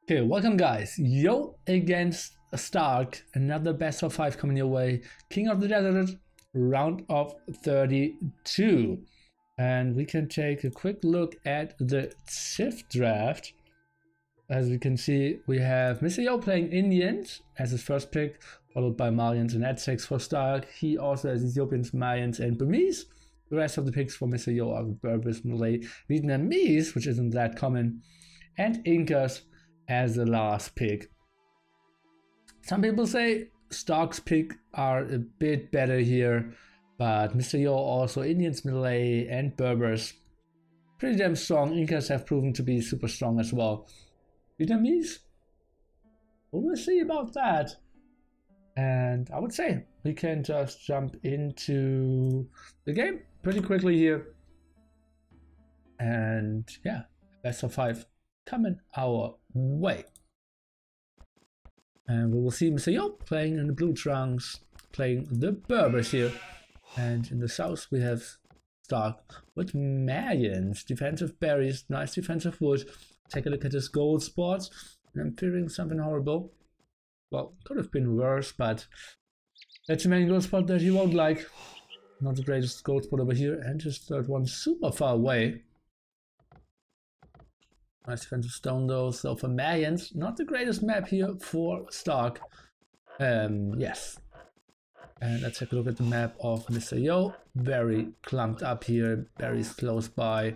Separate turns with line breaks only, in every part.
Okay, welcome guys. Yo against Stark, another best of 5 coming your way. King of the Desert, round of 32. And we can take a quick look at the Civ draft. As we can see, we have Mr. Yo playing Indians as his first pick, followed by Malians and Aztecs for Stark. He also has Ethiopians, Mayans, and Burmese. The rest of the picks for Mr. Yo are Berbers, Malay, Vietnamese, which isn't that common, and Incas as the last pick. Some people say Stark's pick are a bit better here, but Mr. Yo also Indians, Malay, and Berbers. Pretty damn strong. Incas have proven to be super strong as well. Vietnamese? We'll see about that. And I would say we can just jump into the game pretty quickly here. And yeah, best of 5 coming our way. And we will see Mr. Yo playing in the blue trunks, playing the Berbers here. And in the south we have Stark with Mayans, defensive berries, nice defensive wood. Take a look at his gold spots. And I'm fearing something horrible. Well, could have been worse, but that's a main gold spot that he won't like. Not the greatest gold spot over here, and his third one super far away. Nice defensive stone though, so for Mayans, not the greatest map here for Stark. Yes. And let's take a look at the map of Mr. Yo. Very clumped up here, berries close by,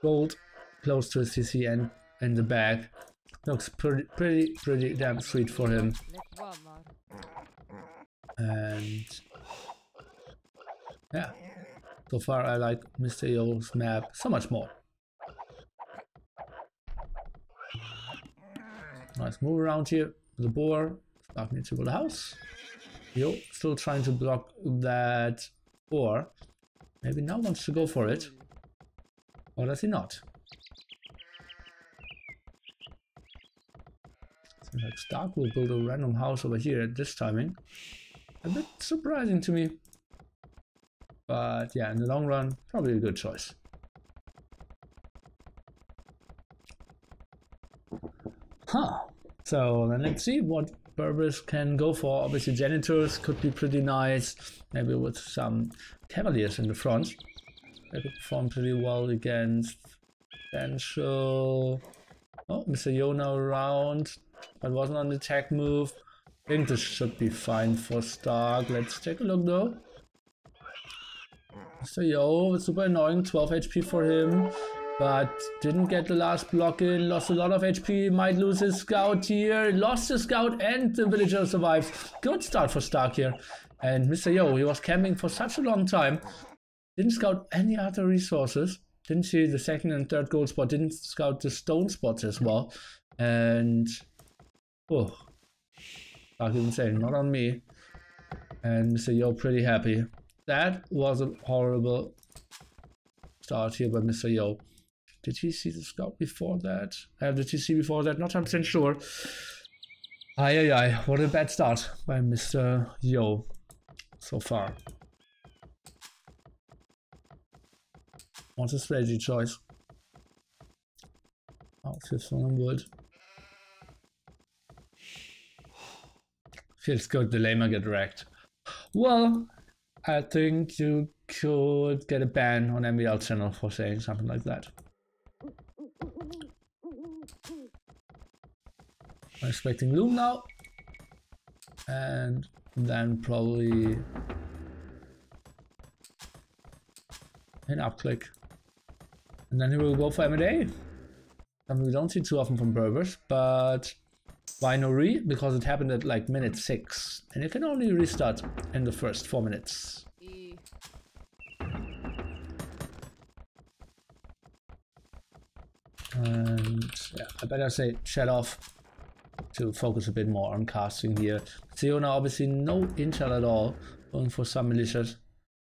gold close to his CC and in the back. Looks pretty damn sweet for him. And yeah, so far I like Mr. Yo's map so much more. Nice move around here. The boar. Stark needs to build a house. Yo, still trying to block that boar. Maybe now wants to go for it. Or does he not? Seems like Stark will build a random house over here at this timing. A bit surprising to me. But yeah, in the long run, probably a good choice. Huh. So then let's see what Berbers can go for. Obviously janitors could be pretty nice. Maybe with some cavaliers in the front. They could perform pretty well against potential. Oh, Mr. Yo now around, but wasn't on the attack move. I think this should be fine for Stark. Let's take a look though. Mr. Yo, super annoying, 12 HP for him. But didn't get the last block in, lost a lot of HP, might lose his scout here, lost his scout and the villager survives. Good start for Stark here. And Mr. Yo, he was camping for such a long time, didn't scout any other resources, didn't see the second and third gold spot, didn't scout the stone spots as well. And oh, Stark even saying, not on me. And Mr. Yo pretty happy. That was a horrible start here by Mr. Yo. Did he see the scout before that? Did he see before that? Not 100% sure. Aye, what a bad start by Mr. Yo so far. What's a strategy choice? Oh, fifth one on wood. Feels good, the lamer get wrecked. Well, I think you could get a ban on MBL channel for saying something like that. I'm expecting Loom now. And then probably an up click. And then he will go for M&A. Something we don't see too often from Berbers, but why no re? Because it happened at like minute 6. And you can only restart in the first 4 minutes. And yeah, I better say shut off to focus a bit more on casting here. Siona obviously no intel at all, going for some militias.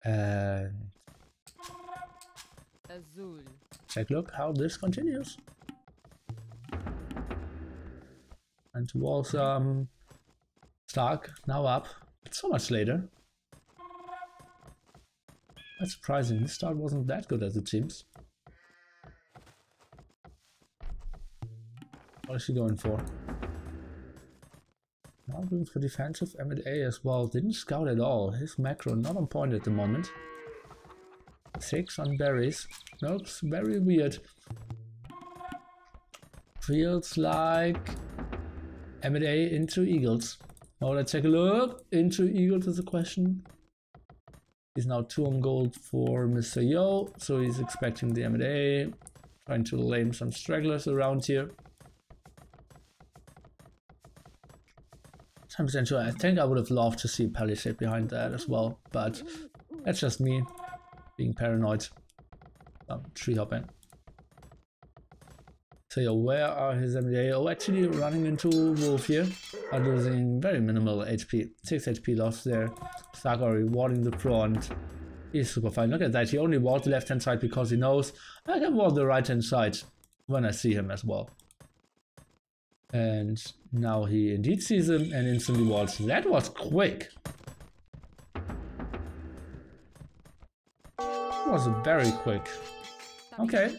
And take a look how this continues. And towards Stark now up. It's so much later. That's surprising. This start wasn't that good as it seems. What is he going for? Now going for defensive M&A as well. Didn't scout at all. His macro not on point at the moment. 6 on berries. Looks very weird. Feels like M&A into eagles. Now let's take a look. Into eagles is a question. He's now 2 on gold for Mr. Yo. So he's expecting the M&A. Trying to lame some stragglers around here. 10% sure. I think I would have loved to see Palisade behind that as well, but that's just me being paranoid. Tree hopping. So yeah, where are his M&A? Oh, actually running into Wolf here, are losing very minimal HP. 6 HP lost there. st4rk already warding the front. He's super fine. Look at that. He only walled the left hand side because he knows I can ward the right hand side when I see him as well. And now he indeed sees him and instantly walls. That was quick. That was very quick. Okay.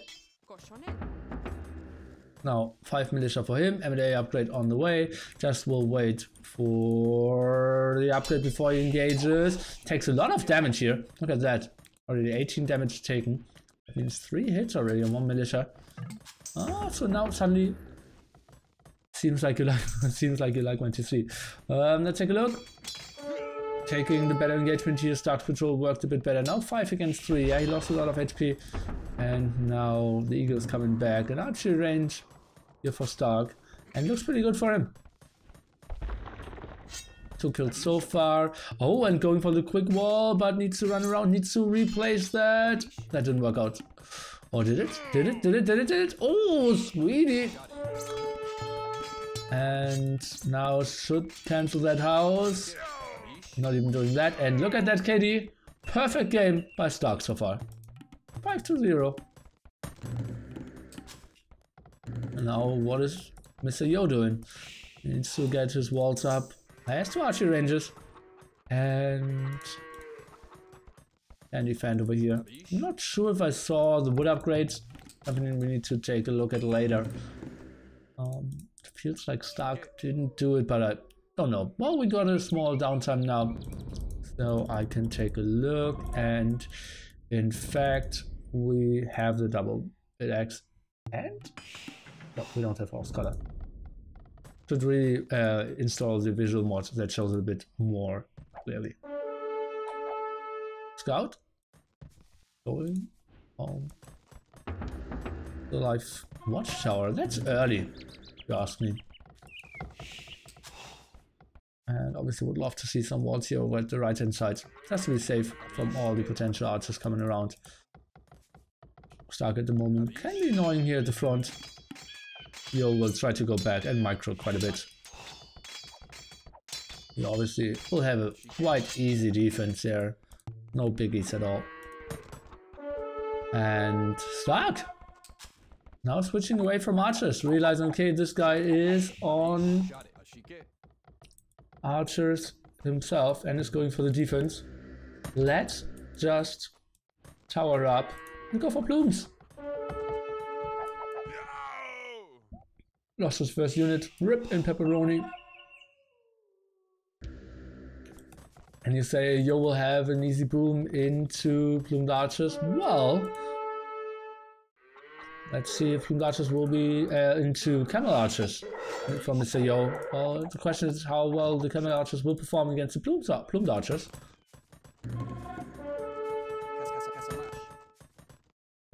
Now 5 militia for him. M&A upgrade on the way. Just will wait for the upgrade before he engages. Takes a lot of damage here. Look at that. Already 18 damage taken. That means 3 hits already on 1 militia. Oh, so now suddenly seems like you like what you see. Let's take a look. Taking the better engagement here. Start control worked a bit better. Now 5 against 3. Yeah, he lost a lot of HP. And now the eagle's coming back. An archery range here for st4rk. And looks pretty good for him. 2 kills so far. Oh, and going for the quick wall, but needs to run around, needs to replace that. That didn't work out. Oh, did it? Did it? Did it? Did it? Did it? Oh, sweetie. And now should cancel that house. Not even doing that. And look at that KD. Perfect game by st4rk so far. 5-0. And now what is Mr. Yo doing? He needs to get his walls up. He has 2 archery ranges. And defend over here. I'm not sure if I saw the wood upgrades. Something we need to take a look at later. It feels like st4rk didn't do it, but I don't know. Well, we got a small downtime now, so I can take a look. And in fact, we have the double axe, and no, we don't have our scholar. Should really install the visual mod that shows it a bit more clearly. Scout going on the life watchtower. That's early, if you ask me. And obviously would love to see some walls here over at the right hand side, just to be safe from all the potential archers coming around. st4rk at the moment can be annoying here at the front. Yo will try to go back and micro quite a bit. We obviously will have a quite easy defense there. No biggies at all. And st4rk now switching away from archers, realizing, okay, this guy is on archers himself and is going for the defense. Let's just tower up and go for plumes. Lost his first unit, rip in pepperoni. And you say Yo will have an easy boom into plumed archers. Well, let's see if plumed archers will be into camel archers from Mr. Yo. Well, the question is how well the camel archers will perform against the plumed archers.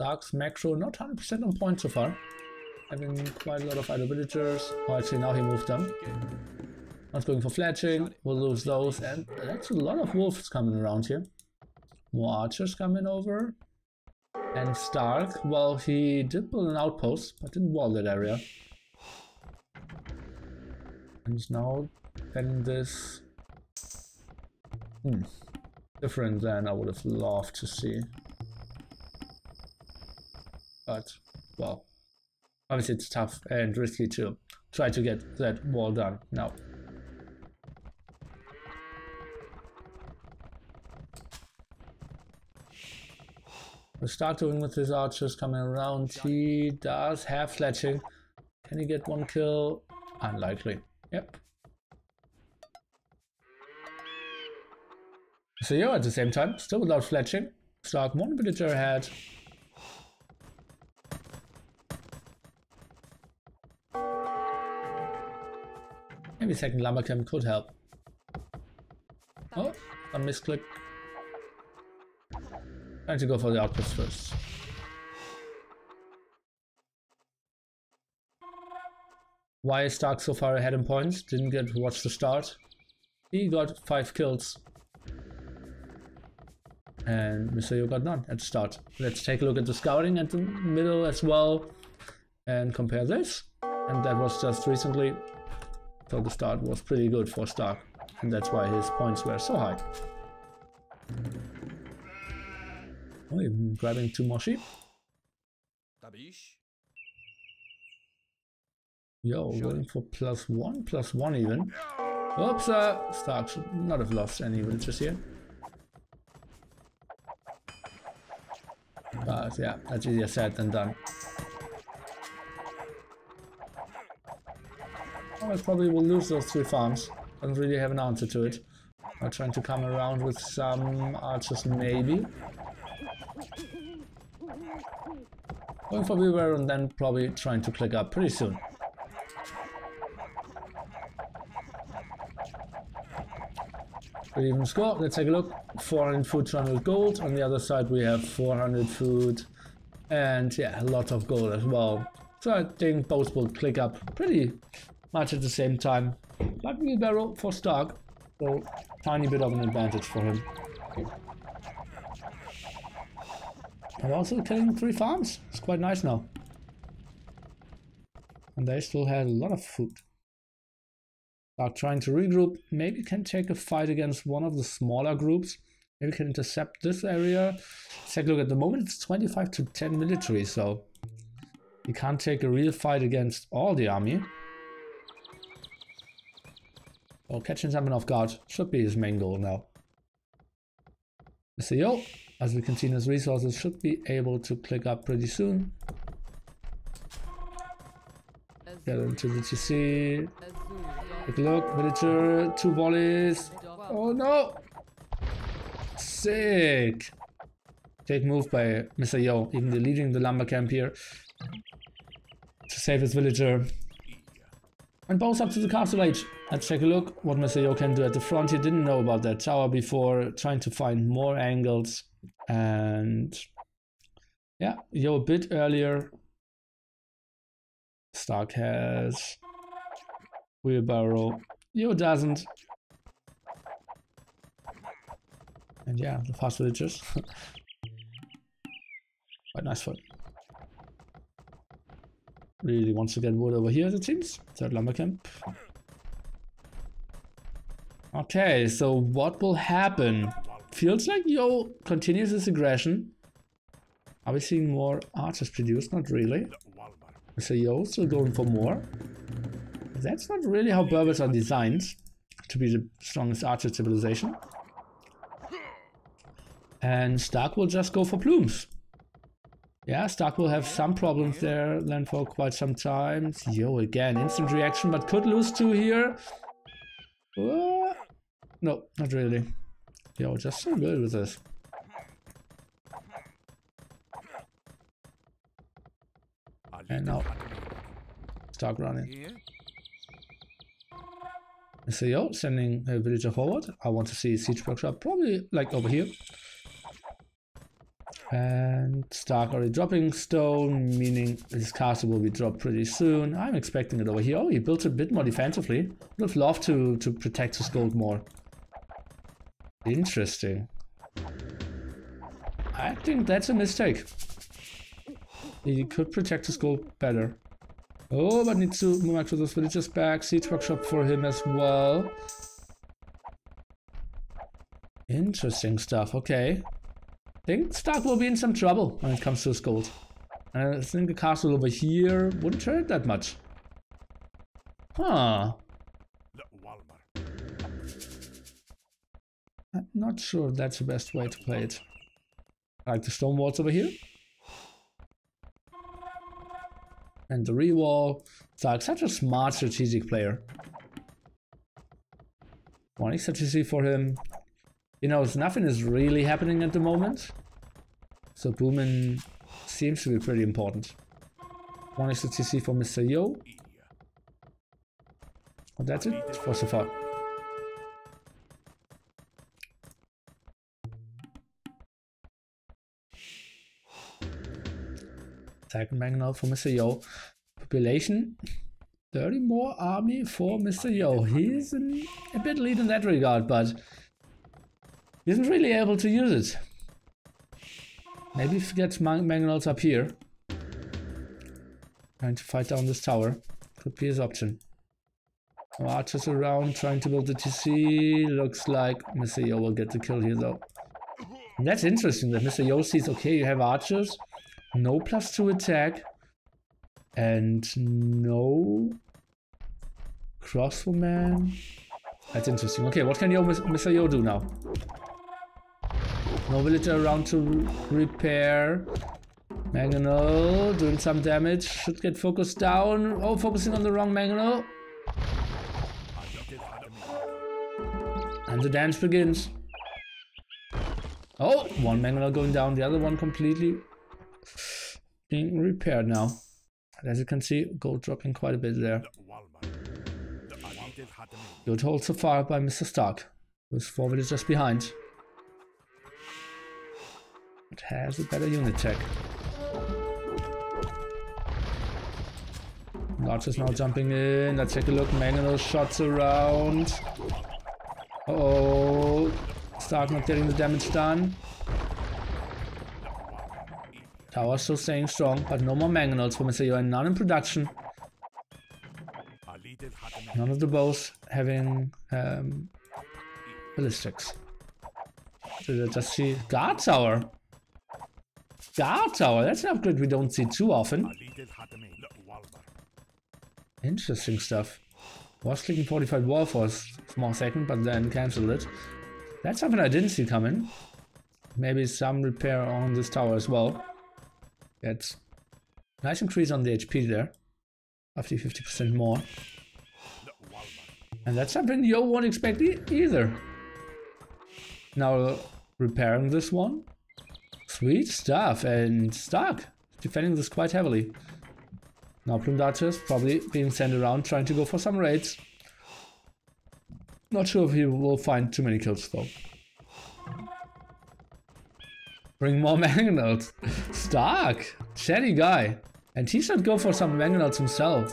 st4rk's macro not 100% on point so far. Having quite a lot of idle villagers. Oh, actually now he moved them. Not going for fletching. We'll lose those. And that's a lot of wolves coming around here. More archers coming over. And st4rk, well, he did build an outpost, but didn't wall that area. And he's now defending this. Different than I would have loved to see. But, well, obviously it's tough and risky to try to get that wall done now. We'll start doing with his archers coming around. He does have fletching. Can he get one kill? Unlikely. Yep. So you're at the same time, still without fletching. Stark one villager ahead. Maybe second lumber camp could help. Oh, a misclick. Trying to go for the outpost first. Why is Stark so far ahead in points? Didn't get to watch the start. He got 5 kills. And Mr. Yo got none at the start. Let's take a look at the scouting at the middle as well. And compare this. And that was just recently. So the start was pretty good for Stark. And that's why his points were so high. Oh, even grabbing 2 more sheep. Yo, going for +1 even. Oops, Stark should not have lost any villages here. But yeah, that's easier said than done. Oh, I probably will lose those 3 farms. Doesn't really have an answer to it. I'm trying to come around with some archers maybe. Going for Weaver and then probably trying to click up pretty soon. Pretty even score. Let's take a look. 400 food, 200 gold. On the other side we have 400 food and yeah, a lot of gold as well. So I think both will click up pretty much at the same time. But wheelbarrow for Stark, so tiny bit of an advantage for him. And also killing 3 farms. It's quite nice now. And they still had a lot of food. Stark trying to regroup. Maybe can take a fight against one of the smaller groups. Maybe can intercept this area. Let's take a look. At the moment it's 25 to 10 military, so he can't take a real fight against all the army. Oh, catching someone off guard should be his main goal now. Mr. Yo, as we continue his resources, should be able to click up pretty soon. Get into the TC. Take a look, villager, 2 volleys. Oh no! Sick! Take move by Mr. Yo, even deleting the lumber camp here to save his villager. And both up to the castle age. Let's take a look what Mr. Yo can do at the front. He didn't know about that tower before, trying to find more angles. And yeah, Yo a bit earlier. Stark has wheelbarrow. Yo doesn't. And yeah, the fast villagers. Quite nice fight. Really wants to get wood over here, it seems. Third lumber camp. Okay, so what will happen? Feels like Yo continues his aggression. Are we seeing more archers produced? Not really. So Yo still going for more. That's not really how Berbers are designed to be the strongest archer civilization. And Stark will just go for plumes. Yeah, Stark will have some problems there then for quite some time. Yo, again, instant reaction, but could lose 2 here. No, not really. Yo, just so good with this. And now, Stark running. So Yo, sending a villager forward. I want to see siege workshop, probably like over here. And Stark already dropping stone, meaning his castle will be dropped pretty soon. I'm expecting it over here. Oh, he built a bit more defensively. Would have loved to protect his gold more. Interesting. I think that's a mistake. He could protect his gold better. Oh, but needs to move back to those villagers back. Siege workshop for him as well. Interesting stuff. Okay. I think Stark will be in some trouble when it comes to his gold. And I think the castle over here wouldn't hurt that much. Huh. I'm not sure that's the best way to play it. I like the stone walls over here. And the rewall. Stark, such a smart strategic player. One extra TC for him. You know, nothing is really happening at the moment. So booming seems to be pretty important. One extra TC for Mr. Yo. And that's it for so far. Second Mangonel for Mr. Yo. Population. 30 more army for Mr. Yo. He's a bit lead in that regard, but he isn't really able to use it. Maybe if he gets Mangonels up here. Trying to fight down this tower. Could be his option. Archers around trying to build the TC. Looks like Mr. Yo will get the kill here though. And that's interesting that Mr. Yo sees, okay, you have archers. No +2 attack. And no crossbowman. That's interesting. Okay, what can Mr. Yo do now? No villager around to repair. Mangonel doing some damage. Should get focused down. Oh, focusing on the wrong Mangonel. And the dance begins. Oh, one Mangonel going down. The other one completely being repaired now. As you can see, gold dropping quite a bit there. Good hold so far by Mr. Stark, who's 4 villagers behind. It has a better unit tech. Archers now jumping in. Let's take a look. Mangonel shots around. Uh-oh. Stark not getting the damage done. Tower still staying strong, but no more Mangonels for Mr. Yo, and none in production. None of the bows having ballistics. Did I just see guard tower? Guard tower, that's an upgrade we don't see too often. Interesting stuff. Was clicking 45 wall for a small second, but then cancelled it. That's something I didn't see coming. Maybe some repair on this tower as well. That's nice increase on the HP there. Roughly 50% more. And that's something you won't expect either. Now repairing this one. Sweet stuff. And Stark defending this quite heavily. Now plumed archers probably being sent around trying to go for some raids. Not sure if he will find too many kills though. Bring more Mangonels. Stark! Chatty guy. And he should go for some Mangonels himself.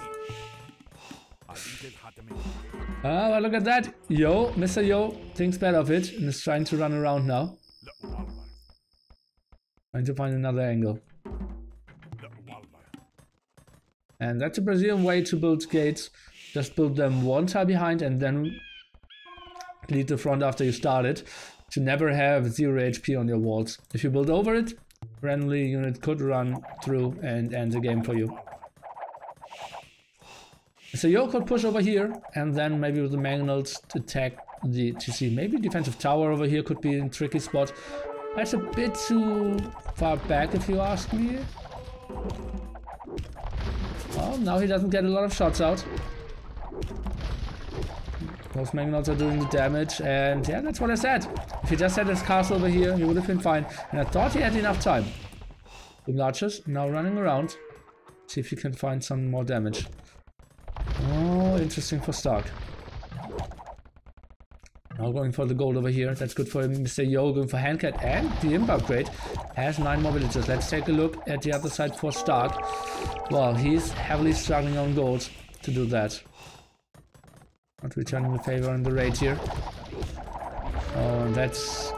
Ah, well, look at that. Yo, Mr. Yo thinks better of it and is trying to run around now. Trying to find another angle. And that's a Brazilian way to build gates. Just build them one tile behind and then lead the front after you start it. To never have 0 HP on your walls. If you build over it, friendly unit could run through and end the game for you. So Yo could push over here and then maybe with the Mangonels attack the TC. Maybe defensive tower over here could be a tricky spot. That's a bit too far back if you ask me. Well, now he doesn't get a lot of shots out. Those Mangonels are doing the damage, and yeah, that's what I said. If he just had his castle over here, he would have been fine. And I thought he had enough time. The archers now running around. See if he can find some more damage. Oh, interesting for Stark. Now going for the gold over here. That's good for him. Mr. Yo going for Handcat and the imp upgrade. Has 9 more villagers. Let's take a look at the other side for Stark. Well, he's heavily struggling on gold to do that. Not returning the favor in the raid here. Oh, and that's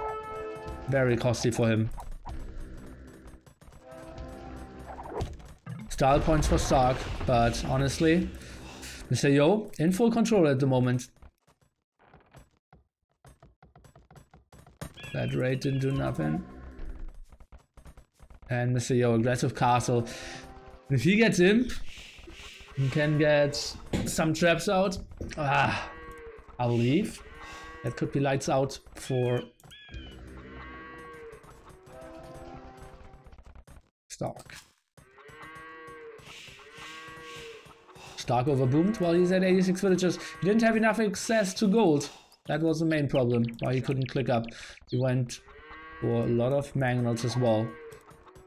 very costly for him. Style points for Stark, but honestly, Mr. Yo in full control at the moment. That raid didn't do nothing. And Mr. Yo, aggressive castle. If he gets imp, he can get some traps out. I'll leave. That could be lights out for Stark. Stark overboomed while he's at 86 villagers. He didn't have enough access to gold. That was the main problem, why he couldn't click up. He went for a lot of mangonels as well.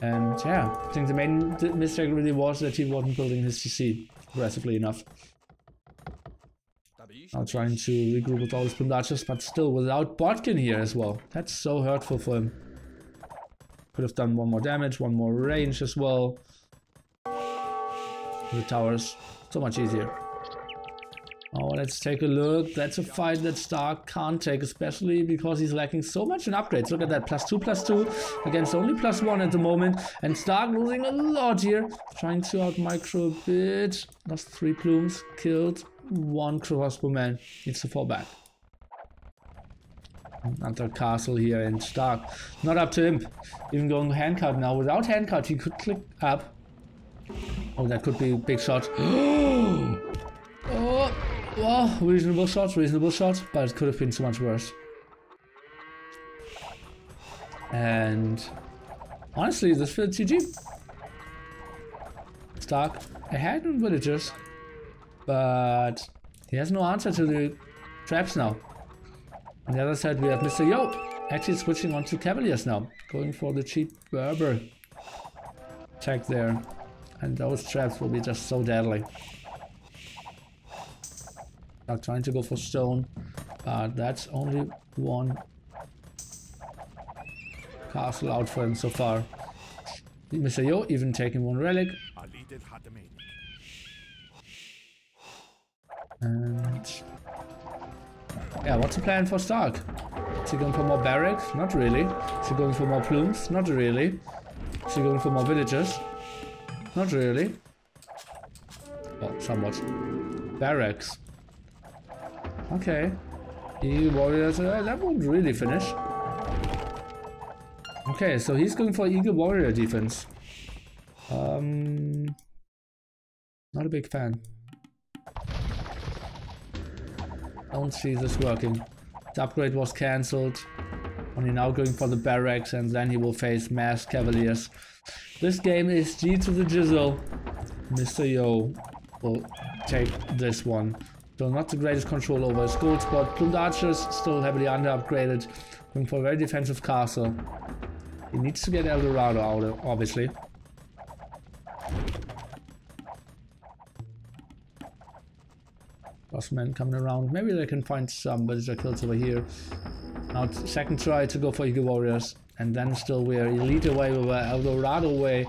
And yeah, I think the main mistake really was that he wasn't building his CC aggressively enough. Now trying to regroup with all his Plumdarchers, but still without Botkin here as well. That's so hurtful for him. Could have done one more damage, one more range as well. The towers, so much easier. Oh, let's take a look. That's a fight that Stark can't take, especially because he's lacking so much in upgrades. Look at that, +2/+2 against only +1 at the moment. And Stark losing a lot here. Trying to out-micro a bit. Lost 3 plumes, killed 1 crossbowman. Needs to fall back. Another castle here, and Stark not up to him. Even going handcart now. Without handcart, he could click up. Oh, that could be a big shot. Oh, reasonable shot, but it could have been so much worse. And honestly, this feels GG. Stark ahead on villagers, but he has no answer to the traps now. On the other side, we have Mr. Yo actually switching on to Cavaliers now, going for the cheap Berber attack there. And those traps will be just so deadly. Not trying to go for stone, but that's only one castle out for him so far. Mr. Yo even taking 1 relic. And yeah, what's the plan for Stark? Is he going for more barracks? Not really. Is he going for more plumes? Not really. Is he going for more villagers? Not really. Oh, somewhat. Barracks. Okay. Eagle Warriors, that won't really finish. Okay, so he's going for Eagle Warrior defense. Not a big fan. Don't see this working. The upgrade was cancelled. Only now going for the barracks, and then he will face mass Cavaliers. This game is G to the Jizzle. Mr. Yo will take this one. So not the greatest control over his gold spot. Plumed Archers still heavily under upgraded. Going for a very defensive castle. He needs to get El Dorado out, obviously. Bossmen coming around. Maybe they can find some villager kills over here. Now second try to go for Eagle Warriors. And then still we're Elite away, we were El Dorado away.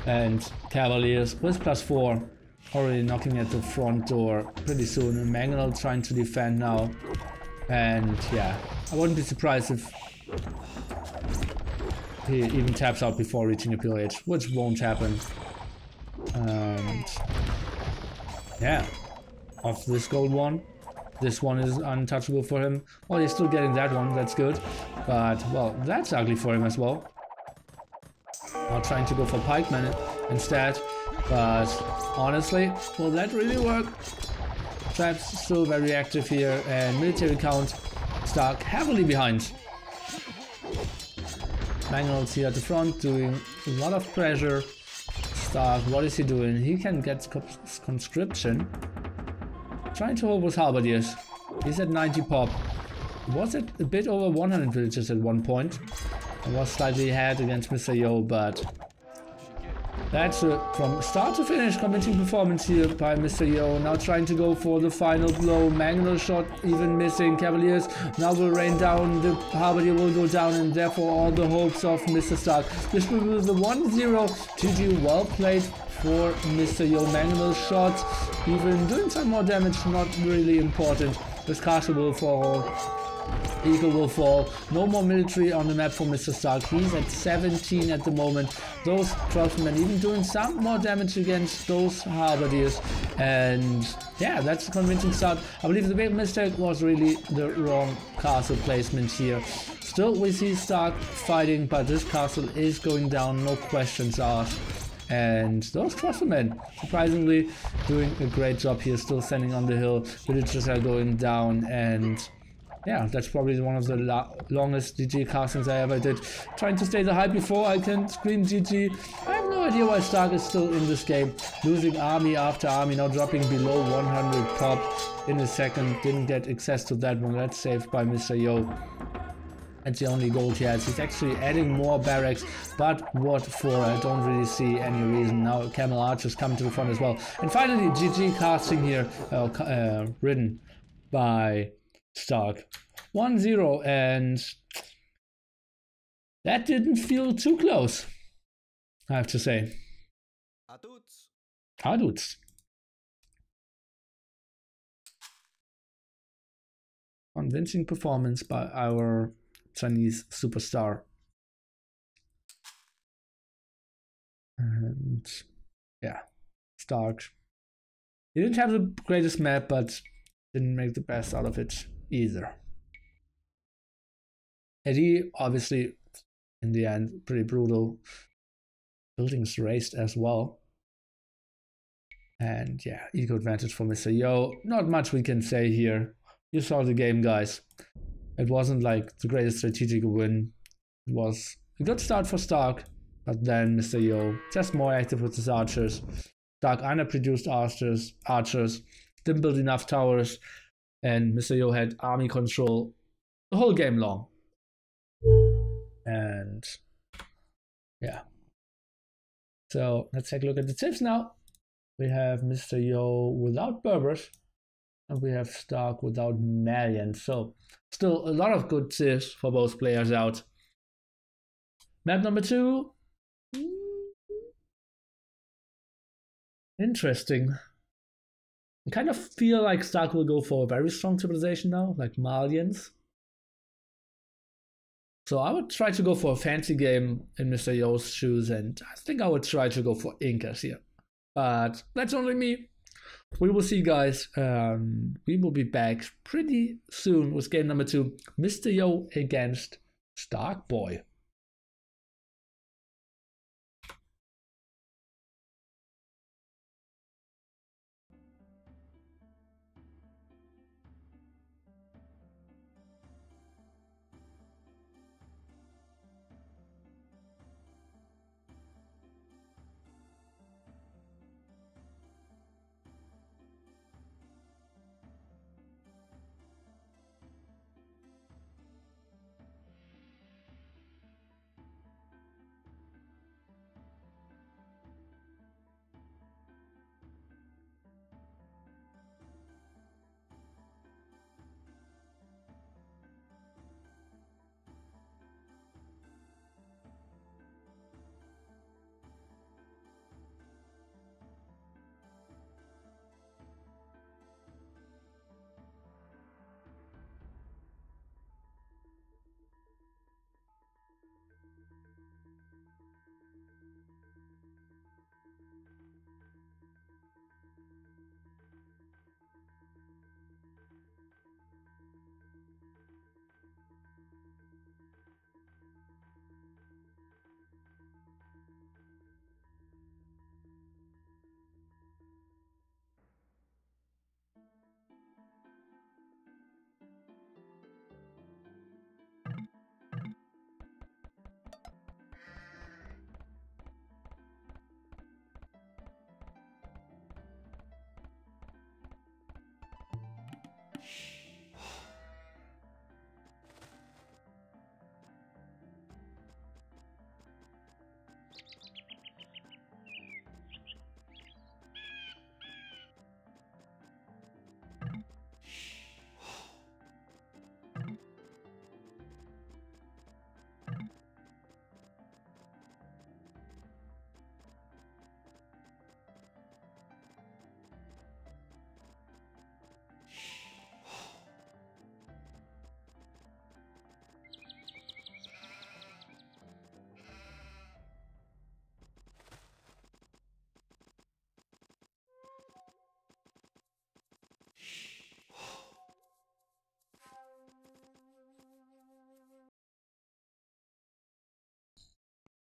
And Cavaliers with +4. Already knocking at the front door pretty soon. And Mangonel trying to defend now. And yeah, I wouldn't be surprised if he even taps out before reaching a pillage, which won't happen. And yeah, off this gold one. This one is untouchable for him. Well, he's still getting that one, that's good. But, well, that's ugly for him as well. Now trying to go for pikemen instead. But honestly, will that really work? Traps still very active here, and military count Stark heavily behind. Mangonel's here at the front doing a lot of pressure. Stark, what is he doing? He can get conscription. Trying to hold with halberdiers. He's at 90 pop. Was it a bit over 100 villages at one point? I was slightly ahead against Mr. Yo, but that's from start to finish convincing performance here by Mr. Yo. Now trying to go for the final blow. Mangonel shot even missing. Cavaliers now will rain down. The halberdier will go down, and therefore all the hopes of Mr. Stark. This will be the 1-0. GG, well played for Mr. Yo. Mangonel shots even doing some more damage, not really important. This castle will fall. Eagle will fall. No more military on the map for Mr. Stark. He's at 17 at the moment. Those crossmen even doing some more damage against those halberdiers. And yeah, that's a convincing start. I believe the big mistake was really the wrong castle placement here. Still, we see Stark fighting, but this castle is going down, no questions asked. And those crossmen, surprisingly, doing a great job here, still standing on the hill. Villagers are going down, and yeah, that's probably one of the longest GG castings I ever did. Trying to stay the hype before I can scream GG. I have no no idea why Stark is still in this game, losing army after army, now dropping below 100 pop in a second. Didn't get access to that one. That's saved by Mr. Yo. That's the only gold he has. He's actually adding more barracks, but what for? I don't really see any reason. Now Camel Archers come to the front as well. And finally, GG casting here, ridden by Stark. 1-0, and that didn't feel too close, I have to say. Adults. Convincing performance by our Chinese superstar. And yeah, Stark. He didn't have the greatest map, but didn't make the best out of it either. Eddie, obviously, in the end, pretty brutal. Buildings raised as well. And yeah, eco advantage for Mr. Yo. Not much we can say here. You saw the game, guys. It wasn't like the greatest strategic win. It was a good start for Stark, but then Mr. Yo just more active with his archers. Stark underproduced archers, didn't build enough towers, and Mr. Yo had army control the whole game long. And yeah. So let's take a look at the tips now. We have Mr. Yo without Berbers, and we have Stark without Malian. So still a lot of good tips for both players out. Map number 2. Interesting. I kind of feel like Stark will go for a very strong civilization now, like Malians. So I would try to go for a fancy game in Mr. Yo's shoes, and I think I would try to go for Incas here. But that's only me. We will see, guys. We will be back pretty soon with game number 2. Mr. Yo against Stark Boy.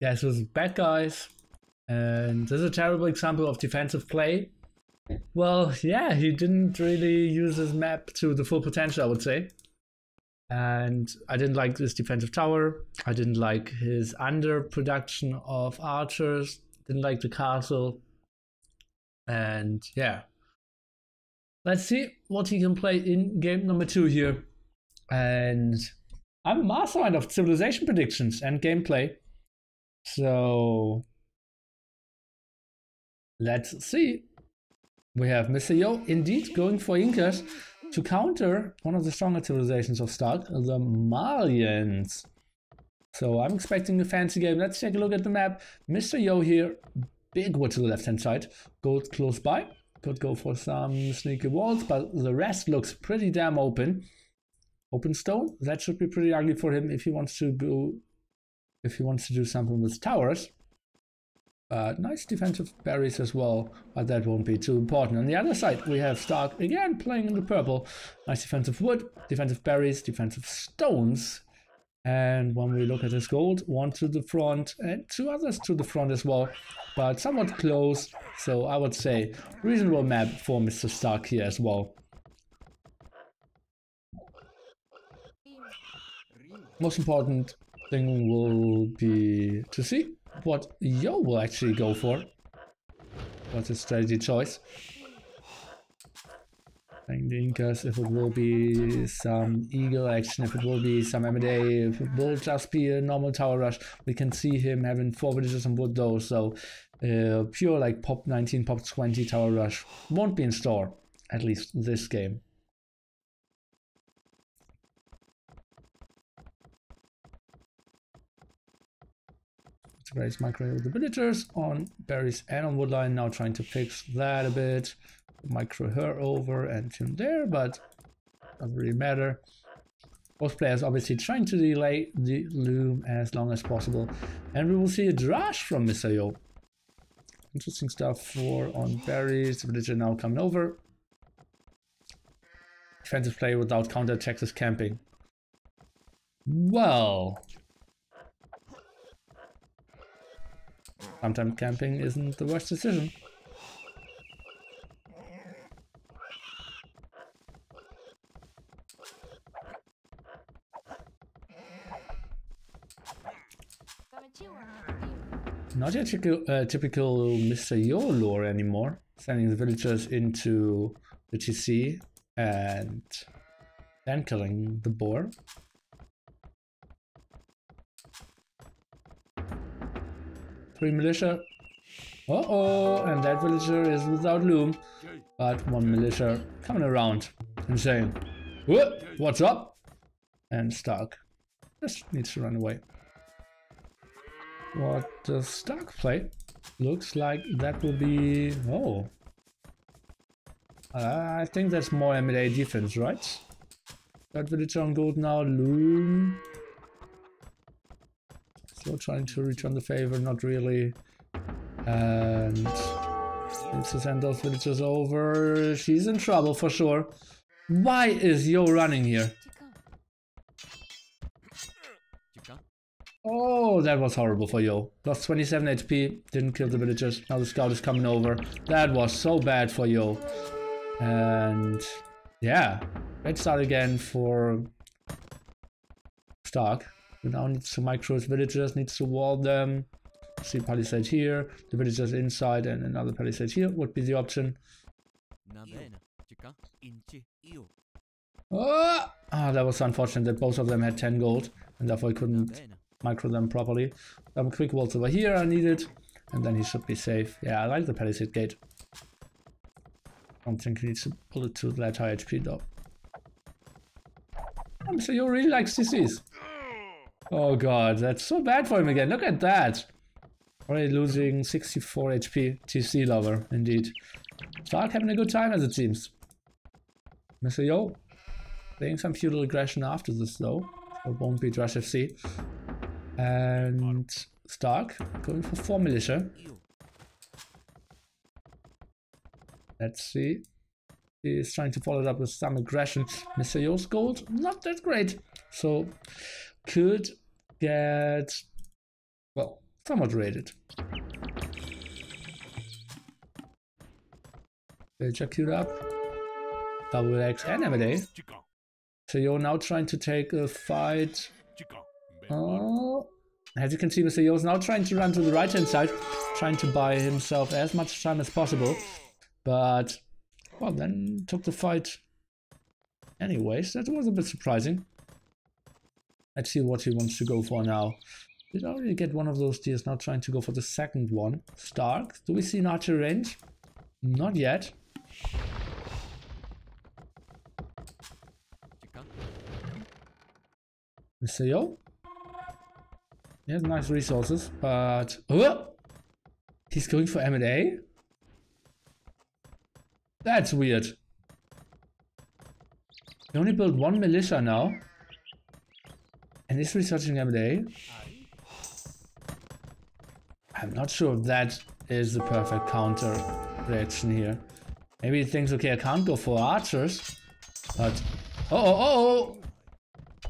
Yeah, this was bad, guys. And this is a terrible example of defensive play. Well, yeah, he didn't really use his map to the full potential, I would say. And I didn't like this defensive tower. I didn't like his underproduction of archers. didn't like the castle. And yeah, let's see what he can play in game number 2 here. And I'm a mastermind of civilization predictions and gameplay. So let's see. We have Mr. Yo indeed going for Incas to counter one of the stronger civilizations of Stark, the Malians. So I'm expecting a fancy game. Let's take a look at the map. Mr. Yo here, big wood to the left hand side, goes close by. Could go for some sneaky walls, but the rest looks pretty damn open. Open stone, that should be pretty ugly for him if he wants to go, if he wants to do something with towers. Nice defensive berries as well, but that won't be too important. On the other side, we have Stark again playing in the purple. Nice defensive wood, defensive berries, defensive stones. And when we look at his gold, one to the front and 2 others to the front as well, but somewhat close. So I would say reasonable map for Mr. Stark here as well. Most important thing will be to see what Yo will actually go for. What's his strategy choice? Playing the Incas, if it will be some eagle action, if it will be some M&A, if it will just be a normal tower rush. We can see him having 4 villages on wood though, so pure like pop 19, pop 20 tower rush won't be in store, at least this game. Raise micro the villagers on berries and on woodline. Now trying to fix that a bit. Micro her over and tune there, but doesn't really matter. Both players obviously trying to delay the loom as long as possible. And we will see a drash from Mr. Yo. Interesting stuff for on berries. The villager now coming over. Defensive play without counter attacks is camping. Well, sometimes camping isn't the worst decision. Not a typical Mr. Yo lore anymore. Sending the villagers into the TC and then killing the boar. Three militia. Uh-oh, and that villager is without loom. But 1 militia coming around and saying, "Whoop, what's up?" And Stark just needs to run away. What does Stark play? Looks like that will be... oh. I think that's more M&A defense, right? That villager on gold now, loom. Still trying to return the favor, not really. And needs to send those villagers over. She's in trouble for sure. Why is Yo running here? Oh, that was horrible for Yo. Lost 27 HP, didn't kill the villagers. Now the scout is coming over. That was so bad for Yo. And yeah, great start again for Stark. Who now needs to micro his villagers, needs to wall them. See palisade here, the villagers inside, and another palisade here would be the option. Oh, that was unfortunate that both of them had 10 gold, and therefore I couldn't micro them properly. Some quick walls over here are needed, and then he should be safe. Yeah, I like the palisade gate. Don't think he needs to pull it to that high HP though. So you really like CCs. Oh god, that's so bad for him again. Look at that. Already losing 64 HP. TC lover, indeed. Stark having a good time as it seems. Mr. Yo playing some feudal aggression after this though. So it won't be Drush FC. And Stark going for 4 militia. Let's see. He's trying to follow it up with some aggression. Mr. Yo's gold, not that great. So could get, well, somewhat rated. Villager queued up. Double X and M&A. So you're now trying to take a fight. Oh, As you can see, Mr. Yo is now trying to run to the right-hand side, trying to buy himself as much time as possible. But, well, then took the fight anyways. That was a bit surprising. Let's see what he wants to go for now. Did already get one of those deers, now trying to go for the second one. Stark. Do we see an archer range? Not yet. Mr. Yo? He has nice resources, but... Oh! He's going for M&A? That's weird. He only built one militia now. And is researching M&A? I'm not sure if that is the perfect counter reaction here. Maybe he thinks, okay, I can't go for archers. But... Oh!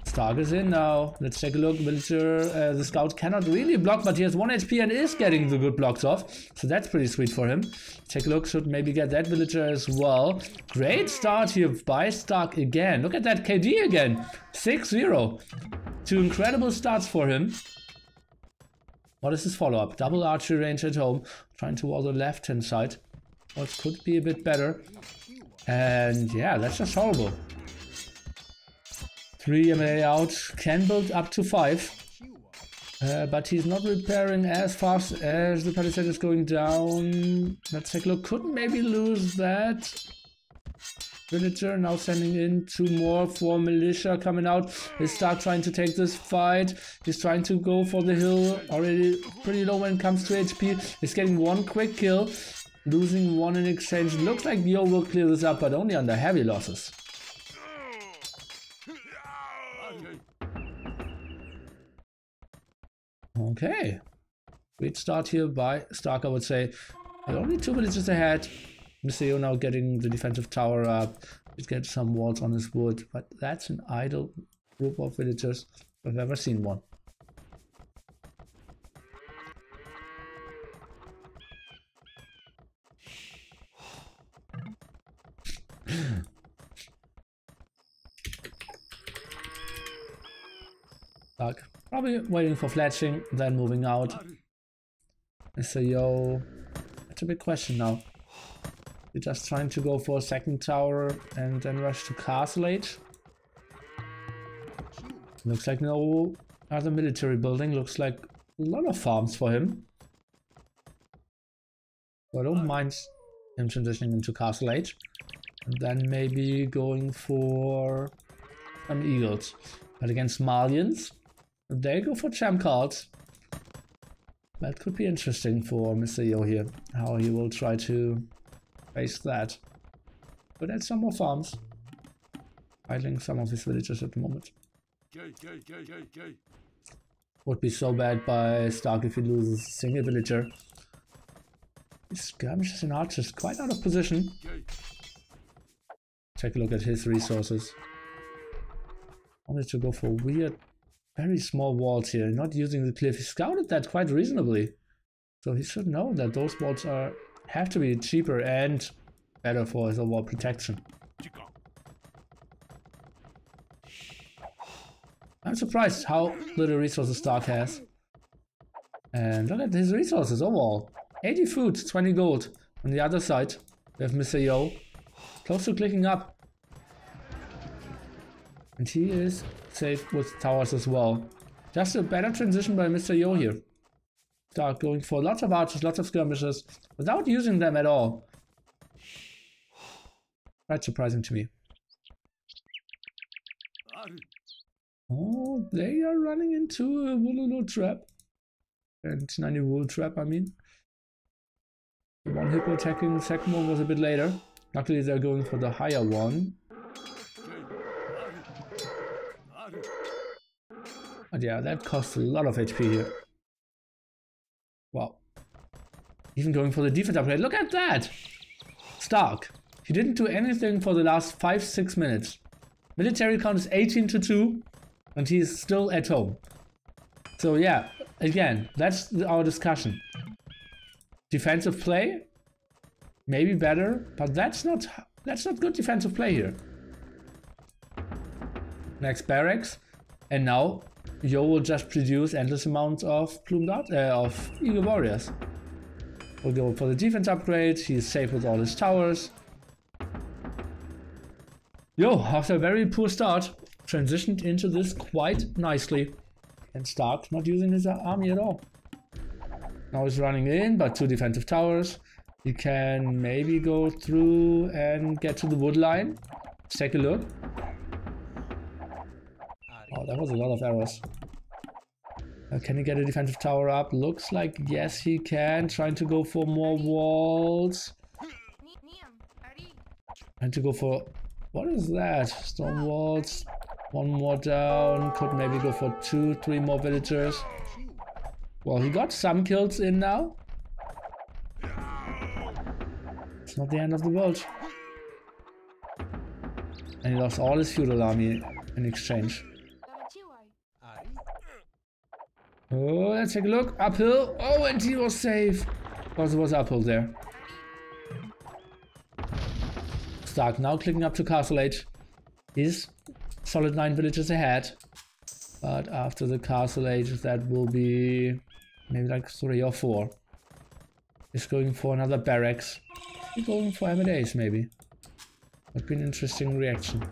Stark is in now. Let's take a look. Villager, the scout cannot really block, but he has 1 HP and is getting the good blocks off. So that's pretty sweet for him. Take a look. Should maybe get that villager as well. Great start here by Stark again. Look at that KD again. 6-0. 2 incredible starts for him. What is his follow-up? Double archery range at home. Trying to wall the left-hand side. What could be a bit better. And yeah, that's just horrible. 3 MA out, can build up to 5, but he's not repairing as fast as the palisade is going down. Let's take a look. Could maybe lose that villager. Now sending in 2 more for militia coming out. Is Stark trying to take this fight. He's trying to go for the hill. Already pretty low when it comes to HP. He's getting 1 quick kill, losing 1 in exchange. Looks like Yo will clear this up, but only under heavy losses. Okay, great start here by Stark, I would say. Only 2 villages ahead. Mr. Yo now getting the defensive tower up. He's getting some walls on his wood, but that's an idle group of villagers if I've ever seen one. Stark. Probably waiting for fletching, then moving out. Mr. Yo, that's a big question now. You're just trying to go for a second tower and then rush to Castle Age. Looks like no other military building. Looks like a lot of farms for him. So I don't mind him transitioning into Castle Age. And then maybe going for some eagles. But against Malians, they go for champ cards. That could be interesting for Mr. Yo here, how he will try to face that. But add some more farms. Idling some of his villagers at the moment. Would be so bad by Stark if he loses a single villager. His skirmishes and archers quite out of position. Take a look at his resources. Wanted to go for weird, very small walls here, not using the cliff. He scouted that quite reasonably. So he should know that those walls have to be cheaper and better for his overall protection. I'm surprised how little resources Stark has. And look at his resources overall. 80 food, 20 gold. On the other side, we have Mr. Yo. Close to clicking up. And he is safe with towers as well. Just a better transition by Mr. Yo here. Start going for lots of archers, lots of skirmishes, without using them at all. Quite surprising to me. Oh, they are running into a Wololok trap. And 90 wool trap, I mean. The one hippo attacking, the second one was a bit later. Luckily they're going for the higher one. But yeah, that costs a lot of HP here. Wow. Even going for the defense upgrade. Look at that! Stark. He didn't do anything for the last 5-6 minutes. Military count is 18-2. And he is still at home. So yeah, again, that's our discussion. Defensive play, maybe better, but that's not good defensive play here. Next barracks, and now Yo will just produce endless amounts of of Eagle Warriors. We'll go for the defense upgrade. He's safe with all his towers. Yo, after a very poor start, transitioned into this quite nicely. And Stark not using his army at all. Now he's running in, but 2 defensive towers. He can maybe go through and get to the wood line. Let's take a look. Oh, that was a lot of arrows. Can he get a defensive tower up? Looks like yes he can. Trying to go for more walls. Trying to go for... What is that? Stone walls. 1 more down. Could maybe go for 2, 3 more villagers. Well, he got some kills in now. It's not the end of the world. And he lost all his feudal army in exchange. Oh, let's take a look. Uphill. Oh, and he was safe. Because it was uphill there. Stark now clicking up to Castle Age. He's solid 9 villages ahead. But after the Castle Age, that will be maybe like 3 or 4. He's going for another barracks. He's going for M&As maybe. Would be an interesting reaction.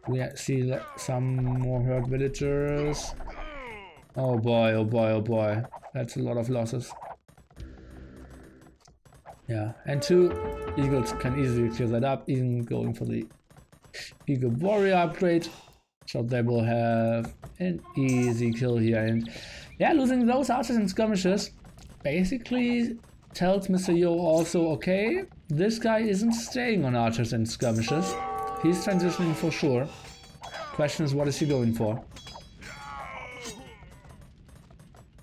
We see some more herd villagers. Oh boy, oh boy, oh boy. That's a lot of losses. Yeah, and 2 eagles can easily clear that up, even going for the Eagle Warrior upgrade. So they will have an easy kill here. And yeah, losing those archers and skirmishes basically tells Mr. Yo also, okay, this guy isn't staying on archers and skirmishes. He's transitioning for sure. Question is, what is he going for?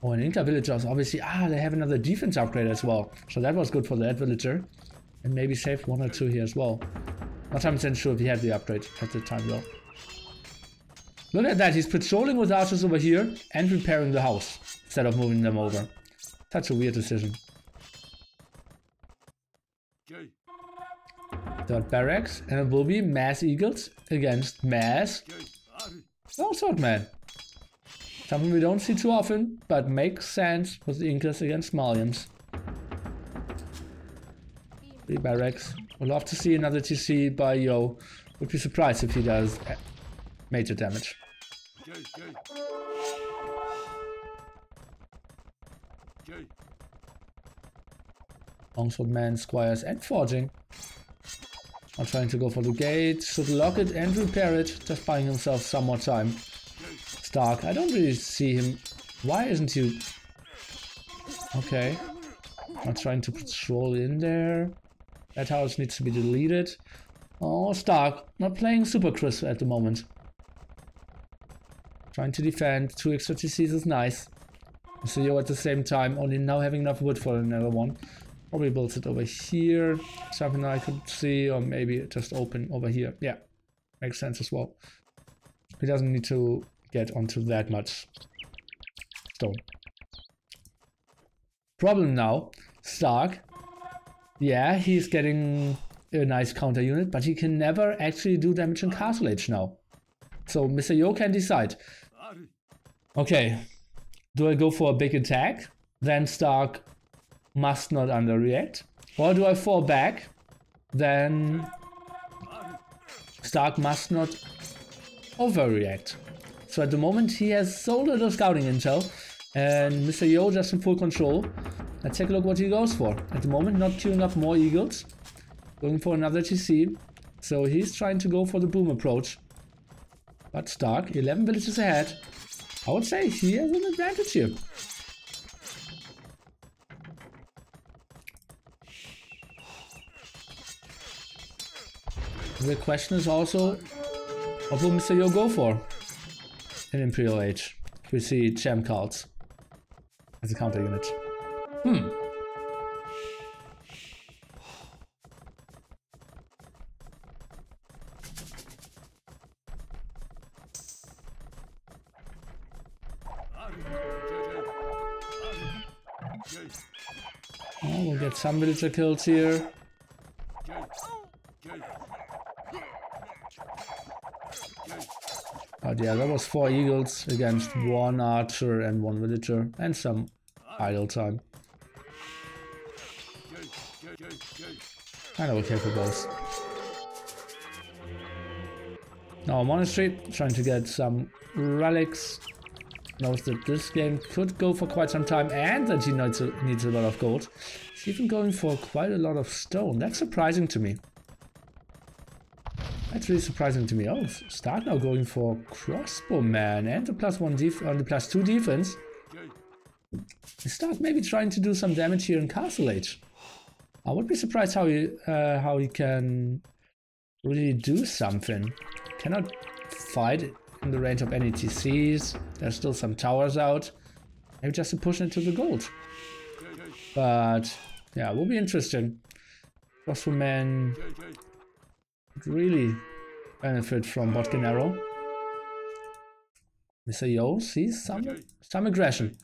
Oh, and Inca villagers, obviously, they have another defense upgrade as well. So that was good for that villager. And maybe save 1 or 2 here as well. Not 100% sure if he had the upgrade at the time though. Look at that, he's patrolling with archers over here and repairing the house instead of moving them over. Such a weird decision. Third barracks, and it will be mass eagles against mass swordmen. Something we don't see too often, but makes sense with the Incas against Malians. 3 barracks. Would love to see another TC by Yo. Would be surprised if he does major damage. Longswordmen, squires, and forging. Not trying to go for the gate. Should lock it and repair it. Just buying himself some more time. Stark, I don't really see him. Why isn't he? Okay. Not trying to patrol in there. That house needs to be deleted. Oh, Stark, not playing super crisp at the moment. Trying to defend. 2 extra TCs is nice. So Yo at the same time, only now having enough wood for another one. Probably builds it over here. Something I could see, or maybe just open over here. Yeah, makes sense as well. He doesn't need to get onto that much stone. Problem now, Stark. Yeah, he's getting a nice counter unit, but he can never actually do damage in Castle Age now. So Mr. Yo can decide. Okay, do I go for a big attack? Then Stark must not underreact. Or do I fall back? Then Stark must not overreact. So at the moment he has so little scouting intel, and Mr. Yo just in full control. Let's take a look what he goes for. At the moment not queuing up more eagles. Going for another TC. So he's trying to go for the boom approach. But Stark, 11 villages ahead. I would say he has an advantage here. The question is also, what will Mr. Yo go for in Imperial Age? We see Gem cards as a counter unit. Oh, we'll get some villager kills here. But yeah, that was 4 eagles against 1 archer and 1 villager and some idle time. Kind of okay for both. Now monastery, trying to get some relics. Knows that this game could go for quite some time and that he needs a lot of gold. He's even going for quite a lot of stone. That's surprising to me. That's really surprising to me. Oh, Stark now going for crossbowman and the the +2 defense. Stark maybe trying to do some damage here in Castle Age. I would be surprised how he can really do something. Cannot fight in the range of any TCs. There's still some towers out. Maybe just to push into the gold. But yeah, it will be interesting. Crossbowman would really benefit from Botkin Arrow. Mr. Yo sees some aggression.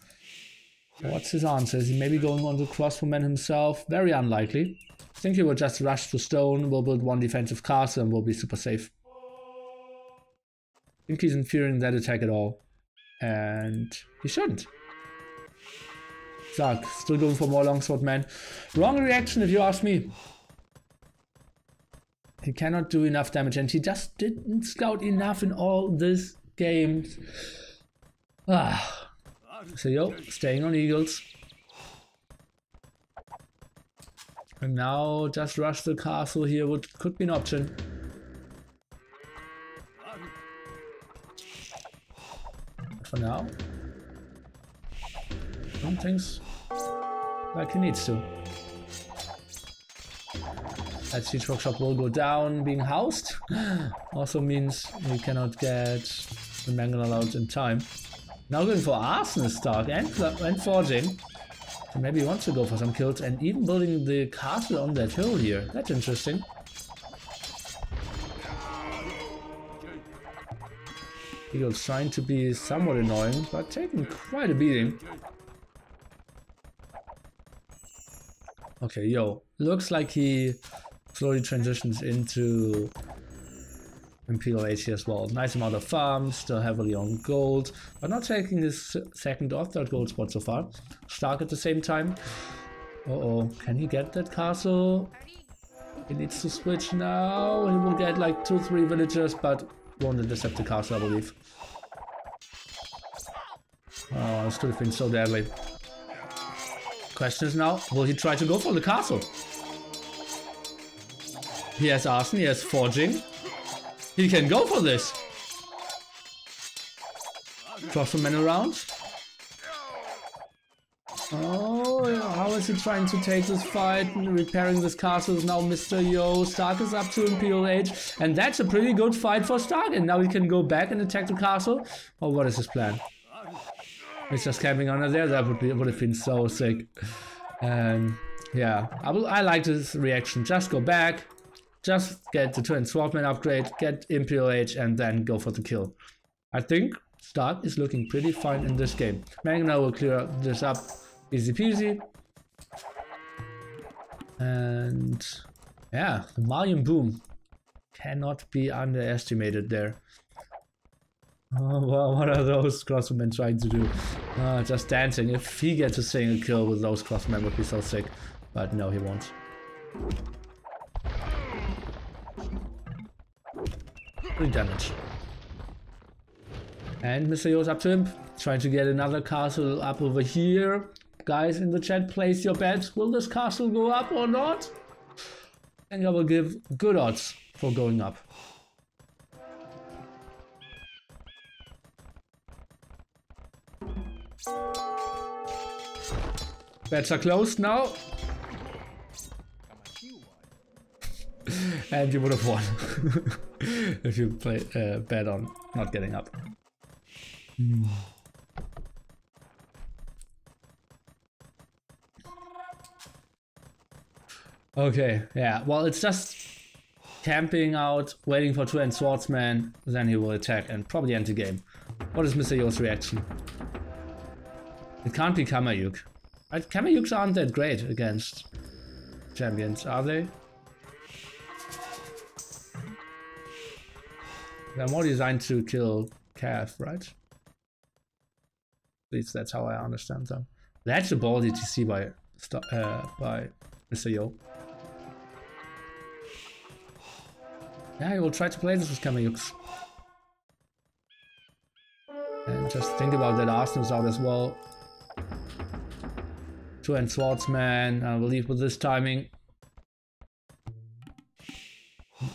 What's his answer? Is he maybe going on the crossbowman himself? Very unlikely. I think he will just rush to stone, will build 1 defensive castle and will be super safe. I think he's not fearing that attack at all. And he shouldn't. Zark, still going for more longswordman. Wrong reaction if you ask me. He cannot do enough damage and he just didn't scout enough in all these games. So yo, staying on eagles. And now just rush the castle here could be an option. But for now, don't think like he needs to. That siege workshop will go down, being housed. Also means we cannot get the mangonel out in time. Now going for arsenal Stark and forging. So maybe he wants to go for some kills and even building the castle on that hill here. That's interesting. Eagle's trying to be somewhat annoying, but taking quite a beating. Okay, yo, looks like he slowly transitions into Imperial Age here as well. Nice amount of farms, still heavily on gold, but not taking his 2nd or 3rd gold spot so far. Stark at the same time. Uh-oh, can he get that castle? He needs to switch now. He will get like 2-3 villagers, but won't intercept the castle, I believe. Oh, this could have been so deadly. Question is now, will he try to go for the castle? He has arson, he has forging. He can go for this. Crossbowman around. Oh, how is he trying to take this fight? Repairing this castle is now Mr. Yo. Stark is up to Imperial Age. And that's a pretty good fight for Stark. And now he can go back and attack the castle. Oh, what is his plan? He's just camping under there. That would have been so sick. And yeah, I like this reaction. Just go back. Just get the Twin Swordman upgrade, get Imperial Age, and then go for the kill. I think Stark is looking pretty fine in this game. Magna will clear this up easy peasy. And yeah, the Malian boom cannot be underestimated there. Oh, well, what are those crossbowmen trying to do? Just dancing. If he gets a single kill with those crossbowmen would be so sick. But no, he won't. Good damage. And Mr. Yo's up to him, trying to get another castle up over here. Guys in the chat, place your bets. Will this castle go up or not? And I will give good odds for going up. Bets are closed now. And you would have won if you bet on not getting up. Okay, yeah, well, it's just camping out, waiting for Twin Swordsman, then he will attack and probably end the game. What is Mr. Yo's reaction? It can't be Kamayuk. Kamayuks aren't that great against champions, are they? They're more designed to kill Cav, right? At least that's how I understand them. That's a ball DTC by Mr. Yo. Yeah, I will try to play this with Kamayuks. And just think about that Arsenal's out as well. Two-hand swordsman, I believe with this timing.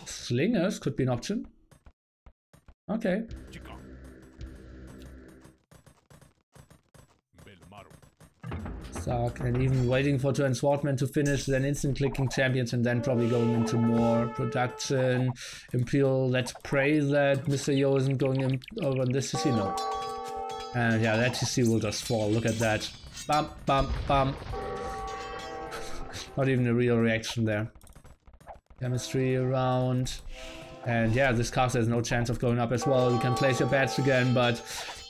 Slingers could be an option. Okay. Stark, and even waiting for two-hand swordsman to finish, then instant clicking champions and then probably going into more production. Imperial, let's pray that Mr. Yo isn't going in over on this CC, no. And yeah, that CC will just fall, look at that. Bump, bump, bump. Not even a real reaction there. Chemistry around. And yeah, this castle has no chance of going up as well. You can place your bets again, but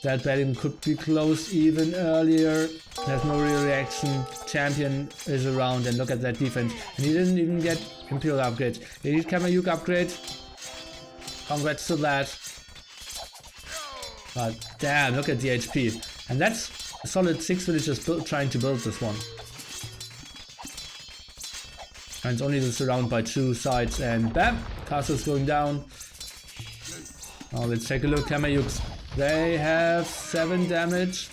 that betting could be closed even earlier. There's no real reaction. Champion is around, and look at that defense. And he didn't even get Imperial upgrade. He did Kamayuk upgrade. Congrats to that. But damn, look at the HP. And that's a solid 6 villagers trying to build this one. And it's only surrounded by 2 sides, and bam! Castle's going down. Now let's take a look. Kamayuks. They have 7 damage.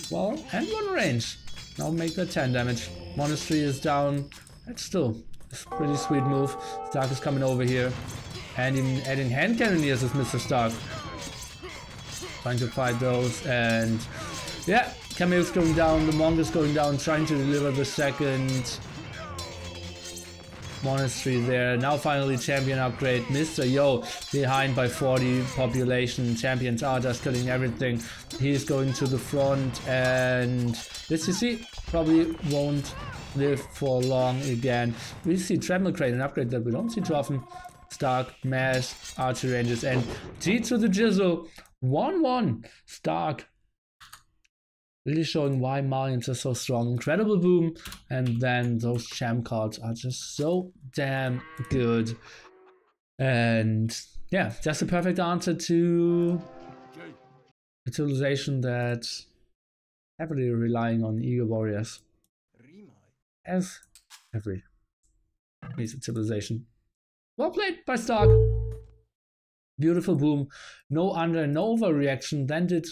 Well, and 1 range. Now make that 10 damage. Monastery is down. That's still a pretty sweet move. Stark is coming over here. And even adding hand cannoneers is Mr. Stark. Trying to fight those, and yeah, Kamayuk's going down, the Monk is going down, trying to deliver the second monastery there. Now finally champion upgrade. Mr. Yo behind by 40 population. Champions are just killing everything. He's going to the front, and this you see probably won't live for long again. We see Tremble Crane, an upgrade that we don't see too often. Stark, Mass, Archer Ranges, and G to the Jizzle. 1-1. Stark. Really showing why Malians are so strong. Incredible boom. And then those champ cards are just so damn good. And yeah, just a perfect answer to a civilization that's heavily relying on eager warriors. As every piece of civilization. Well played by Stark. Beautiful boom. No under and no overreaction. Then did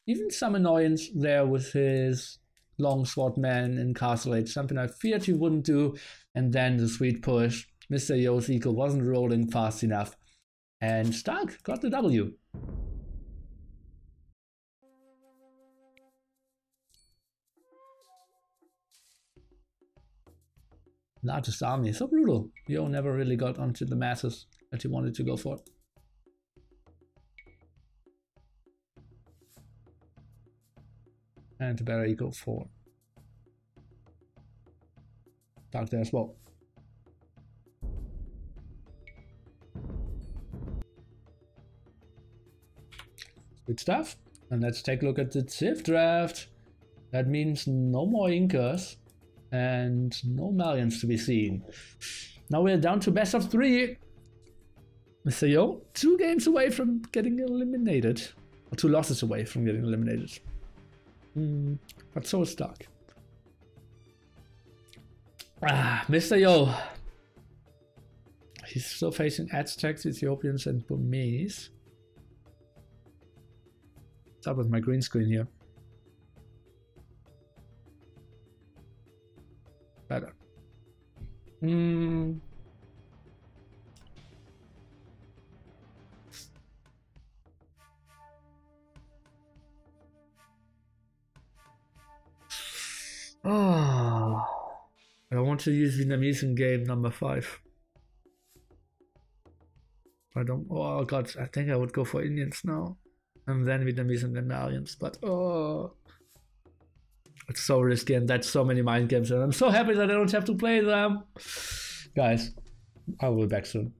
even some annoyance there with his longsword man in Castle Age. Something I feared he wouldn't do. And then the sweet push. Mr. Yo's eco wasn't rolling fast enough. And Stark got the W. Largest army. So brutal. Yo never really got onto the masses that he wanted to go for. And a better eco for Dark there as well. Good stuff. And let's take a look at the Civ draft. That means no more Incas and no Malians to be seen. Now we're down to best of 3. Mr. Yo, 2 games away from getting eliminated. Or 2 losses away from getting eliminated. But so is Stark. Mr. Yo. He's still facing Aztecs, Ethiopians, and Burmese. What's up with my green screen here? Better. I want to use Vietnamese in game number 5. I don't. Oh god, I think I would go for Indians now, and then Vietnamese and then Malians. But it's so risky, and that's so many mind games, and I'm so happy that I don't have to play them. Guys, I will be back soon.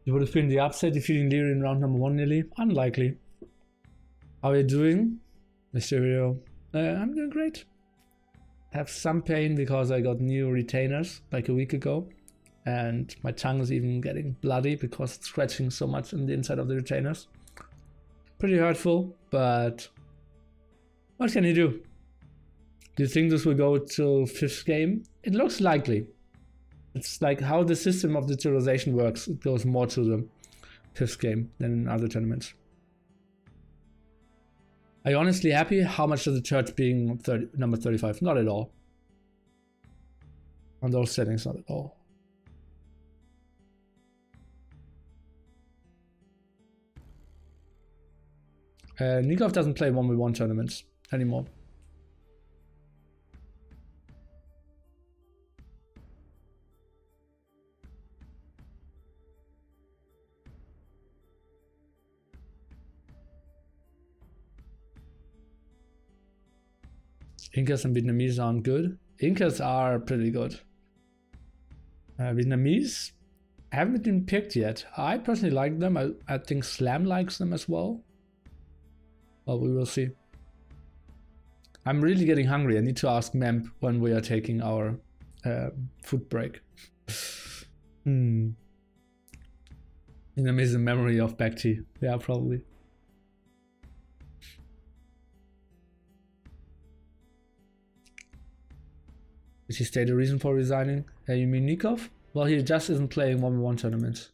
It would have been the upset defeating Leary in round number 1 nearly. Unlikely. How are you doing, Mysterio? I'm doing great. Have some pain because I got new retainers like a week ago. And my tongue is even getting bloody because it's scratching so much on the inside of the retainers. Pretty hurtful, but what can you do? Do you think this will go to 5th game? It looks likely. It's like how the system of the titulization works. It goes more to the 5th game than in other tournaments. Are you honestly happy? How much does it hurt being number 35? Not at all. On those settings, not at all. Nikov doesn't play 1v1 tournaments anymore. Incas and Vietnamese aren't good. Incas are pretty good. Vietnamese haven't been picked yet. I personally like them. I think Slam likes them as well. Well, we will see. I'm really getting hungry. I need to ask Memp when we are taking our food break. Vietnamese is a memory of back tea. Yeah, probably. Did he state a reason for resigning? You mean Nikov? Well, he just isn't playing 1v1 tournaments.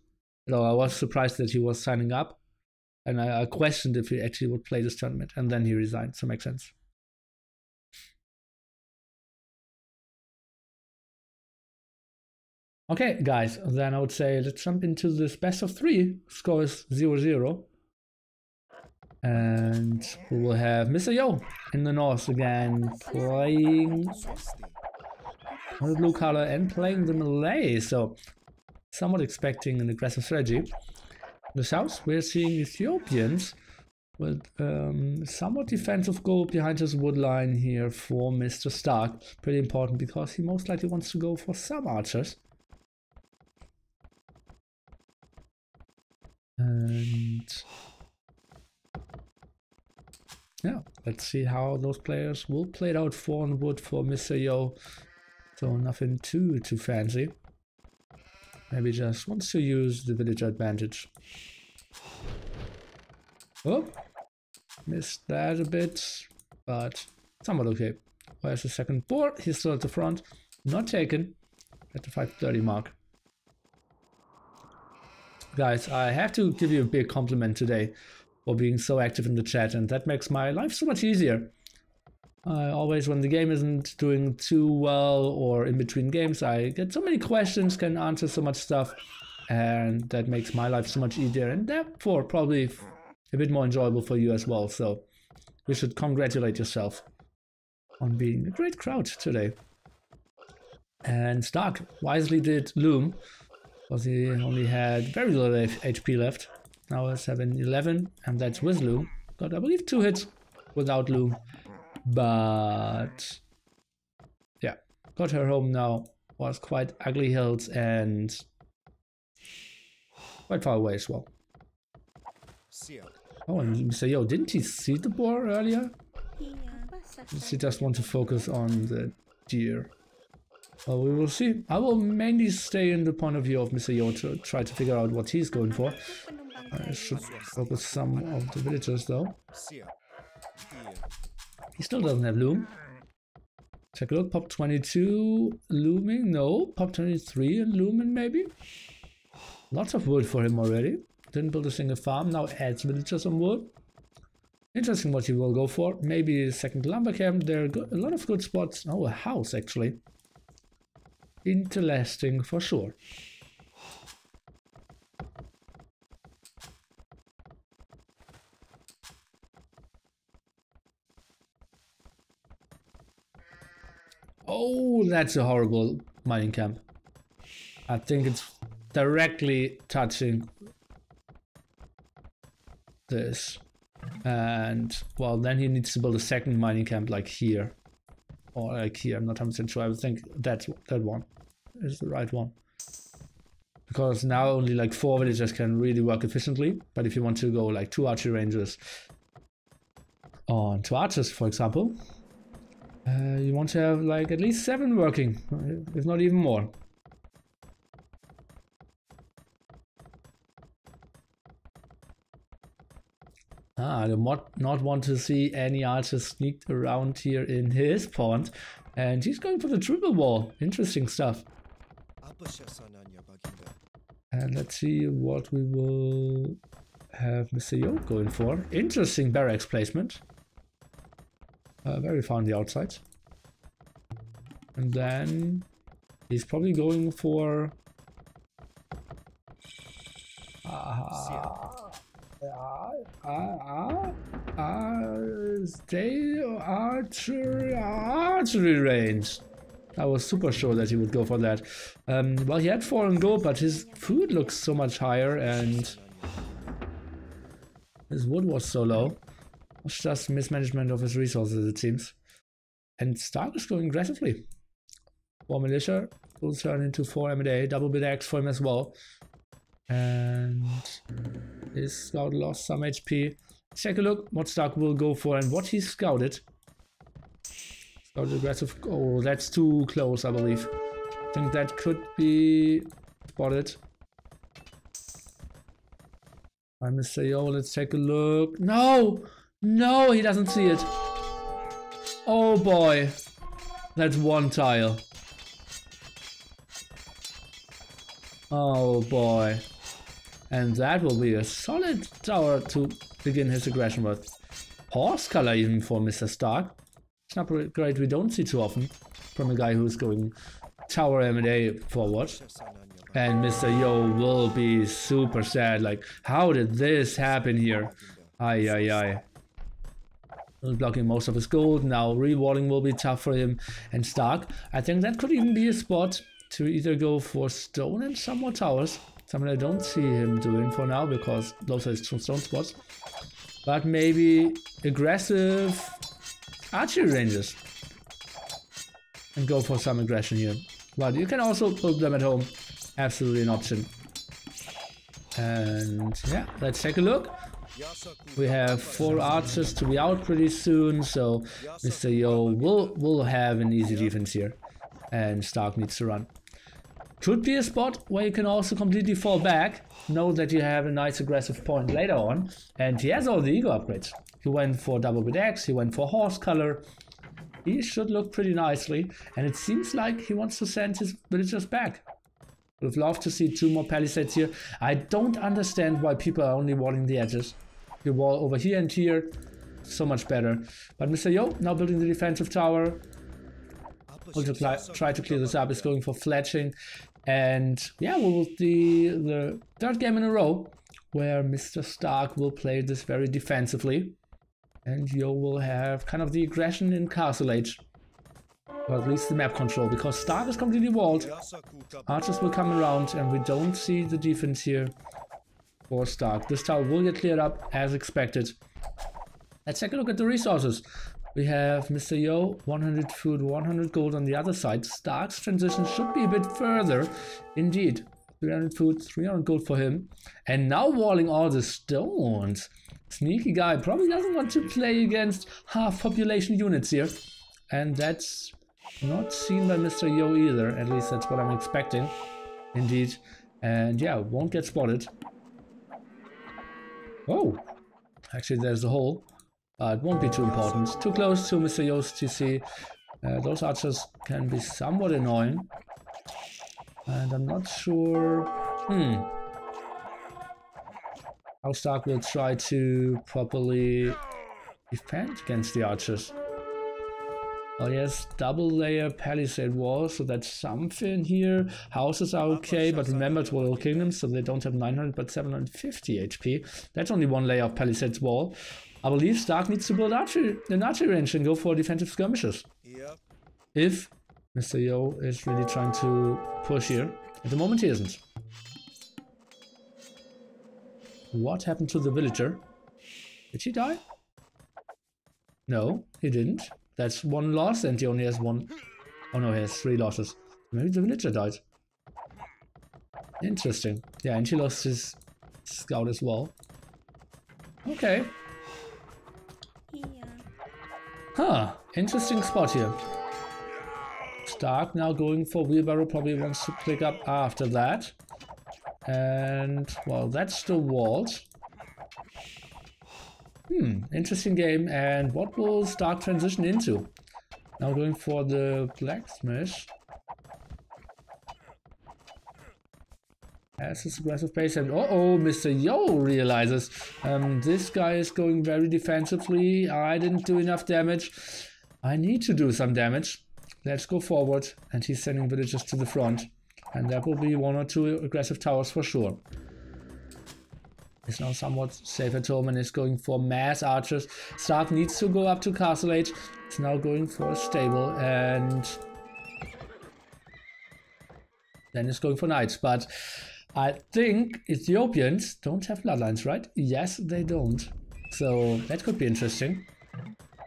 So I was surprised that he was signing up. And I questioned if he actually would play this tournament. And then he resigned, so makes sense. Okay, guys, then I would say let's jump into this best of 3. Score is 0-0. And we will have Mr. Yo in the north again, playing the blue color and playing the melee. So, somewhat expecting an aggressive strategy. In the south, we're seeing Ethiopians with somewhat defensive goal behind his wood line here for Mr. Stark. Pretty important because he most likely wants to go for some archers. And yeah, let's see how those players will play it out. 4 on wood for Mr. Yo. So nothing too fancy. Maybe just wants to use the villager advantage. Oh, missed that a bit, but somewhat okay. Where's the second board? He's still at the front. Not taken at the 5:30 mark. Guys, I have to give you a big compliment today for being so active in the chat, and that makes my life so much easier. Always when the game isn't doing too well or in between games, I get so many questions, can answer so much stuff, and that makes my life so much easier and therefore probably a bit more enjoyable for you as well. So you should congratulate yourself on being a great crowd today. And Stark wisely did Loom, because he only had very little HP left. Now it's 7-11, and that's with Loom. Got, I believe, 2 hits without Loom. But yeah, got her home now. Was quite ugly hills and quite far away as well. Oh, and Mr. Yo, didn't he see the boar earlier? Does he just want to focus on the deer? Well, we will see. I will mainly stay in the point of view of Mr. Yo to try to figure out what he's going for. I should focus some of the villagers though. He still doesn't have Loom. Take a look. Pop 22 looming. No. Pop 23 and looming maybe. Lots of wood for him already. Didn't build a single farm. Now adds villagers on wood. Interesting what he will go for. Maybe a second lumber camp. There are a lot of good spots. Oh, a house actually. Interesting for sure. Oh, that's a horrible mining camp. I think it's directly touching this. And, well, then he needs to build a second mining camp like here. Or like here, I'm not 100% sure. I would think that one is the right one. because now only like 4 villagers can really work efficiently. But if you want to go like 2 archery rangers on 2 archers, for example, you want to have like at least 7 working, if not even more. I do not want to see any archers sneaked around here in his pond. And he's going for the triple wall. Interesting stuff. And let's see what we will have Mr. Yo going for. Interesting barracks placement. Very far on the outside. And then he's probably going for... stay archery range. I was super sure that he would go for that. Well, he had 4 on go, but his food looks so much higher and his wood was so low. It's just mismanagement of his resources, it seems. And Stark is going aggressively. 4 militia will turn into 4 M&A, double bit X for him as well. And his scout lost some HP. Let's take a look what Stark will go for and what he scouted. Scouted aggressive. Oh, that's too close, I believe. I think that could be spotted by Mr. Yo. Let's take a look. No! No, he doesn't see it. Oh boy. That's 1 tile. Oh boy. And that will be a solid tower to begin his aggression with. Horse color even for Mr. Stark. It's not great, we don't see too often from a guy who's going tower M&A forward. And Mr. Yo will be super sad, like, how did this happen here? Ay ay ay. Blocking most of his gold, now rewalling will be tough for him. And Stark, I think that could even be a spot to either go for stone and some more towers. Something I don't see him doing for now, because those are his 2 stone spots. But maybe aggressive archery ranges. And go for some aggression here. But you can also build them at home. Absolutely an option. And yeah, let's take a look. We have 4 archers to be out pretty soon, so Mr. Yo will have an easy defense here. And Stark needs to run. Could be a spot where you can also completely fall back, know that you have a nice aggressive point later on, and he has all the ego upgrades. He went for double bit X, he went for horse color. He should look pretty nicely, and it seems like he wants to send his villagers back. Would have loved to see 2 more palisades here. I don't understand why people are only walling the edges. You wall over here and here, so much better. But Mr. Yo, now building the defensive tower. Also try to clear this up, is going for fletching. And yeah, we will see the 3rd game in a row where Mr. Stark will play this very defensively. And Yo will have kind of the aggression in Castle Age. Or at least the map control, because Stark is completely walled. Archers will come around and we don't see the defense here for Stark. This tower will get cleared up as expected. Let's take a look at the resources. We have Mr. Yo, 100 food, 100 gold on the other side. Stark's transition should be a bit further. Indeed. 300 food, 300 gold for him. And now walling all the stones. Sneaky guy. Probably doesn't want to play against half population units here. And that's not seen by Mr. Yo either. At least that's what I'm expecting. Indeed. And yeah, won't get spotted. Oh. Actually, there's a hole. It won't be too important. Too close to Mr. Yo's TC. Those archers can be somewhat annoying. And I'm not sure... how Stark will try to properly defend against the archers. Oh yes, double layer palisade wall, so that's something here. Houses are okay, but remember it's Wololokingdoms, so they don't have 900 but 750 HP. That's only 1 layer of palisades wall. I believe Stark needs to build an archery range and go for defensive skirmishes. Yep. If Mr. Yo is really trying to push here. At the moment he isn't. What happened to the villager? Did he die? No, he didn't. That's 1 loss and he only has 1... Oh no, he has 3 losses. Maybe the villager died. Interesting. Yeah, and she lost his scout as well. Okay. Huh, interesting spot here. Stark now going for wheelbarrow, probably wants to click up after that. And, well, that's the vault. Interesting game. And what will Stark transition into? Now going for the blacksmith. Has his aggressive pace, and Mr. Yo realizes this guy is going very defensively. I didn't do enough damage. I need to do some damage. Let's go forward. And he's sending villagers to the front. And that will be 1 or 2 aggressive towers for sure. He's now somewhat safe at home and is going for mass archers. Stark needs to go up to Castle Age. He's now going for a stable and then he's going for knights. But I think Ethiopians don't have bloodlines, right? Yes, they don't. So that could be interesting.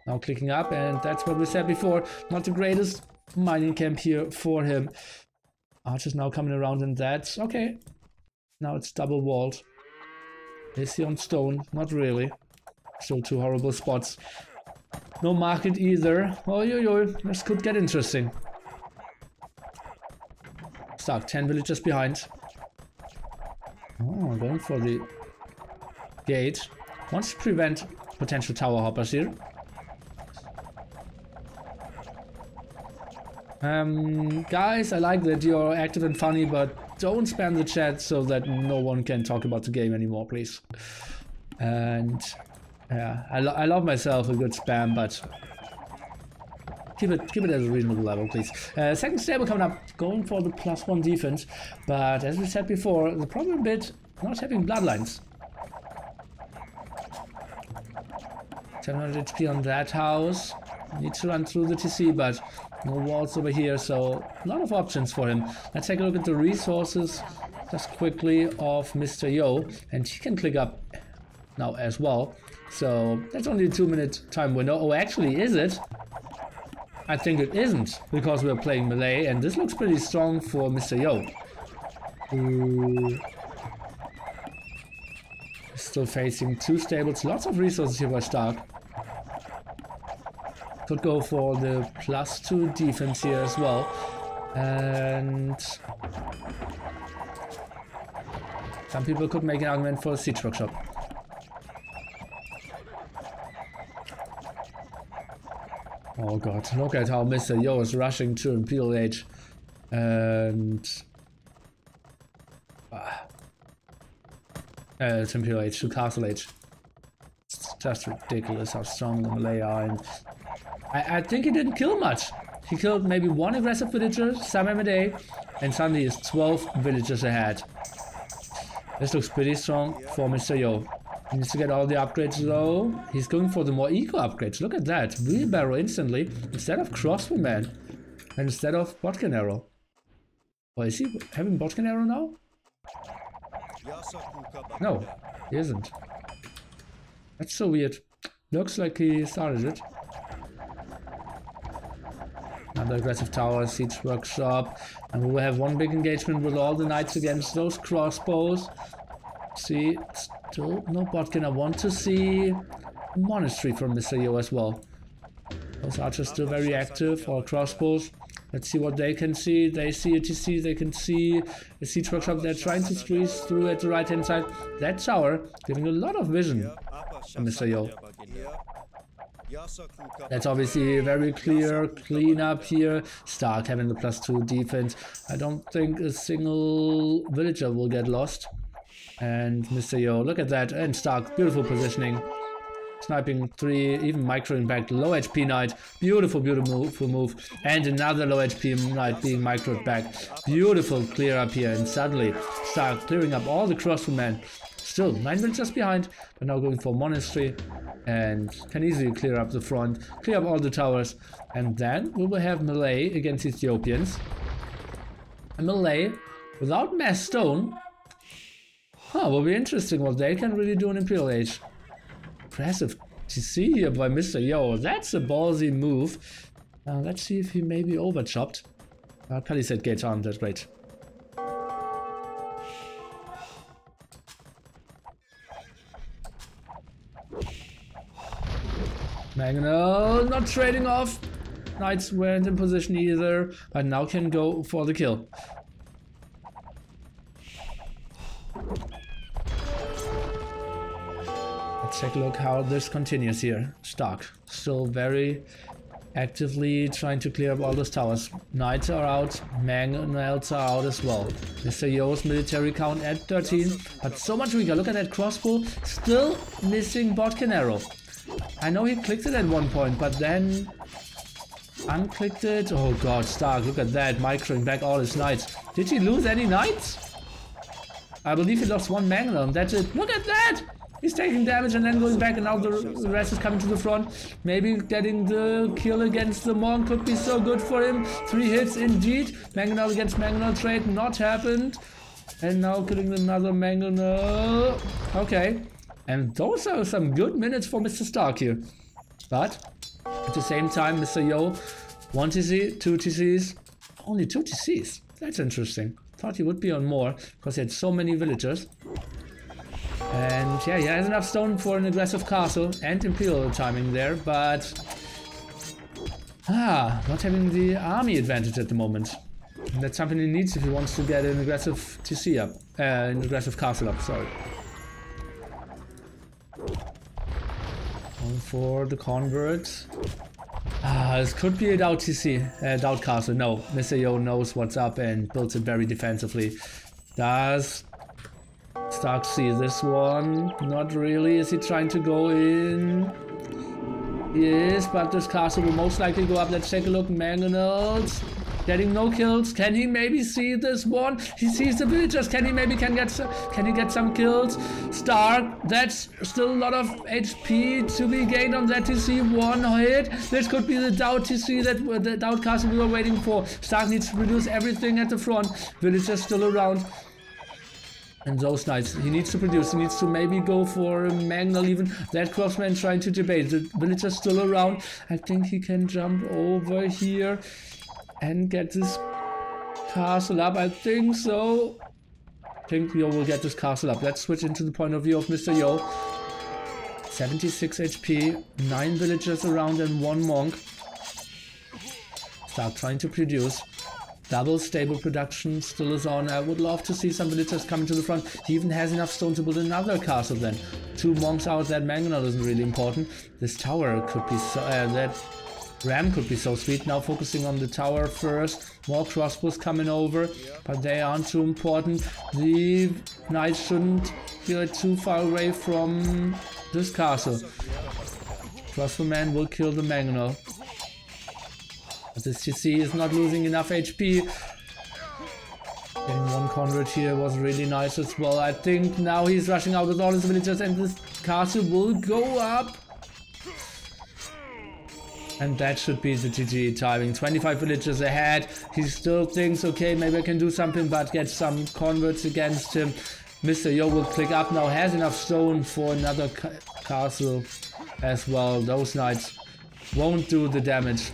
Now clicking up, and that's what we said before. Not the greatest mining camp here for him. Archers now coming around, and that's okay. Now it's double walled. Is he on stone? Not really. Still 2 horrible spots. No market either. This could get interesting. Stark, 10 villagers behind. Oh, going for the gate. Wants to prevent potential tower hoppers here. Guys, I like that you're active and funny, but don't spam the chat so that no one can talk about the game anymore, please. And yeah, I love myself a good spam, but keep it at a reasonable level, please. Second stable coming up, going for the +1 defense, but as we said before, the problem a bit not having bloodlines. 700 HP on that house. Need to run through the TC, but no walls over here, so a lot of options for him. Let's take a look at the resources just quickly of Mr. Yo, and he can click up now as well. So that's only a 2-minute time window. Oh, actually, is it? I think it isn't, because we're playing melee, and this looks pretty strong for Mr. Yo. Still facing 2 stables, lots of resources here for Stark. Could go for the +2 defense here as well. And some people could make an argument for a siege workshop. Oh god, look at how Mr. Yo is rushing to Imperial Age. And it's Imperial Age to Castle Age. It's just ridiculous how strong the melee are. And I think he didn't kill much. He killed maybe 1 aggressive villager, some M&A, and suddenly he's 12 villagers ahead. This looks pretty strong for Mr. Yo. He needs to get all the upgrades though. He's going for the more eco upgrades. Look at that. Wheelbarrow instantly instead of crossbowman and instead of botkin arrow. Or is he having botkin arrow now? No, he isn't. That's so weird. Looks like he started it. Another aggressive tower, siege workshop, and we will have 1 big engagement with all the knights against those crossbows. See, still no botkin. I want to see a monastery from Mr. Yo as well. Those archers still very active, or crossbows. Let's see what they can see. They see a TC, they can see a siege workshop. They're trying to squeeze through at the right hand side. That tower giving a lot of vision from Mr. Yo. That's obviously very clear clean up here. Stark having the +2 defense. I don't think a single villager will get lost. And Mr. Yo, look at that. And Stark, beautiful positioning. Sniping 3, even microing back. Low HP knight. Beautiful, beautiful move. And another low HP knight being microed back. Beautiful clear up here. And suddenly Stark clearing up all the crossbowmen. Still 9 villagers behind, but now going for monastery. And can easily clear up the front, clear up all the towers, and then we will have melee against Ethiopians. A melee without mass stone. Will be interesting what they can really do in Imperial Age. Impressive to see here by Mr. Yo. That's a ballsy move. Let's see if he maybe overchopped. Kali said gates aren't that great. Mangonel not trading off. Knights weren't in position either, but now can go for the kill. Let's take a look how this continues here. Stark still very actively trying to clear up all those towers. Knights are out, Mangonels are out as well. Mr. Yo's military count at 13, but so much weaker. Look at that crossbow, still missing Bodkin arrow. I know he clicked it at one point, but then unclicked it. Oh god, Stark, look at that, microing back all his knights. Did he lose any knights? I believe he lost one Mangonel, and that's it. Look at that! He's taking damage and then going back, and now the rest is coming to the front. Maybe getting the kill against the Monk could be so good for him. 3 hits indeed. Mangonel against Mangonel trade not happened. And now killing another Mangonel. Okay. And those are some good minutes for Mr. Stark here. But at the same time, Mr. Yo, 1 TC, 2 TCs. Only 2 TCs. That's interesting. Thought he would be on more because he had so many villagers. And yeah, he has enough stone for an aggressive castle and Imperial timing there, but not having the army advantage at the moment. And that's something he needs if he wants to get an aggressive TC up, an aggressive castle up, sorry. Going for the convert. This could be a doubt TC, doubt castle. No, Mr. Yo knows what's up and builds it very defensively. Does Stark see this one? Not really. Is he trying to go in? Yes, but this castle will most likely go up. Let's take a look. Mangonels getting no kills. Can he maybe see this one? He sees the villagers. Can he get some kills? Stark, that's still a lot of HP to be gained on that TC. 1 hit. This could be the doubt TC, that the doubt castle we were waiting for. Stark needs to produce everything at the front. Villagers still around. And those knights, he needs to produce, he needs to maybe go for a Mangonel even. That crossman trying to debate, the villagers still around. I think he can jump over here and get this castle up, I think so. I think Yo will get this castle up. Let's switch into the point of view of Mr. Yo. 76 HP, 9 villagers around and 1 monk. Start trying to produce. Double stable production still is on. I would love to see some villagers coming to the front. He even has enough stone to build another castle then. 2 monks out, that Mangonel isn't really important. This tower could be so, that ram could be so sweet. Now focusing on the tower first. More crossbows coming over, but they aren't too important. The knights shouldn't get too far away from this castle. Crossbowman will kill the Mangonel. But this TC is not losing enough HP. Getting 1 convert here was really nice as well. I think now he's rushing out with all his villagers and this castle will go up. And that should be the GG timing. 25 villagers ahead. He still thinks, okay, maybe I can do something, but get some converts against him. Mr. Yo will click up now, has enough stone for another castle as well. Those knights won't do the damage.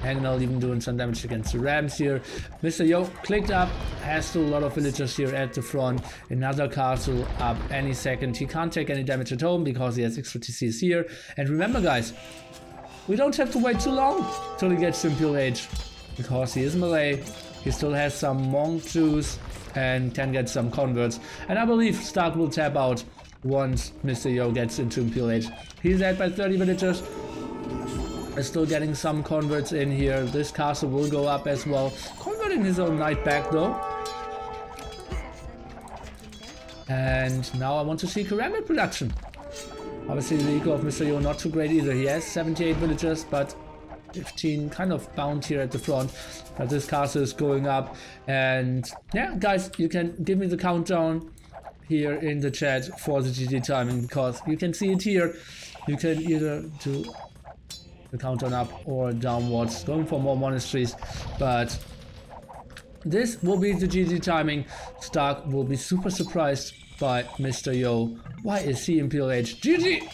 Mangonel even doing some damage against the rams here. Mr. Yo clicked up, has still a lot of villagers here at the front. Another castle up any second. He can't take any damage at home because he has extra TCs here. And remember guys, we don't have to wait too long till he gets to Imperial Age. Because he is melee, he still has some monk juice and can get some converts. And I believe Stark will tap out once Mr. Yo gets into Imperial Age. He's at by 30 villagers. Is still getting some converts in here. This castle will go up as well. Converting his own knight back though. And now I want to see ceramic production. Obviously the eco of Mr. Yo not too great either. He has 78 villagers, but 15 kind of bound here at the front. But this castle is going up. And yeah, guys, you can give me the countdown here in the chat for the GG timing, because you can see it here. You can either do the countdown up or downwards, going for more monasteries, but this will be the GG timing. Stark will be super surprised by Mr. Yo. Why is he Imperial Age? GG!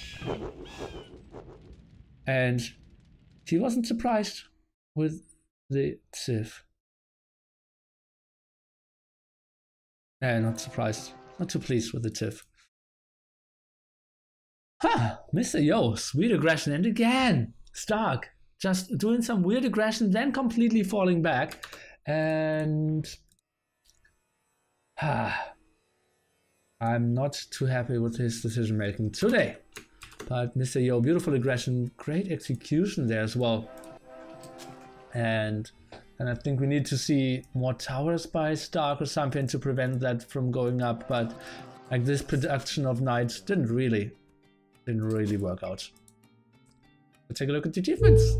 And he wasn't surprised with the Civ. Not surprised, not too pleased with the Civ. Huh, Mr. Yo, sweet aggression, and again, Stark just doing some weird aggression, then completely falling back, and I'm not too happy with his decision making today. But Mr. Yo, beautiful aggression, great execution there as well, and I think we need to see more towers by Stark or something to prevent that from going up. But like this production of knights didn't really work out. Let's take a look at the achievements.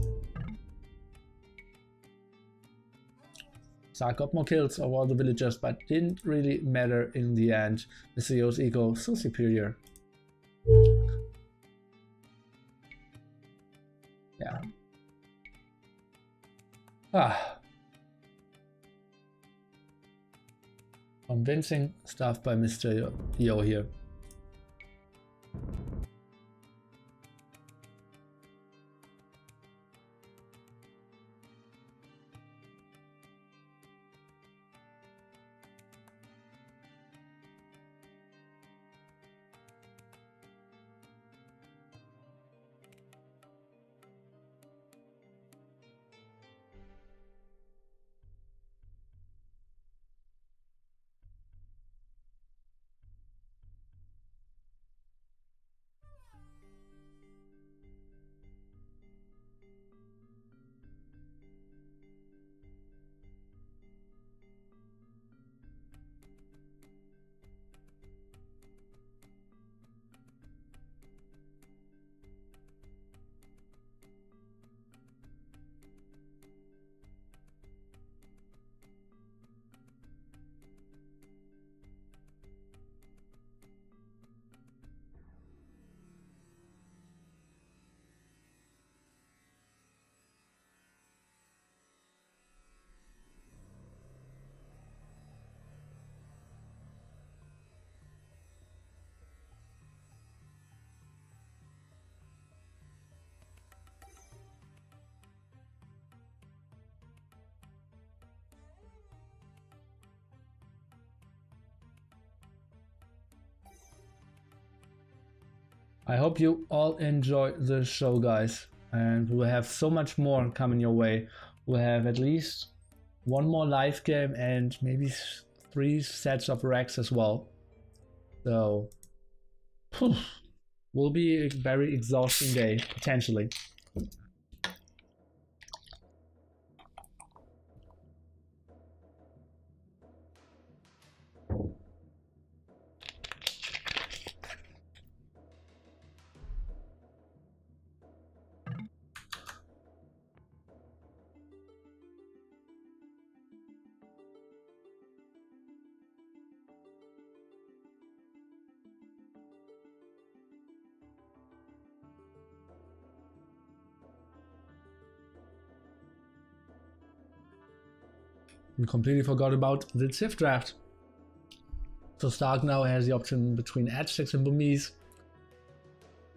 Stark got more kills of all the villagers, but didn't really matter in the end. Mr. Yo's ego so superior. Yeah. Convincing stuff by Mr. Yo here. I hope you all enjoy the show, guys, and we'll have so much more coming your way. We'll have at least one more live game and maybe 3 sets of racks as well. So, will be a very exhausting day, potentially. We completely forgot about the Civ draft. So Stark now has the option between Aztecs and Burmese.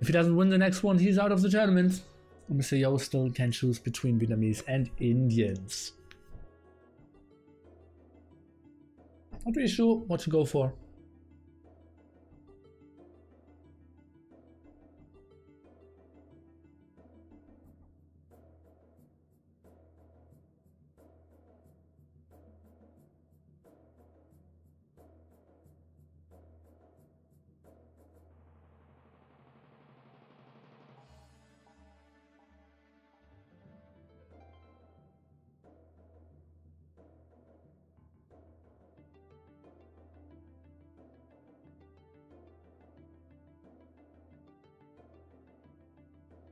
If he doesn't win the next one, he's out of the tournament. Mr. Yo still can choose between Vietnamese and Indians. Not really sure what to go for.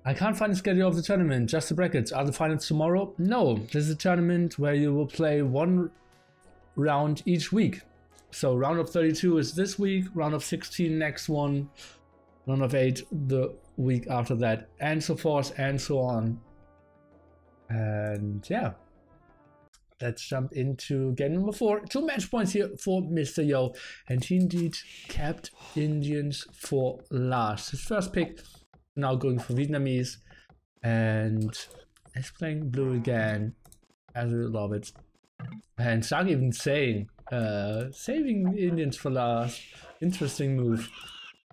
I can't find the schedule of the tournament, just the brackets. Are the finals tomorrow? No, this is a tournament where you will play 1 round each week. So round of 32 is this week, round of 16 next one, round of 8 the week after that, and so forth and so on. And yeah, let's jump into game number 4. 2 match points here for Mr. Yo, and he indeed kept Indians for last. His first pick. Now going for Vietnamese, and he's playing blue again. I really love it. And Stark even saying, saving the Indians for last. Interesting move.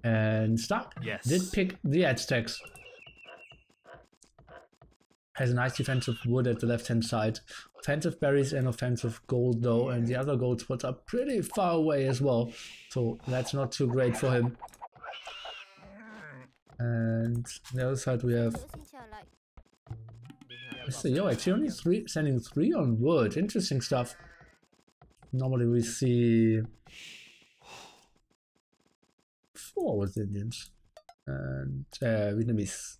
And Stark did pick the Aztecs. Has a nice defensive wood at the left-hand side. Offensive berries and offensive gold though, and the other gold spots are pretty far away as well. So that's not too great for him. And on the other side we have Mr. Yo, actually only sending 3 on wood. Interesting stuff. Normally we see 4 with Indians and Vietnamese.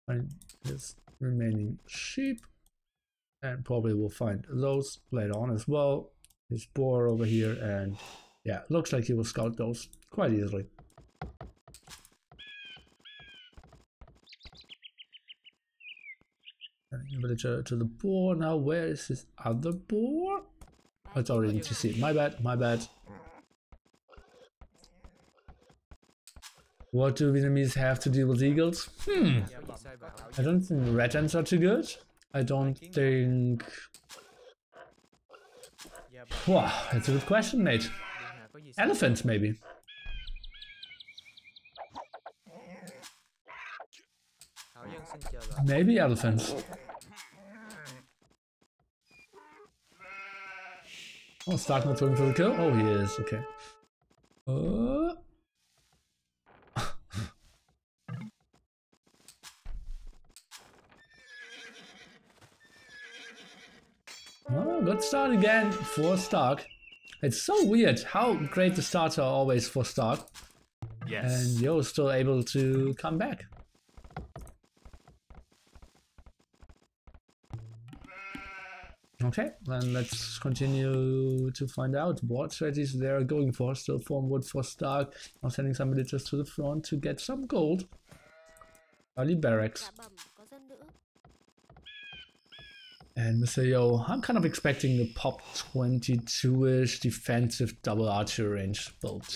And his remaining sheep, and probably we'll find those later on as well. His boar over here, and yeah, looks like he will scout those quite easily. Villager to the boar. Now where is his other boar? Oh, it's already to see. My bad, my bad. What do Vietnamese have to deal with eagles? I don't think red ants are too good. I don't think... Wow, that's a good question, mate. Elephants, maybe. Maybe elephants. Oh, Stark not going for the kill? Oh, he is, okay. Oh, good start again for Stark. It's so weird how great the starts are always for Stark. Yes. And Yo's still able to come back. Okay, then let's continue to find out what strategies they're going for. Still form wood for Stark. Now sending some militias to the front to get some gold. Early barracks. And Mr. Yo, I'm kind of expecting the pop 22-ish defensive double archer range build.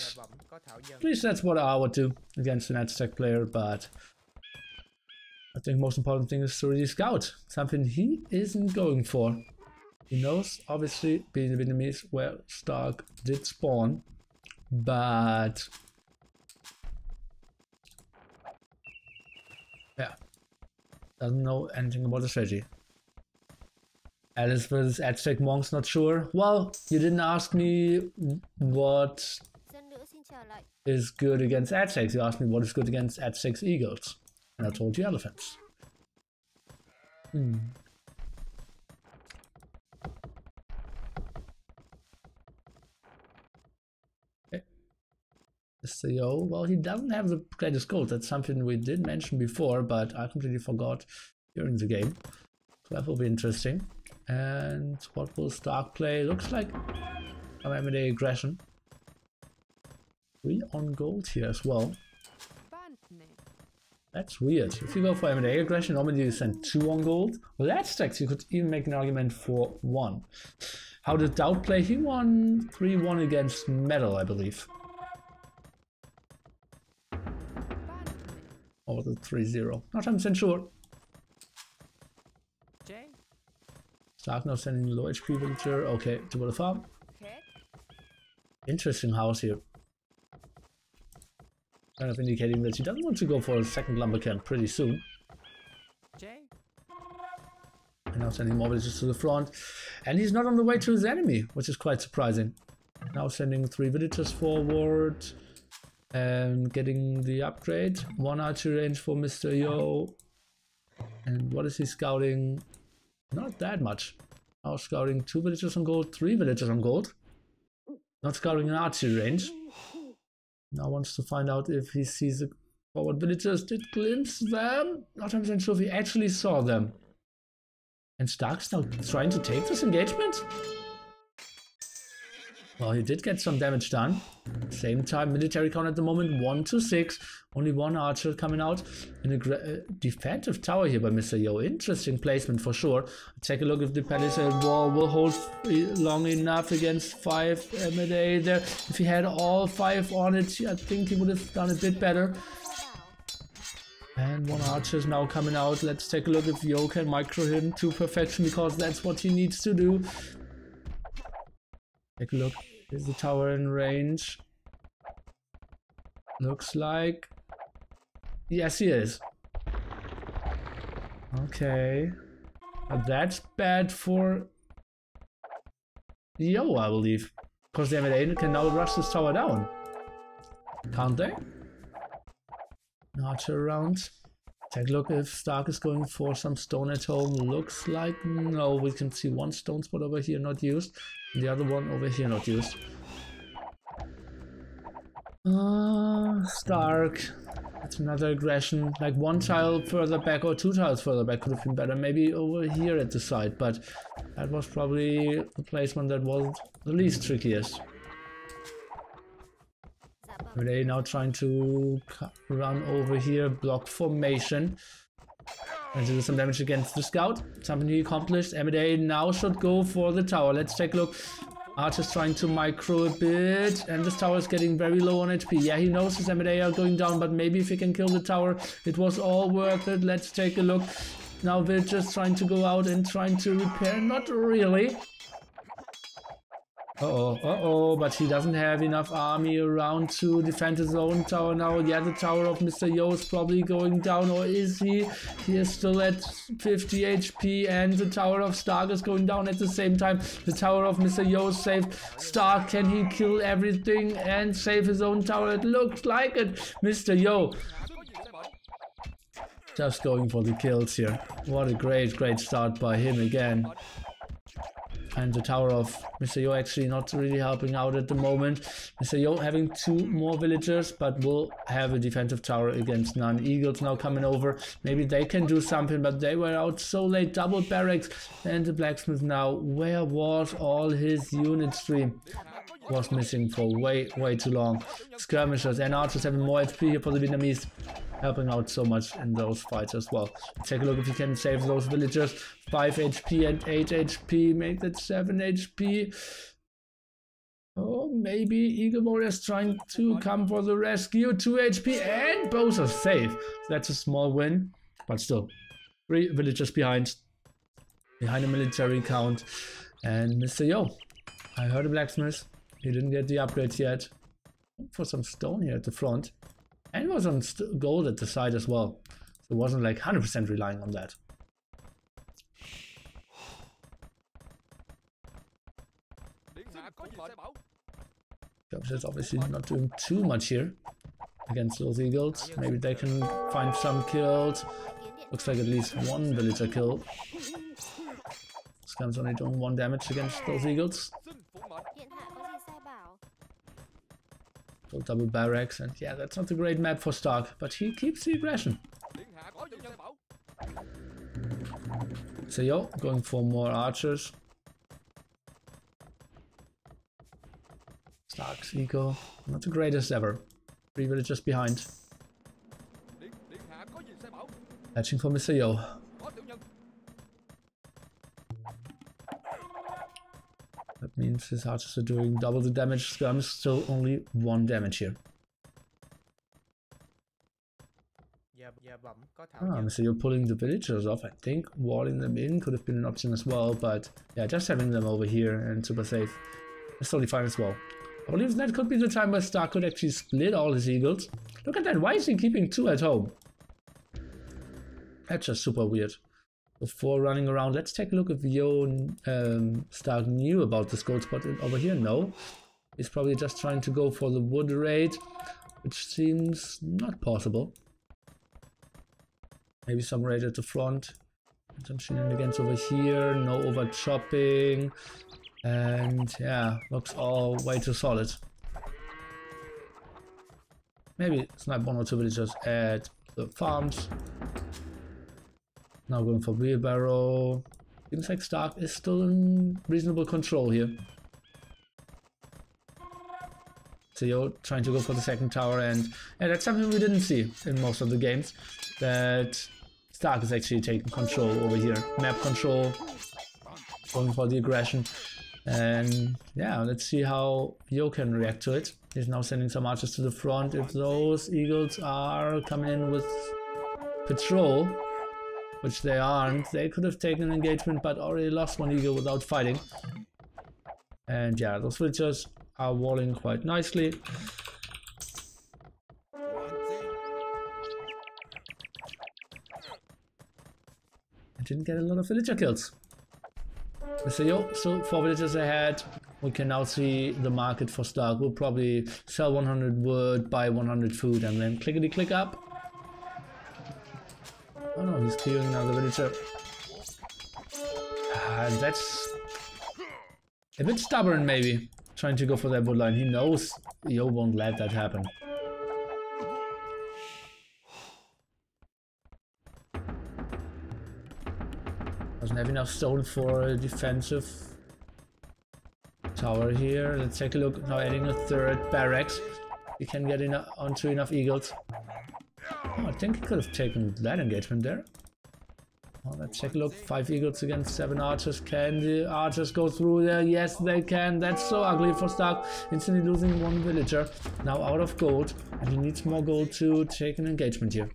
At least that's what I would do against an Aztec player, but I think most important thing is to really scout. Something he isn't going for. He knows, obviously, being the Vietnamese, where Stark did spawn, but yeah, doesn't know anything about the strategy. Alice versus Aztec monks, not sure. Well, you didn't ask me what is good against Aztecs. You asked me what is good against Aztecs eagles, and I told you elephants. Mr. Yo, well, he doesn't have the greatest gold. That's something we did mention before, but I completely forgot during the game. So that will be interesting. And what will Stark play? Looks like some M&A aggression. 3 on gold here as well. That's weird. If you go for M&A aggression, normally you send 2 on gold. Well, that's stacks. You could even make an argument for 1. How did Doubt play? He won 3-1 against Metal, I believe. Or the 3-0. Not 100% sure. Stark now sending low HP villager. Okay, to the farm. Interesting house here. Kind of indicating that he doesn't want to go for a second lumber camp pretty soon. And now sending more villagers to the front. And he's not on the way to his enemy, which is quite surprising. Now sending 3 villagers forward. And getting the upgrade. 1 archer range for Mr. Yo. And what is he scouting? Not that much. Now scouting 2 villagers on gold, 3 villagers on gold. Not scouting an archer range. Now wants to find out if he sees the forward villagers. Did glimpse them. Not 100% sure if he actually saw them. And Stark's now trying to take this engagement? Well, he did get some damage done. Same time, military count at the moment 1 to 6. Only 1 archer coming out. In a defensive tower here by Mr. Yo. Interesting placement for sure. Take a look if the palisade wall will hold long enough against 5 M&A there. If he had all 5 on it, I think he would have done a bit better. And 1 archer is now coming out. Let's take a look if Yo can micro him to perfection, because that's what he needs to do. Take a look. Is the tower in range? Looks like... Yes, he is. Okay. That's bad for Yo, I believe. Because the MLA can now rush this tower down. Can't they? Archer around. Take a look if Stark is going for some stone at home. Looks like no. We can see one stone spot over here not used. And the other one over here not used. Stark. That's another aggression. Like one tile further back or two tiles further back could have been better. Maybe over here at the side. But that was probably the placement that was the least trickiest. They now trying to run over here, block formation, and do some damage against the scout. Something he accomplished. Amidei now should go for the tower. Let's take a look. Archer's trying to micro a bit, and this tower is getting very low on HP. Yeah, he knows his Amidei are going down, but maybe if he can kill the tower, it was all worth it. Let's take a look. Now they're just trying to go out and trying to repair. Not really. But he doesn't have enough army around to defend his own tower now. Yeah, the tower of Mr. Yo is probably going down, or is he? He is still at 50 HP, and the tower of Stark is going down at the same time. The tower of Mr. Yo is saved. Stark, can he kill everything and save his own tower? It looks like it. Mr. Yo just going for the kills here. What a great start by him again. And the tower of Mr. Yo actually not really helping out at the moment. Mr. Yo having two more villagers, but will have a defensive tower against none. Eagles now coming over. Maybe they can do something, but they were out so late. Double barracks. And the blacksmith now. Where was all his unit stream? Was missing for way too long. Skirmishes and archers having more HP here for the Vietnamese. Helping out so much in those fights as well. Take a look if you can save those villagers. 5 HP and 8 HP. Make that 7 HP. Oh, maybe Eagle Warrior is trying to come for the rescue. 2 HP and both are safe. That's a small win. But still. 3 villagers behind the military count. And Mr. Yo. I heard a blacksmith. He didn't get the upgrades yet. For some stone here at the front. And it was on gold at the side as well. So it wasn't like 100% relying on that. Is obviously not doing too much here against those eagles. Maybe they can find some kills. Looks like at least one villager kill. Scum's only doing 1 damage against those eagles. Double barracks, and yeah, that's not a great map for Stark, but he keeps the aggression. So Yo, going for more archers. Stark's eco, not the greatest ever. 3 villagers behind. Hatching for Mr. Yo. That means his archers are doing double the damage. Skirm is still only 1 damage here. So you're pulling the villagers off. I think walling them in could have been an option as well, but yeah, just having them over here and super safe is totally fine as well. I believe that could be the time where Stark could actually split all his eagles. Look at that, why is he keeping 2 at home? That's just super weird. Before running around, let's take a look if Yo Stark knew about this gold spot over here. No, he's probably just trying to go for the wood raid, which seems not possible. Maybe some raid at the front, some shenanigans over here, no over chopping, and yeah, looks all way too solid. Maybe snipe 1 or 2 villagers at the farms. Now going for wheelbarrow. Seems like Stark is still in reasonable control here. So Yo trying to go for the second tower, and yeah, that's something we didn't see in most of the games. That Stark is actually taking control over here. Map control. Going for the aggression. And yeah, let's see how Yo can react to it. He's now sending some archers to the front. If those eagles are coming in with patrol, which they aren't, they could have taken an engagement but already lost 1 eagle without fighting. And yeah, those villagers are walling quite nicely. didn't get a lot of villager kills. So yo, so 4 villagers ahead. We can now see the market for stock. We'll probably sell 100 wood, buy 100 food, and then clickety click up. Oh no, he's clearing another villager. That's a bit stubborn, maybe. Trying to go for that wood line. He knows Yo won't let that happen. Doesn't have enough stone for a defensive tower here. Let's take a look. Now adding a 3rd barracks. We can get onto enough eagles. Oh, I think he could have taken that engagement there. Well, let's take a look. 5 eagles against 7 archers. Can the archers go through there? Yes, they can. That's so ugly for Stark. Instantly losing 1 villager. Now out of gold. And he needs more gold to take an engagement here.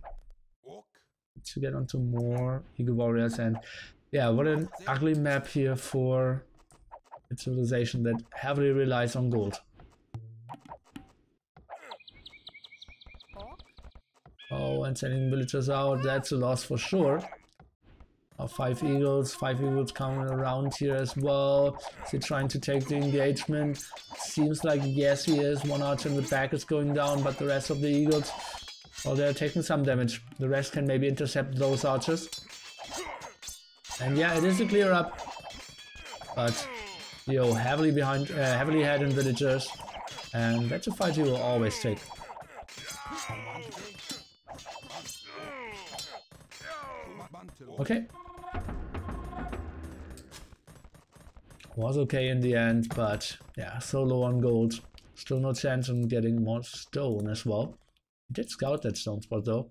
To get onto more eagle warriors. And yeah, what an ugly map here for a civilization that heavily relies on gold. Oh, and sending villagers out. That's a loss for sure. 5 eagles coming around here as well. Is he trying to take the engagement? Seems like yes he is. 1 archer in the back is going down, but the rest of the eagles, well, they're taking some damage. The rest can maybe intercept those archers. And yeah, it is a clear up. But Yo, heavily ahead in villagers. And that's a fight you will always take. Okay. Was okay in the end, but yeah, so low on gold. Still no chance on getting more stone as well. He did scout that stone spot though.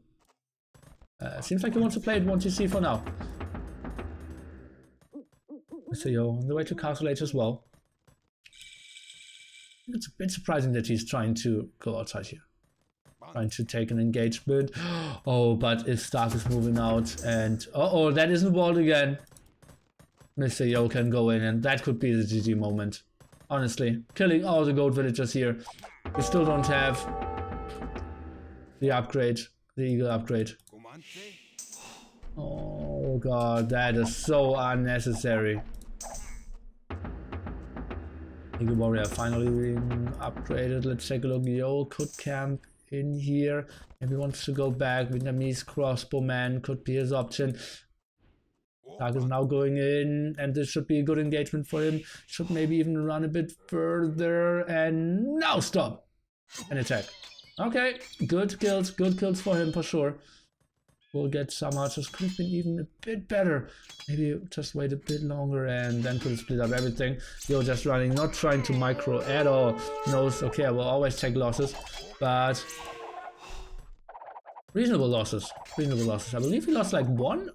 Seems like he wants to play it 1TC for now. So Yo, on the way to Castle H as well. It's a bit surprising that he's trying to go outside here. Trying to take an engagement. Oh, but if Stark is moving out and... Uh-oh, that isn't walled again. Mr. Yo can go in and that could be the GG moment. Honestly, killing all the gold villagers here. We still don't have the upgrade, the eagle upgrade. Oh god, that is so unnecessary. Eagle warrior finally being upgraded. Let's take a look. Yo could camp in here. Maybe wants to go back. Vietnamese crossbowman could be his option. Stark is now going in, and this should be a good engagement for him. Should maybe even run a bit further, and now stop and attack. Okay, good kills for him for sure. We'll get some archers. Could have been even a bit better. Maybe just wait a bit longer and then could have split up everything. Yo just running, not trying to micro at all. Knows, okay, I will always take losses, but reasonable losses. Reasonable losses. I believe he lost like 1?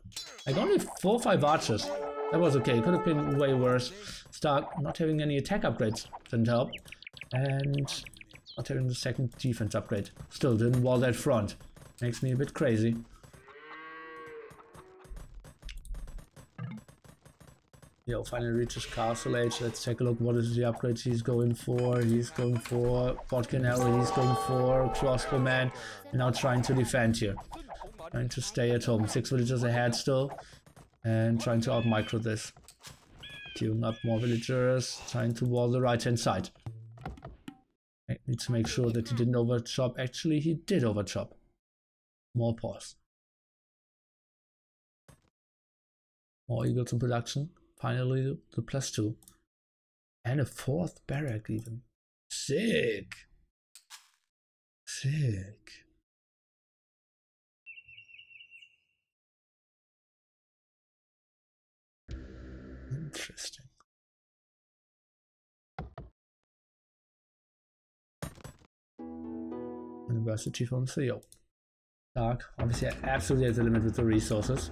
Like only 4 or 5 archers. That was okay. Could have been way worse. Stark not having any attack upgrades didn't help. And not having the second defense upgrade. Still didn't wall that front. Makes me a bit crazy. Yo, finally reaches Castle Age. Let's take a look. What is the upgrades he's going for? He's going for Bodkin Arrow. He's going for Crossbowman. And now trying to defend here. Trying to stay at home. 6 villagers ahead still. And trying to out-micro this. Queuing up more villagers. Trying to wall the right-hand side. I need to make sure that he didn't overchop. Actually, he did overchop. More pause. More eagles in production. Finally, the +2. And a 4th barrack even. Sick. Sick. Interesting. University from Theo. Dark. Obviously, absolutely at the limit with the resources.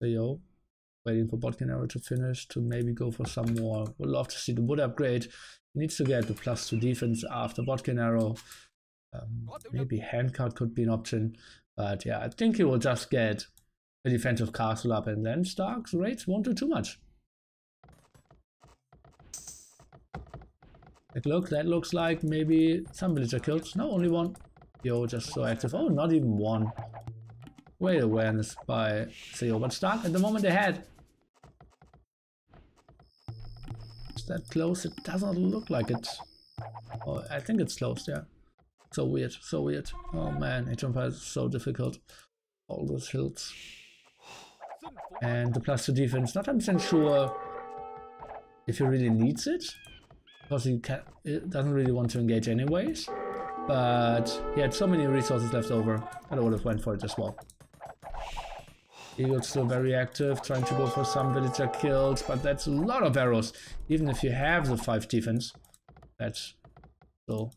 Theo. Waiting for Bodkin Arrow to finish to maybe go for some more. Would love to see the wood upgrade. He needs to get the +2 defense after Bodkin Arrow. Maybe handcart could be an option. But yeah, I think he will just get a defensive castle up and then Stark's raids won't do too much. Like, look, that looks like maybe some villager kills. No, only 1. Yo, just so active. Oh, not even 1. Great awareness by CEO, but Stark at the moment ahead. Is that close? It doesn't look like it. Oh, I think it's close, yeah. So weird, so weird. Oh man, Age of Empires is so difficult. All those hills. And the +2 defense, not 100% sure if he really needs it. Because it doesn't really want to engage anyways. But he had so many resources left over that I would have went for it as well. Eagle's still very active, trying to go for some villager kills, but that's a lot of arrows. Even if you have the 5 defense, that's still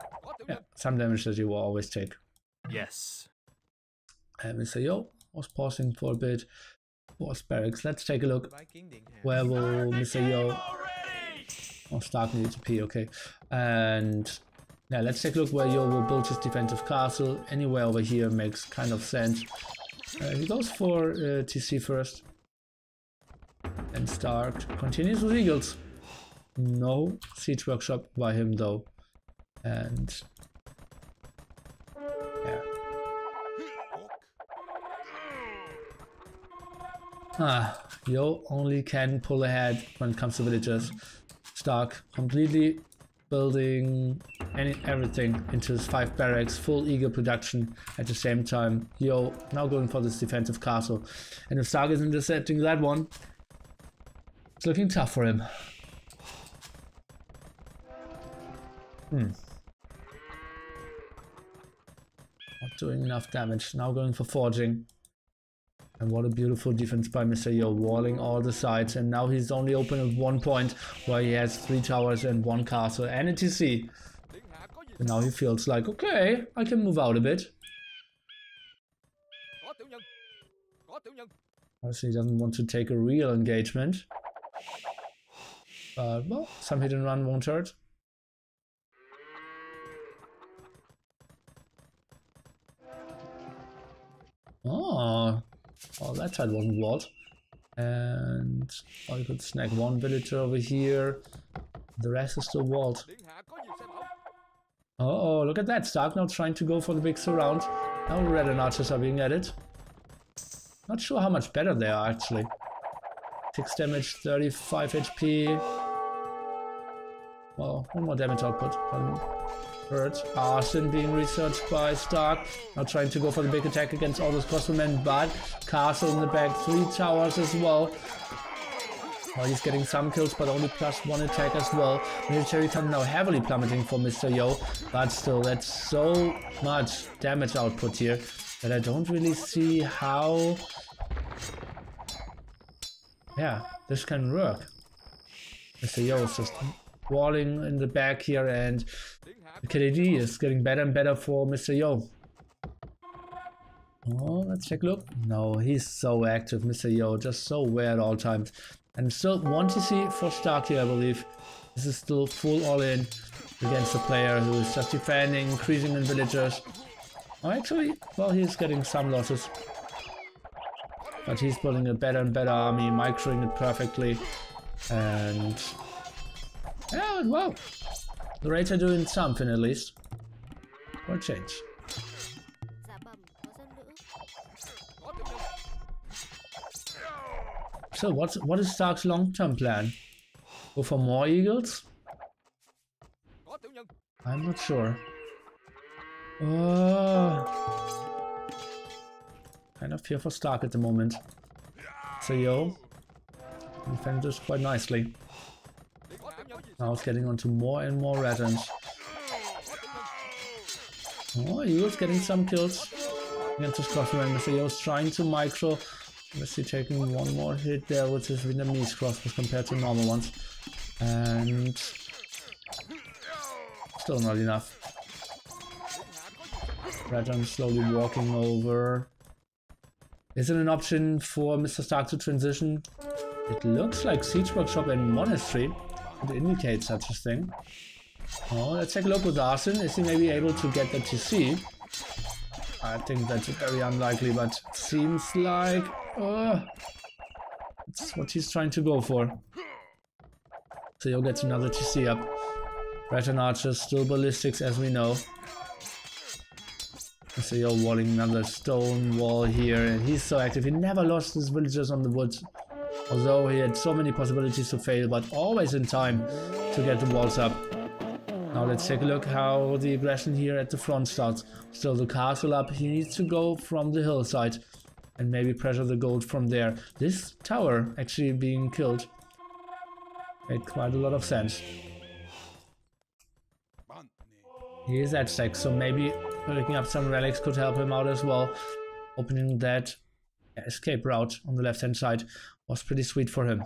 some damage that you will always take.
Yes.
And Mr. Yo was pausing for a bit. Was barracks. Let's take a look. Where will Mr. Yo? Oh, Stark needs to pee, okay. And yeah, let's take a look where Yo will build his defensive castle. Anywhere over here makes kind of sense. He goes for TC first. And Stark continues with Eagles. No siege workshop by him though. And yeah. Yo only can pull ahead when it comes to villagers. Stark completely building everything into his 5 barracks, full eagle production at the same time. Yo now going for this defensive castle. And if Stark is intercepting that one, it's looking tough for him. Not doing enough damage. Now going for forging. And what a beautiful defense by Mr. Yo, walling all the sides, and now he's only open at one point where he has 3 towers and 1 castle and a TC. And now he feels like, okay, I can move out a bit. Obviously he doesn't want to take a real engagement. But well, some hit and run won't hurt. Oh, that side wasn't walled. And I could snag 1 villager over here. The rest is still walled. Oh, look at that. Stark now trying to go for the big surround. Now red and archers are being added. Not sure how much better they are actually. 6 damage, 35 HP. Well, 1 more damage output. Hurt. Arson being researched by Stark. Now trying to go for the big attack against all those crossbowmen, but castle in the back, 3 towers as well. Well, he's getting some kills, but only +1 attack as well. Military time now heavily plummeting for Mr. Yo, but still, that's so much damage output here that I don't really see how, this can work. Mr. Yo is just walling in the back here, and the KotD is getting better and better for Mr. Yo. Oh, let's take a look. No, he's so active, Mr. Yo, just so aware at all times. And still 1 TC for Stark here, I believe. This is still full all-in against the player who is just defending, increasing in villagers. Oh, actually, well, he's getting some losses. But he's building a better and better army, microing it perfectly. And yeah, well, the raids are doing something at least. For a change. So what is Stark's long-term plan? Go for more eagles? I'm not sure. Kind of fear for Stark at the moment. So Yo defends quite nicely. Now it's getting onto more and more Ratans. Oh, Eagle's getting some kills against his crossbow. Mr. Yo's trying to micro. Obviously taking 1 more hit there with his Vietnamese crossbows compared to normal ones. And still not enough. Ratan slowly walking over. Is it an option for Mr. Stark to transition? It looks like Siege Workshop and Monastery would indicate such a thing. Oh, let's take a look with Arson. Is he maybe able to get the TC? I think that's very unlikely, but it seems like it's what he's trying to go for. So Yo gets another TC up. Red and Archers, still ballistics as we know. So you're walling another stone wall here, and he's so active. He never lost his villagers on the woods. Although he had so many possibilities to fail, but always in time to get the walls up. Now let's take a look how the aggression here at the front starts. Still the castle up. He needs to go from the hillside and maybe pressure the gold from there. This tower actually being killed made quite a lot of sense. He is at stack, so maybe picking up some relics could help him out as well. Opening that escape route on the left hand side was pretty sweet for him.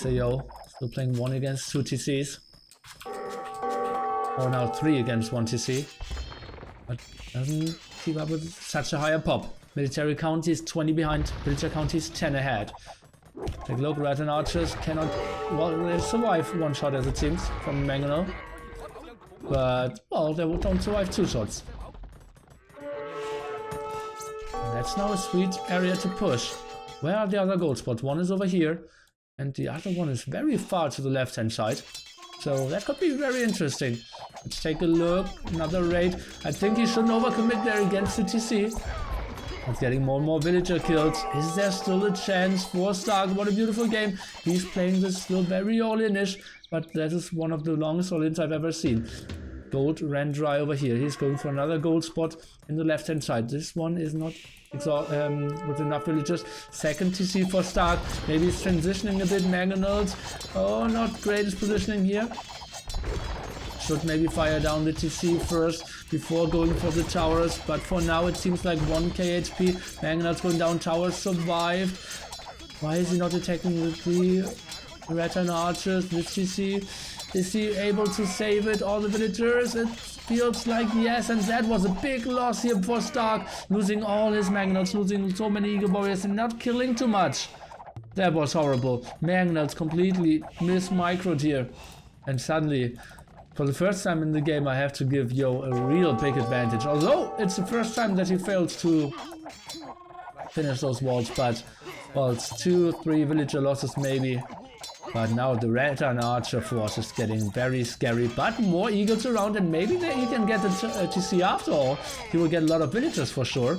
Yo, still playing 1 against 2 TCs. Or now 3 against 1 TC. But doesn't keep up with such a higher pop. Military county is 20 behind, villager county is 10 ahead. Take a look, Rat and Archers cannot, well, they survive 1 shot as it seems from Mangonel. But, well, they don't survive 2 shots. That's now a sweet area to push. Where are the other gold spots? One is over here, and the other one is very far to the left hand side. So that could be very interesting. Let's take a look. Another raid. I think he shouldn't overcommit there against the TC. He's getting more and more villager kills. Is there still a chance for Stark? What a beautiful game. He's playing this still very all-in-ish, but that is one of the longest all-ins I've ever seen. Gold ran dry over here. He's going for another gold spot in the left-hand side. This one is not with enough villagers. Second TC for Stark. Maybe he's transitioning a bit. Mangonels. Oh, not greatest positioning here. Should maybe fire down the TC first before going for the towers, but for now it seems like 1k HP. Mangonel's going down, towers survive. Why is he not attacking with the Rat and Archers, with TC? Is he able to save it, all the villagers? It feels like yes, and that was a big loss here for Stark. Losing all his Mangonels, losing so many Eagle Warriors and not killing too much. That was horrible. Mangonels completely mis-microed here. And suddenly, for the first time in the game, I have to give Yo a real big advantage. Although it's the first time that he fails to finish those walls, but well, it's 2-3 villager losses maybe. But now the Rat and Archer force is getting very scary, but more eagles around, and maybe he can get the TC after all. He will get a lot of villagers for sure.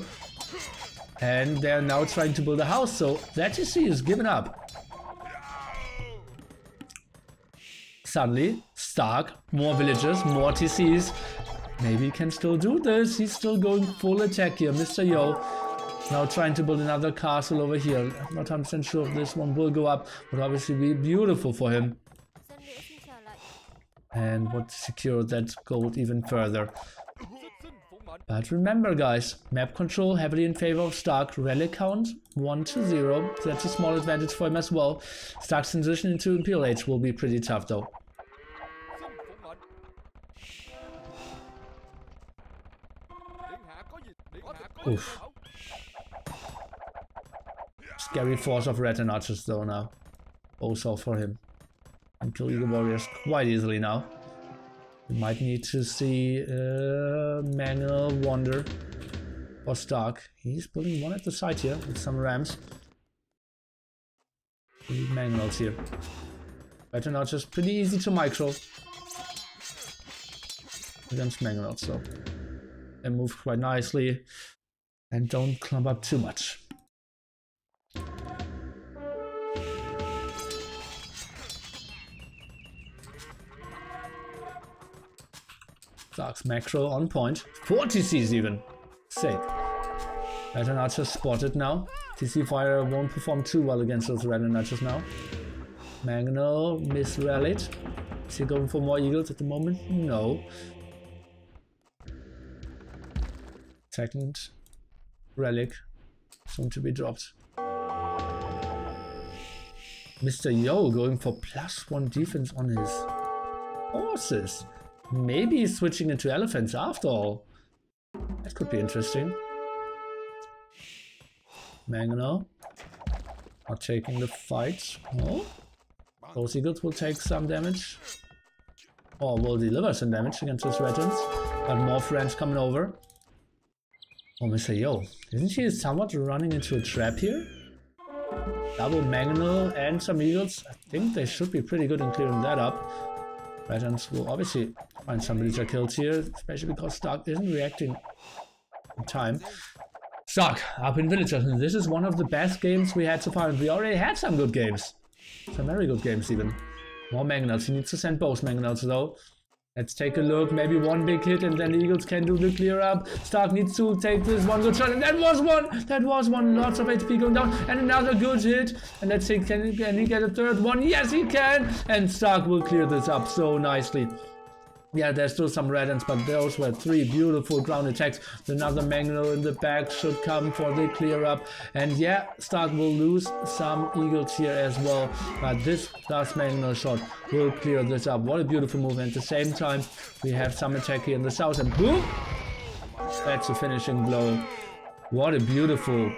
And they're now trying to build a house, so that TC is given up. Suddenly, Stark, more villagers, more TCs. Maybe he can still do this. He's still going full attack here. Mr. Yo now trying to build another castle over here. I'm not 100% sure if this one will go up. Would obviously be beautiful for him. And would secure that gold even further. But remember guys, map control heavily in favor of Stark. Relic count 1-0. That's a small advantage for him as well. Stark's transition into Imperial Age will be pretty tough though. Oof. Scary force of Rat and Archers though now. Also for him. And kill Eagle Warriors quite easily now. We might need to see Mangonel wander for Stark. He's building one at the side here with some rams. We need Mangonels here. Rat and Archers pretty easy to micro against Mangonels, so they move quite nicely and don't clump up too much. Stark's macro on point. 4 TCs even. Sick. Rat and Archers spotted now. TC fire won't perform too well against those Rat and Archers now. Mangonel misrallied. Is he going for more eagles at the moment? No. Second relic soon to be dropped. Mr. Yo going for +1 defense on his horses. Maybe he's switching into elephants after all. That could be interesting. Mangonel not taking the fight. No. Those eagles will take some damage. Or will deliver some damage against those regiments. But more friends coming over. Oh, Mr. Yo. Isn't she somewhat running into a trap here? Double Mangonel and some eagles. I think they should be pretty good in clearing that up. Regents will obviously find some villager kills here, especially because Stark isn't reacting in time. Stark up in villagers, and this is one of the best games we had so far, and we already had some good games. Some very good games even. More Mangonels. He needs to send both Mangonels though. Let's take a look. Maybe one big hit and then the Eagles can do the clear up. Stark needs to take this one good shot, and that was one! That was one. Lots of HP going down, and another good hit. And let's see, can he get a third one? Yes, he can! And Stark will clear this up so nicely. Yeah, there's still some red ends, but those were 3 beautiful ground attacks. Another Mangonel in the back should come for the clear up. And yeah, Stark will lose some Eagles here as well. But this last Mangonel shot will clear this up. What a beautiful move. And at the same time, we have some attack here in the south. And boom! That's a finishing blow. What a beautiful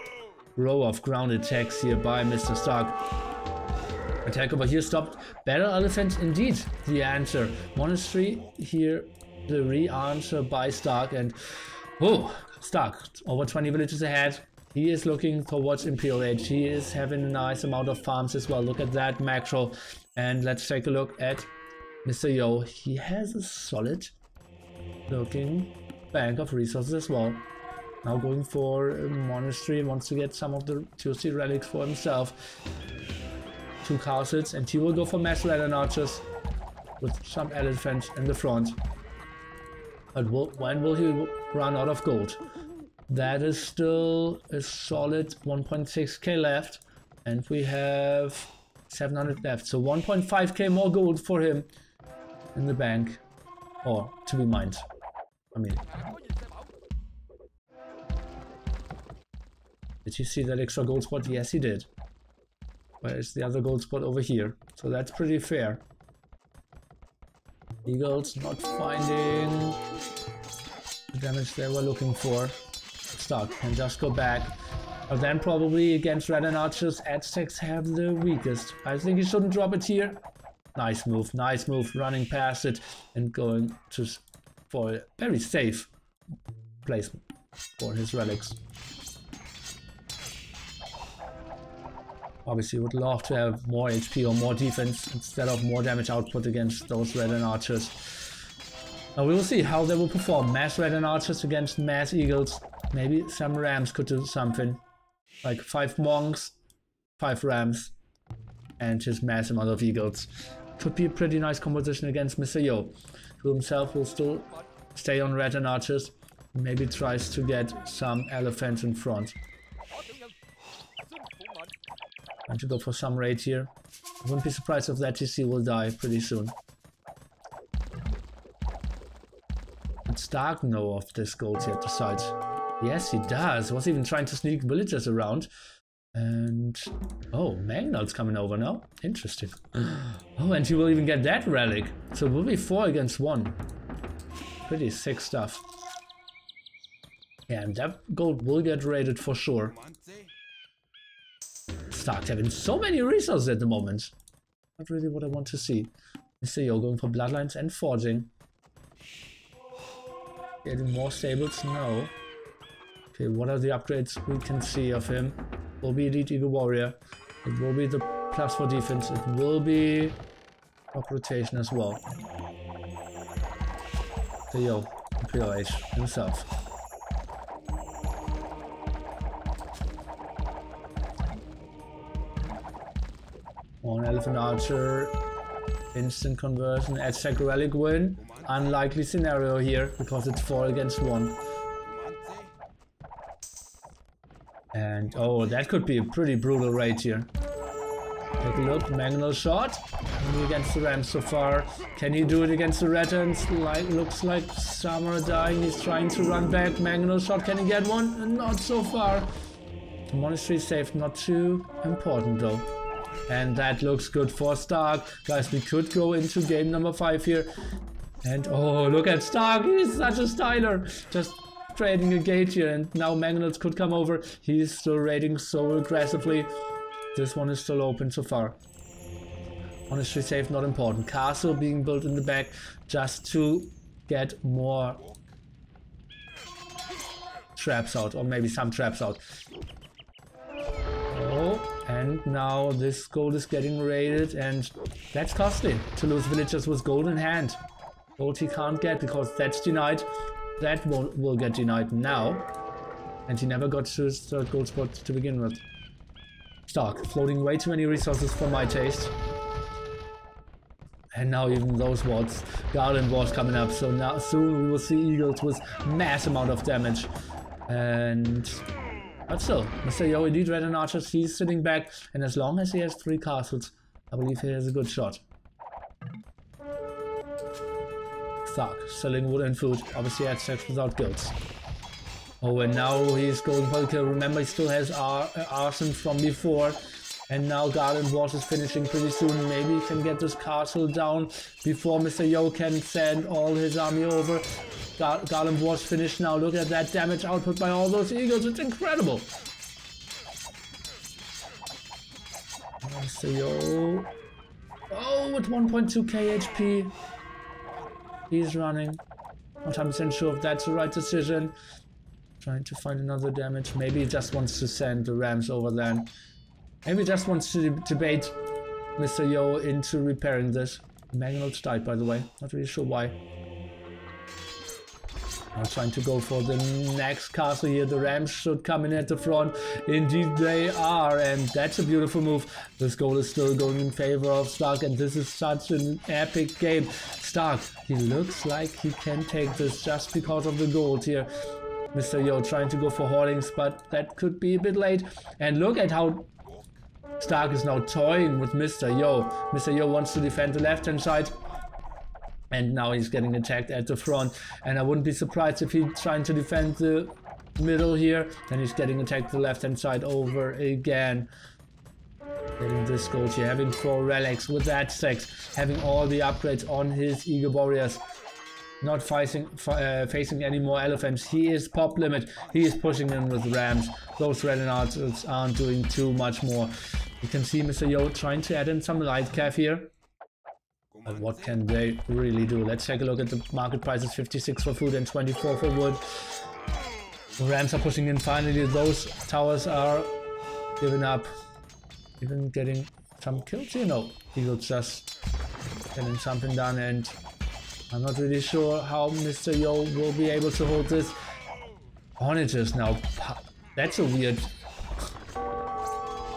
row of ground attacks here by Mr. Stark. Attack over here stopped. Battle elephants indeed the answer. Monastery here the re-answer by Stark, and oh, Stark over 20 villages ahead. He is looking towards Imperial Age. He is having a nice amount of farms as well. Look at that macro. And let's take a look at Mr. Yo. He has a solid looking bank of resources as well. Now going for a monastery, wants to get some of the juicy relics for himself. 2 castles, and he will go for mass red and archers with some elephants in the front. But when will he run out of gold? That is still a solid 1.6k left, and we have 700 left, so 1.5k more gold for him in the bank, or to be mined. I mean, did he see that extra gold spot? Yes, he did. Where's the other gold spot? Over here. So that's pretty fair. Eagles not finding the damage they were looking for. Stark can just go back. But then probably against red and archers, Aztecs have the weakest. I think he shouldn't drop it here. Nice move, running past it and going to for a very safe placement for his relics. Obviously would love to have more HP or more defense instead of more damage output against those red and archers. Now we will see how they will perform. Mass red and archers against mass eagles. Maybe some rams could do something. Like 5 monks, 5 rams, and his mass amount of eagles. Could be a pretty nice composition against Mr. Yo, who himself will still stay on red and archers. Maybe tries to get some elephants in front. Trying to go for some raid here. I wouldn't be surprised if that TC will die pretty soon. Does Stark know of this gold here at the site? Yes, he does. Was even trying to sneak villagers around. And oh, Magnol's coming over now. Interesting. Oh, and he will even get that relic. So it will be 4 against 1. Pretty sick stuff. Yeah, and that gold will get raided for sure. Stark having so many resources at the moment. Not really what I want to see. Mr. Yo going for bloodlines and forging. Getting more stables? No. Okay, what are the upgrades we can see of him? Will be Elite Eagle Warrior. It will be the +4 defense. It will be rock rotation as well. Mr. Yo, Imperial Age himself. One Elephant Archer, instant conversion, Aztec Relic win. Unlikely scenario here because it's 4 against 1. And oh, that could be a pretty brutal raid here. Take a look, Mangonel shot. Only against the Rams so far. Can he do it against the Rettons? Looks like some are dying. He's trying to run back. Mangonel shot, can he get one? Not so far. The monastery saved, not too important though. And that looks good for Stark. Guys, we could go into game number 5 here. And oh, look at Stark. He's such a styler. Just trading a gate here. And now Mangonels could come over. He's still raiding so aggressively. This one is still open so far. Monastery safe, not important. Castle being built in the back just to get more traps out. Or maybe some traps out. Oh. And now this gold is getting raided, and that's costly to lose villagers with gold in hand. Gold he can't get because that's denied. That will get denied now. And he never got to his third gold spot to begin with. Stark, floating way too many resources for my taste. And now even those wards, Garland wars coming up. So now soon we will see eagles with mass amount of damage. And but still, Mr. Yo, Elite Red and Archers, he's sitting back, and as long as he has 3 castles, I believe he has a good shot. Stark, selling wood and food, obviously had sex without guilds. Oh, and now he's going for the kill. Remember, he still has arson from before. And now Garland Wars is finishing pretty soon. Maybe he can get this castle down before Mr. Yo can send all his army over. Garland Wars finished now. Look at that damage output by all those eagles. It's incredible. Mr. Yo. Oh, with 1.2k HP. He's running. Not 100% sure if that's the right decision. Trying to find another damage. Maybe he just wants to send the rams over then. Maybe he just wants to bait Mr. Yo into repairing this. Magnots died, by the way. Not really sure why. I'm trying to go for the next castle here. The rams should come in at the front. Indeed they are, and that's a beautiful move. This goal is still going in favor of Stark, and this is such an epic game. Stark, he looks like he can take this just because of the gold here. Mr. Yo trying to go for hoardings, but that could be a bit late. And look at how Stark is now toying with Mr. Yo. Mr. Yo wants to defend the left-hand side. And now he's getting attacked at the front. And I wouldn't be surprised if he's trying to defend the middle here. Then he's getting attacked the left-hand side over again. Getting this gold here. Having 4 relics with that 6. Having all the upgrades on his Eagle Warriors. Not facing any more elephants. He is pop limit. He is pushing in with rams. Those red and archers aren't doing too much more. You can see Mr. Yo trying to add in some light cav here. But what can they really do? Let's take a look at the market prices. 56 for food and 24 for wood. The rams are pushing in finally. Those towers are giving up. Even getting some kills here. No, eagles just getting something done, and I'm not really sure how Mr. Yo will be able to hold this. Horneters now. That's a weird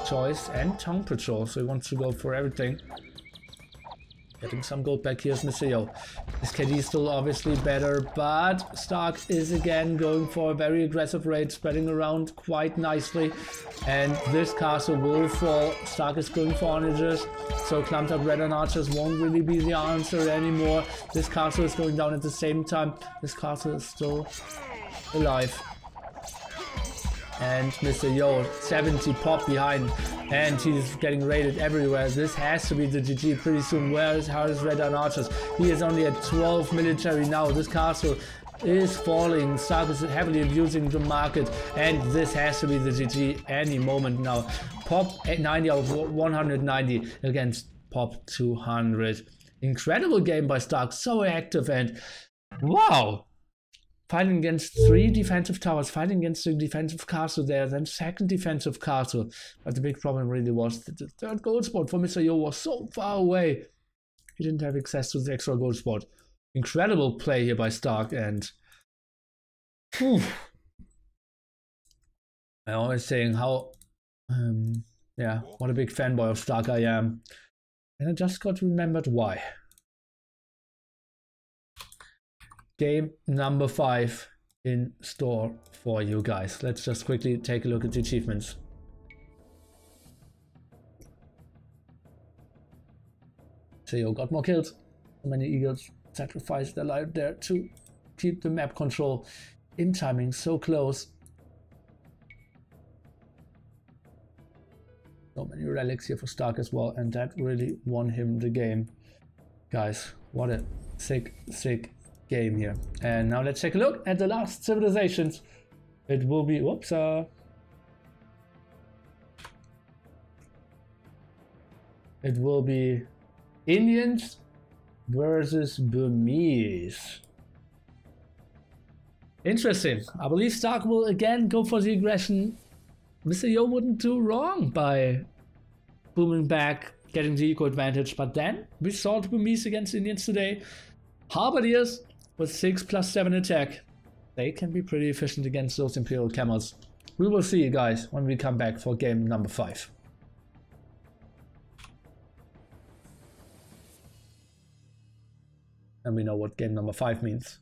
choice. And tongue patrol, so he wants to go for everything. Getting some gold back. Here's Mr. Yo. His KD is still obviously better, but Stark is again going for a very aggressive raid, spreading around quite nicely. And this castle will fall. Stark is going for onagers, so clumped up red and archers won't really be the answer anymore. This castle is going down at the same time. This castle is still alive. And Mr. Yo, 70 pop behind, and he's getting raided everywhere. This has to be the GG pretty soon. How is Red and Archers? He is only at 12 military now. This castle is falling. Stark is heavily abusing the market, and this has to be the GG any moment now. Pop 90 out of 190 against Pop 200. Incredible game by Stark, so active, and wow! Fighting against 3 defensive towers, fighting against the defensive castle there, then second defensive castle. But the big problem really was that the third gold spot for Mr. Yo was so far away. He didn't have access to the extra gold spot. Incredible play here by Stark, and I'm always saying how, yeah, what a big fanboy of Stark I am. And I just got remembered why. Game number 5 in store for you guys. Let's just quickly take a look at the achievements. So you got more kills. So many eagles sacrificed their life there to keep the map control in timing so close. So many relics here for Stark as well, and that really won him the game. Guys, what a sick game here. And now let's take a look at the last civilizations. It will be, whoops, it will be Indians versus Burmese. Interesting. I believe Stark will again go for the aggression. Mr. Yo wouldn't do wrong by booming back, getting the eco advantage. But then we saw the Burmese against Indians today. Halberdiers with 6+7 attack. They can be pretty efficient against those Imperial camels. We will see you guys when we come back for game number 5. And we know what game number 5 means.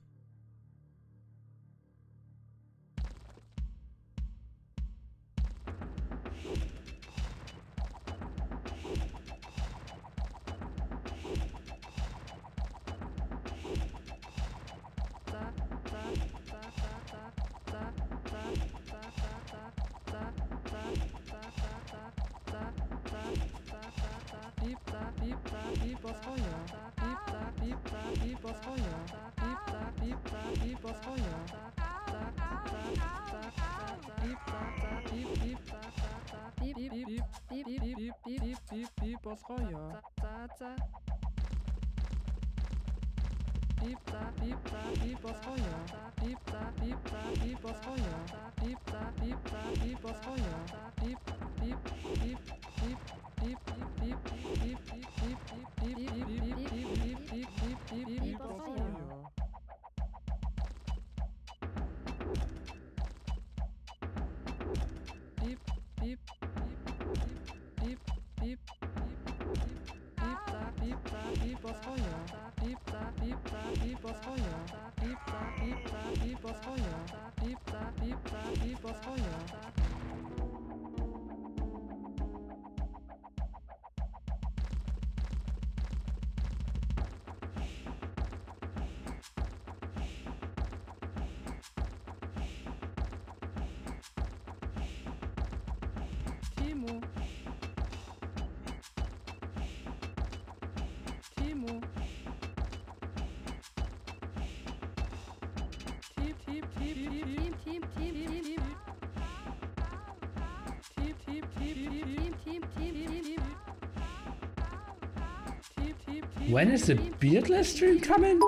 When is the beardless stream coming?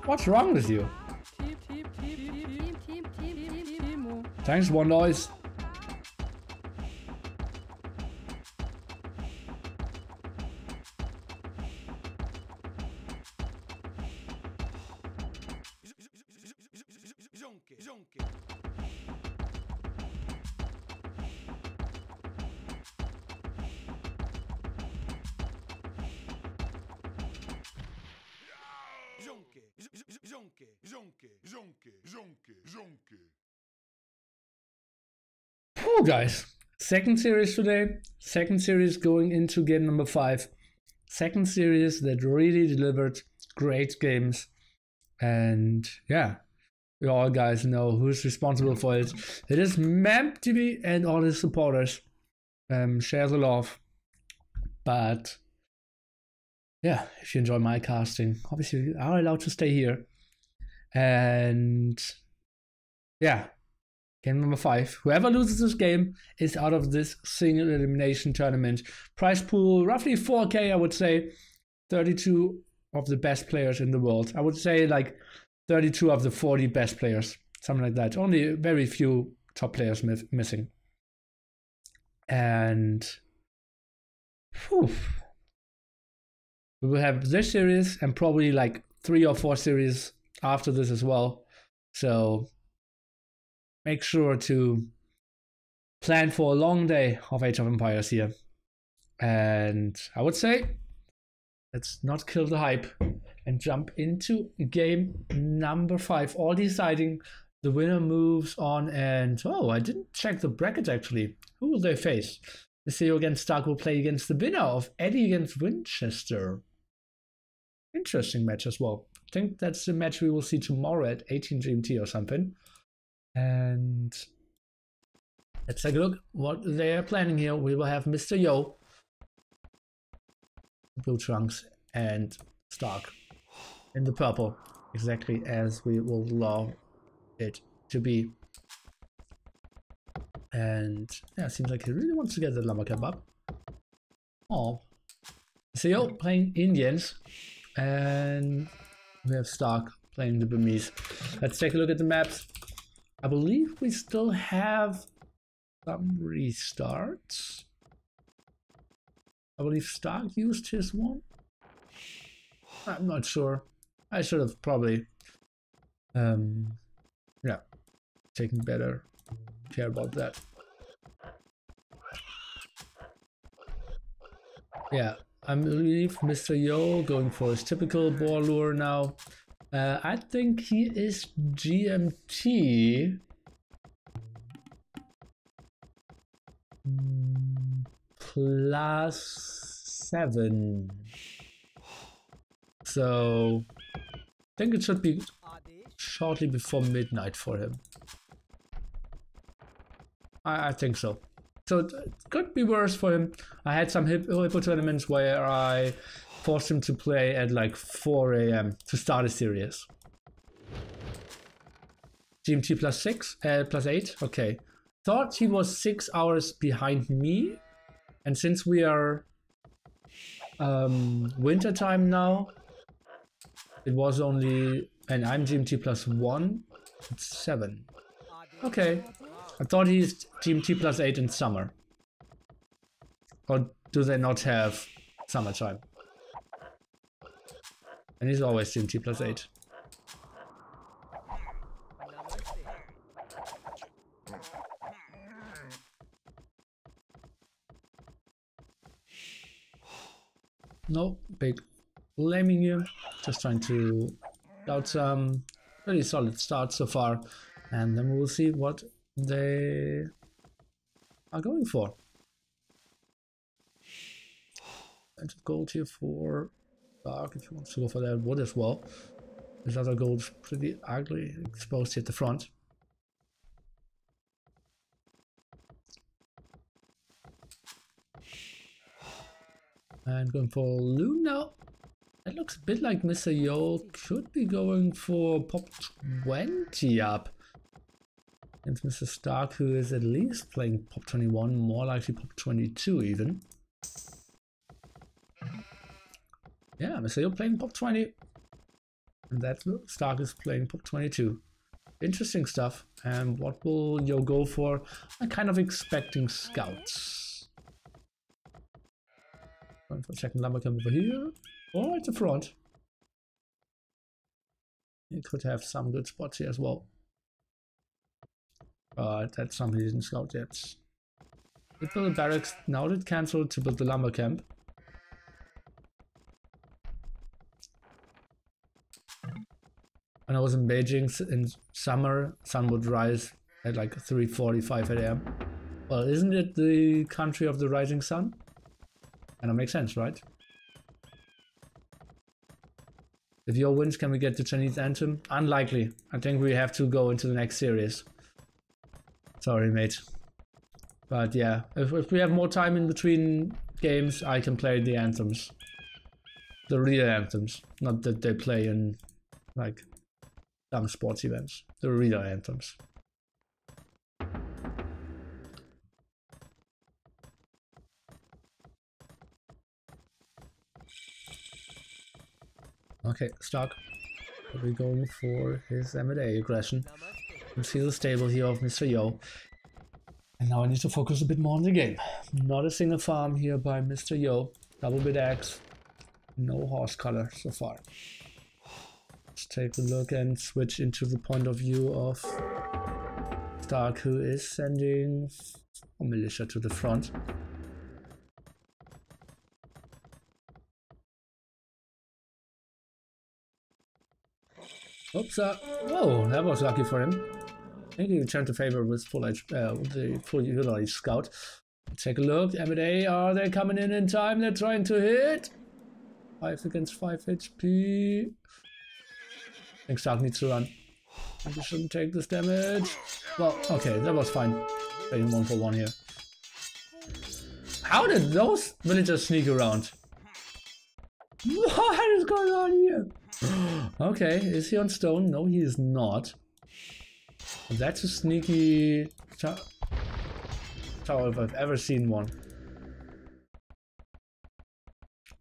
What's wrong with you? Thanks, One Noise. Oh, guys, second series today. Second series going into game number 5. Second series that really delivered great games. And yeah, you all guys know who's responsible for it. It is membTV and all his supporters. Share the love. But yeah, if you enjoy my casting, obviously you are allowed to stay here. And yeah, game number 5. Whoever loses this game is out of this single elimination tournament. Prize pool, roughly 4K, I would say. 32 of the best players in the world. I would say like 32 of the 40 best players. Something like that. Only very few top players missing. And whew, we will have this series and probably like 3 or 4 series after this as well. So make sure to plan for a long day of Age of Empires here. And I would say, let's not kill the hype and jump into game number 5. All deciding the winner moves on. And oh, I didn't check the bracket actually. Who will they face? Maceo against Stark will play against the winner of Eddie against Winchester. Interesting match as well. I think that's the match we will see tomorrow at 18 GMT or something. And let's take a look what they are planning here. We will have Mr. Yo, Blue Trunks, and Stark in the purple, exactly as we will love it to be. And yeah, it seems like he really wants to get the llama kebab. Oh, Mr. Yo playing Indians, and we have Stark playing the Burmese. Let's take a look at the maps. I believe we still have some restarts. I believe Stark used his one. I'm not sure. I should have probably yeah, taken better care about that. Yeah, I believe Mr. Yo going for his typical boar lure now. I think he is GMT. +7. So I think it should be shortly before midnight for him. I think so. So it could be worse for him. I had some hippo tournaments where I forced him to play at like 4 AM to start a series. GMT +6, +8, okay. Thought he was 6 hours behind me, and since we are winter time now, it was only, and I'm GMT +1, it's 7. Okay, I thought he's GMT +8 in summer. Or do they not have summertime? And he's always GMT +8. No big blaming you, just trying to out some pretty solid starts so far, and then we'll see what they are going for. And gold here for Dark if you want to go for that wood as well. This other gold's pretty ugly, exposed here at the front. And going for Loon now. That looks a bit like Mr. Yo could be going for pop 20 up. Against Mr. Stark, who is at least playing pop 21, more likely pop 22 even. Yeah, Mr. Yo playing pop 20. And that Stark is playing pop 22. Interesting stuff. And what will Yo go for? I'm kind of expecting scouts. Going for a second lumber camp over here. Or at the front. You could have some good spots here as well. But that's something he didn't scout yet. We built a barracks, now it cancelled to build the lumber camp. When I was in Beijing in summer, sun would rise at like 3:45 AM. Well, isn't it the country of the rising sun? And that makes sense, right? If Yo wins, can we get the Chinese anthem? Unlikely. I think we have to go into the next series. Sorry, mate. But yeah, if we have more time in between games, I can play the anthems. The real anthems. Not that they play in, like, some sports events. The real anthems. Okay, Stark. We're going for his M&A aggression. You see the stable here of Mr. Yo. And now I need to focus a bit more on the game. Not a single farm here by Mr. Yo. Double bit axe. No horse color so far. Let's take a look and switch into the point of view of Stark, who is sending a militia to the front. Oops, whoa, that was lucky for him. I think he returned to favor with full the full utility scout. Let's take a look. M&A, are they coming in time? They're trying to hit. 5 against 5 HP. I think Stark needs to run. He shouldn't take this damage. Well, okay, that was fine. Playing 1 for 1 here. How did those villagers sneak around? What is going on here? Okay, is he on stone? No, he is not. That's a sneaky tower if I've ever seen one.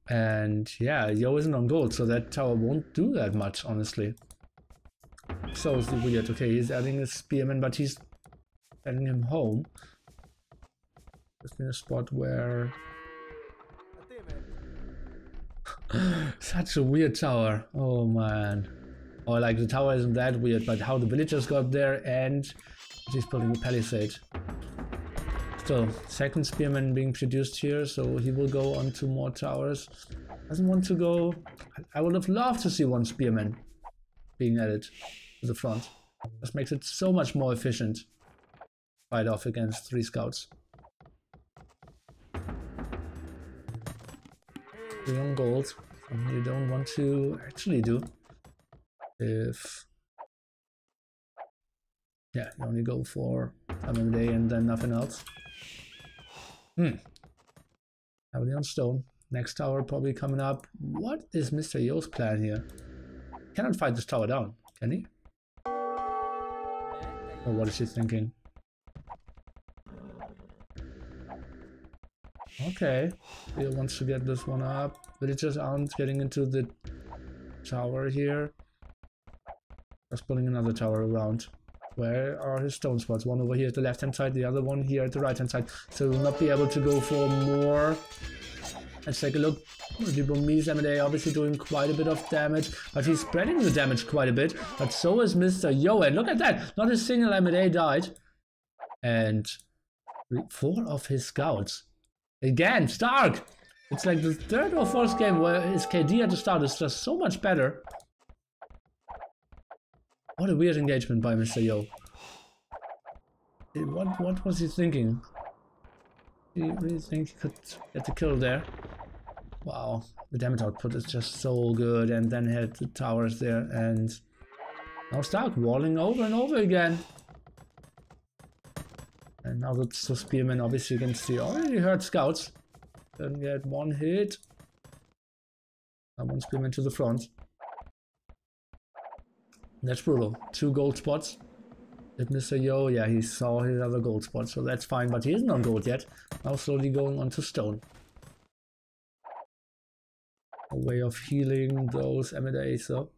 And yeah, Yo isn't on gold, so that tower won't do that much, honestly. So it's weird. Okay, he's adding a spearman, but he's sending him home. Just in a spot where Such a weird tower. Oh man. Or like the tower isn't that weird, but how the villagers got there and he's building a palisade. Still, second spearman being produced here, so he will go on to more towers. Doesn't want to go. I would have loved to see one spearman being added to the front. This makes it so much more efficient. Fight off against 3 scouts. 3 on gold. Something you don't want to actually do. If yeah, you only go for time of the day and then nothing else. Heavily on stone. Next tower probably coming up. What is Mr. Yo's plan here? Cannot fight this tower down, can he? Or what is he thinking? Okay, he wants to get this one up. Villagers aren't getting into the tower here. Just putting another tower around. Where are his stone spots? One over here at the left hand side, the other one here at the right hand side. So we'll not be able to go for more. Let's take a look. The Burmese MD obviously doing quite a bit of damage, but he's spreading the damage quite a bit. But so is Mr. Yo, and look at that! Not a single MD died. And 4 of his scouts. Again, Stark! It's like the 3rd or 4th game where his KD at the start is just so much better. What a weird engagement by Mr. Yo. What was he thinking? Do you really think he could get the kill there? Wow, the damage output is just so good, and then had the towers there, and now Stark walling over and over again. And now that's the spearman obviously against the already hurt scouts. Then get 1 hit. Now 1 spearman to the front. That's brutal. 2 gold spots. Did Mr. Yo? Yeah, he saw his other gold spot, so that's fine, but he isn't on gold yet. Now slowly going on to stone. A way of healing those MDAs, though.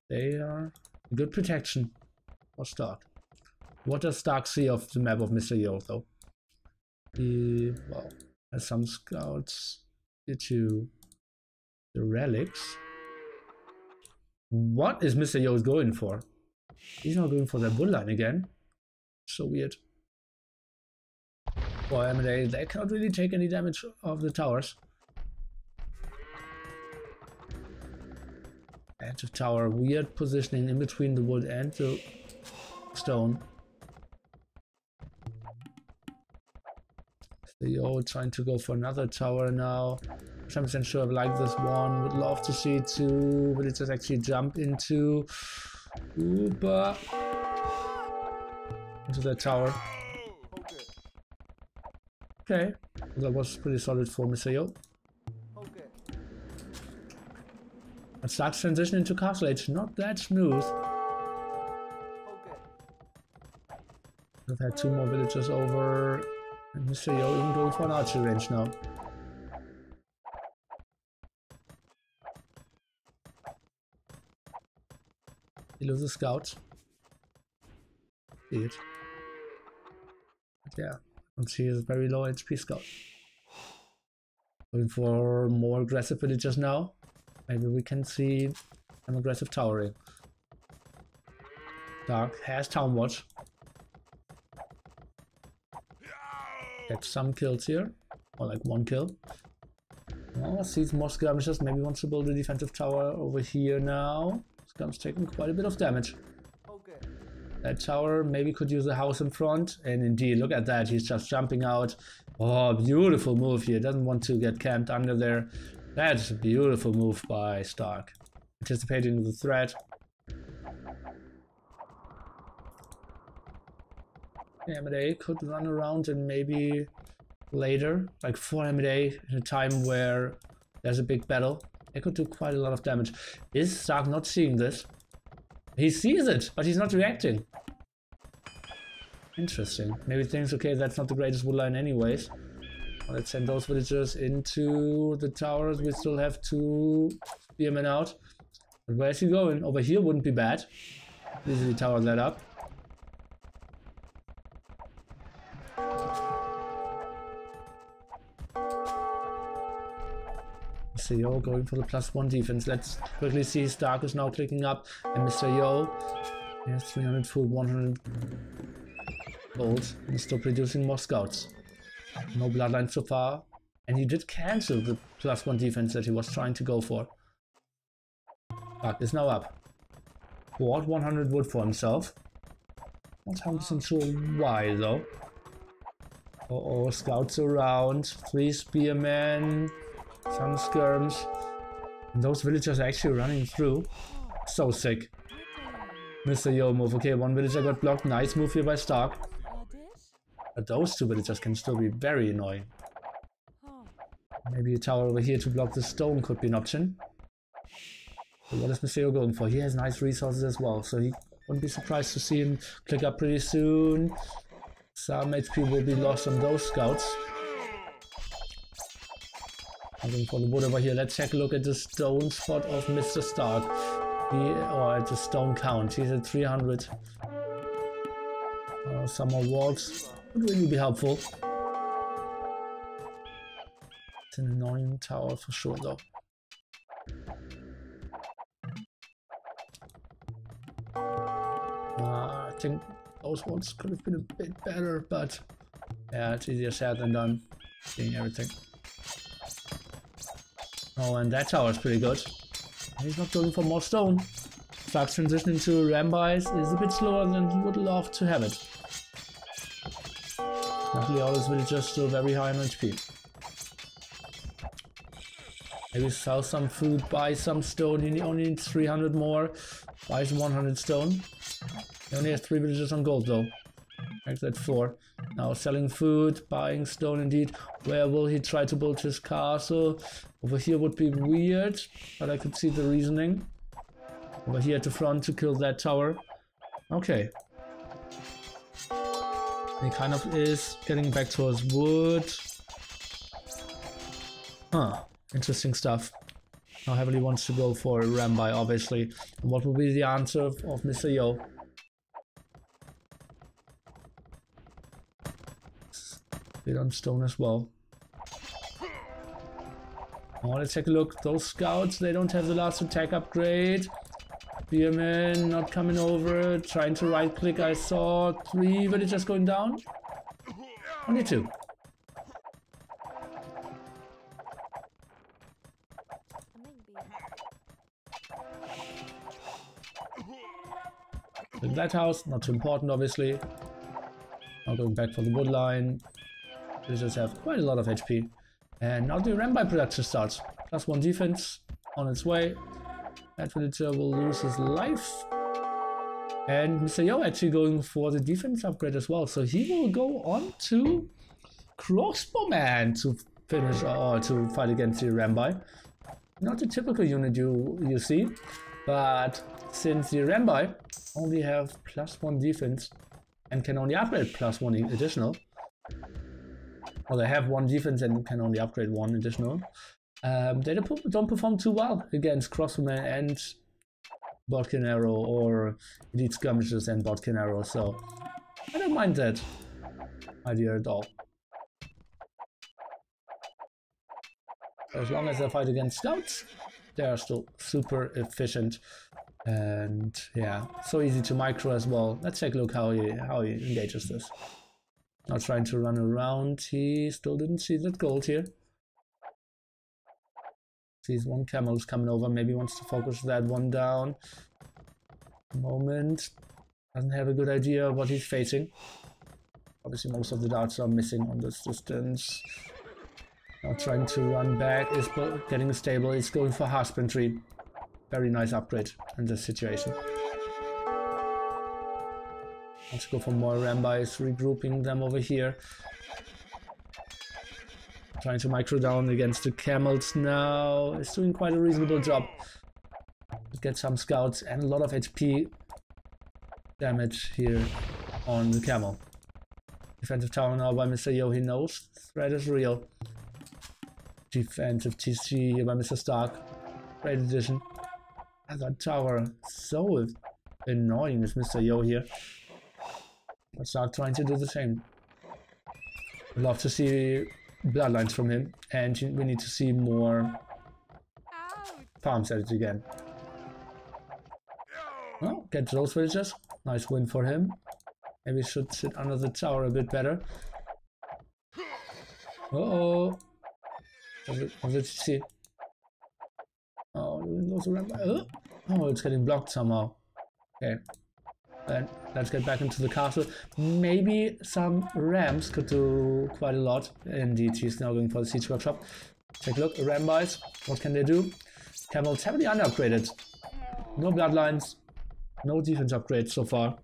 They are good protection for Stark. What does Stark see of the map of Mr. Yo, though? He, well, has some scouts here to the relics. What is Mr. Yo going for? He's not going for that woodline again. So weird. Boy, I mean, they cannot really take any damage of the towers. Edge of tower, weird positioning in between the wood and the stone. Mr. Yo trying to go for another tower now. 100% sure I like this one. Would love to see 2 villagers actually jump into into that tower. Okay, that was pretty solid for Mr. Yo. But starts transition into castle age, not that smooth. We've had 2 more villagers over, and Mr. Yo even going for an archery range now. He loses scouts. See it. But yeah, and she is very low HP scout. Going for more aggressive villagers now. Maybe we can see an aggressive towering. Dark has town watch. Get some kills here, or like 1 kill. Oh, sees more skirmishes. Maybe wants to build a defensive tower over here now. Skirm's taking quite a bit of damage. That tower maybe could use a house in front, and indeed, look at that, he's just jumping out. Oh, beautiful move here, doesn't want to get camped under there. That's a beautiful move by Stark. Anticipating the threat. The MDA could run around and maybe later, like 4 MDA in a time where there's a big battle. They could do quite a lot of damage. Is Stark not seeing this? He sees it, but he's not reacting. Interesting. Maybe he thinks, okay, that's not the greatest woodline anyways. Well, let's send those villagers into the towers. We still have 2 spearmen out. But where's he going? Over here wouldn't be bad. Easily tower that up. Mr. Yo going for the +1 defense. Let's quickly see. Stark is now clicking up, and Mr. Yo has 300 full, 100 gold, and still producing more scouts. No bloodlines so far, and he did cancel the +1 defense that he was trying to go for. Stark is now up. Bought 100 wood for himself. Not 100% sure why though. Scouts around, 3 spearmen, some skirms. And those villagers are actually running through. So sick. Mr. Yo move. Okay, 1 villager got blocked. Nice move here by Stark. But those 2 villagers can still be very annoying. Maybe a tower over here to block the stone could be an option. But what is Mr. Yo going for? He has nice resources as well, so he wouldn't be surprised to see him click up pretty soon. Some HP will be lost on those scouts. Looking for the wood over here. Let's take a look at the stone spot of Mr. Stark. Or at the stone count. He's at 300. Some more walls would really be helpful. It's an annoying tower for sure though. I think those ones could have been a bit better, but yeah, it's easier said than done, seeing everything. Oh, and that tower is pretty good. He's not going for more stone. Stark's transition into Rambies is a bit slower than he would love to have it. Luckily all his villagers still very high on HP. Maybe sell some food, buy some stone. He only needs 300 more. Buys 100 stone. He only has 3 villagers on gold though. Makes that 4. Now selling food, buying stone indeed. Where will he try to build his castle? Over here would be weird, but I could see the reasoning. Over here at the front to kill that tower. Okay. He kind of is getting back towards wood. Huh. Interesting stuff. Now heavily wants to go for a Rambai, obviously. And what will be the answer of Mr. Yo? Bit on stone as well. Oh, let's take a look. Those scouts, they don't have the last attack upgrade. Spearman not coming over. Trying to right click. I saw 3 villagers going down. Only 2. That house, not too important obviously. Now going back for the wood line. Villagers have quite a lot of HP. And now the Rambai production starts. +1 defense on its way. That villager will lose his life. And Mr. Yo actually going for the defense upgrade as well. So he will go on to Crossbowman to finish or to fight against the Rambai. Not the typical unit you see. But since the Rambai only have +1 defense and can only upgrade +1 additional. Or they have 1 defense and can only upgrade 1 additional. They don't perform too well against Crossbowman and Bodkin Arrow, or Elite Skirmishes and Bodkin Arrow, so I don't mind that idea at all. As long as I fight against scouts, they are still super efficient. And yeah, so easy to micro as well. Let's take a look how he engages this. Not trying to run around. He still didn't see that gold here. Sees 1 camel's coming over. Maybe wants to focus that one down. Moment. Doesn't have a good idea of what he's facing. Obviously most of the darts are missing on this distance. Now trying to run back. Is getting stable. He's going for husbandry. Very nice upgrade in this situation. Let's go for more Rambis, regrouping them over here. Trying to micro down against the camels now. It's doing quite a reasonable job. Get some scouts and a lot of HP damage here on the camel. Defensive tower now by Mr. Yo. He knows the threat is real. Defensive TC here by Mr. Stark. Great addition. And that tower, so annoying is Mr. Yo here. But Stark trying to do the same. I'd love to see bloodlines from him, and we need to see more farms at it again. Oh, get those villagers. Nice win for him. Maybe should sit under the tower a bit better. Uh-oh. What did you see? Oh, oh, it's getting blocked somehow. Okay. Then let's get back into the castle. Maybe some rams could do quite a lot. Indeed, he's now going for the siege workshop. Take a look, ram buys. What can they do? Camels heavily under-upgraded. No bloodlines. No defense upgrades so far.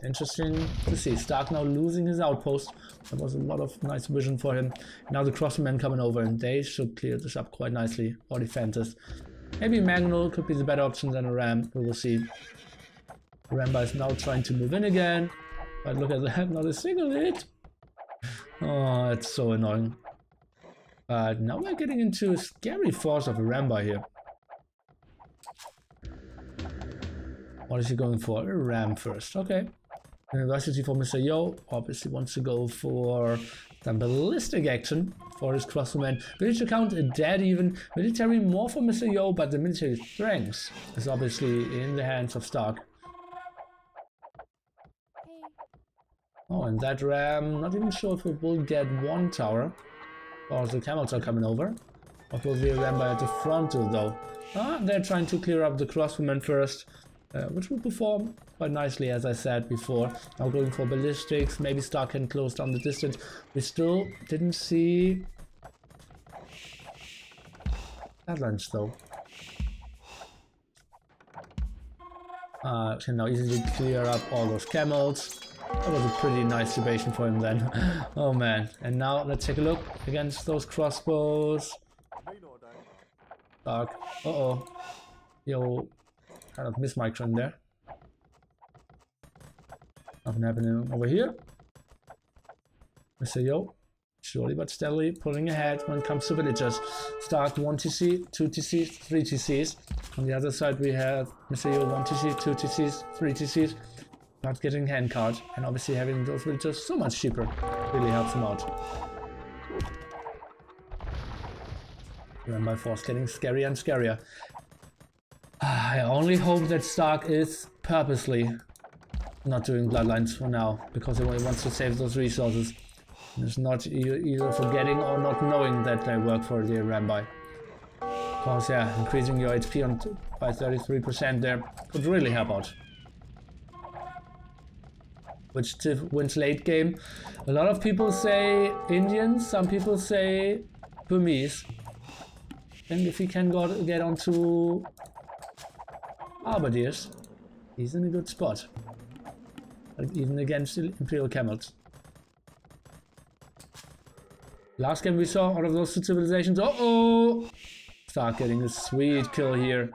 Interesting to see. Stark now losing his outpost. There was a lot of nice vision for him. Now the crossmen coming over and they should clear this up quite nicely. Or defend this. Maybe Magnol could be the better option than a ram. We will see. Ramba is now trying to move in again. But look at that, not a single hit. Oh, it's so annoying. But now we're getting into a scary force of a Ramba here. What is he going for? A ram first. Okay. University for Mr. Yo. Obviously wants to go for some ballistic action for his crossbowmen. Village account dead even. Military more for Mr. Yo, but the military strength is obviously in the hands of Stark. Oh, and that ram, not even sure if it will get one tower. Or the camels are coming over. What will the ram by at the front do though? Ah, they're trying to clear up the crossbowmen first. Which will perform quite nicely, as I said before. Now going for ballistics, maybe Stark can close down the distance. We still didn't see Badlands though. Can now easily clear up all those camels. That was a pretty nice debation for him then. Oh man. And now let's take a look against those crossbows. Stark. Uh-oh. Yo. Kind of missed my turn there. Nothing happening over here. Mr. Yo, slowly but steadily pulling ahead when it comes to villagers. Stark 1 TC, 2 TCs, 3 TCs. On the other side we have Mr. Yo 1 TC, 2 TCs, 3 TCs. Not getting handcard, and obviously having those villagers so much cheaper really helps him out. Run by force getting scarier and scarier. I only hope that Stark is purposely not doing bloodlines for now, because he wants to save those resources. It's not either forgetting or not knowing that they work for the Rambai. Because yeah, increasing your HP by 33% there could really help out. Which wins late game. A lot of people say Indians, some people say Burmese. And if he can get onto Arbordeers, he's in a good spot. Like even against the Imperial camels. Last game we saw out of those two civilizations. Uh-oh! Start getting a sweet kill here.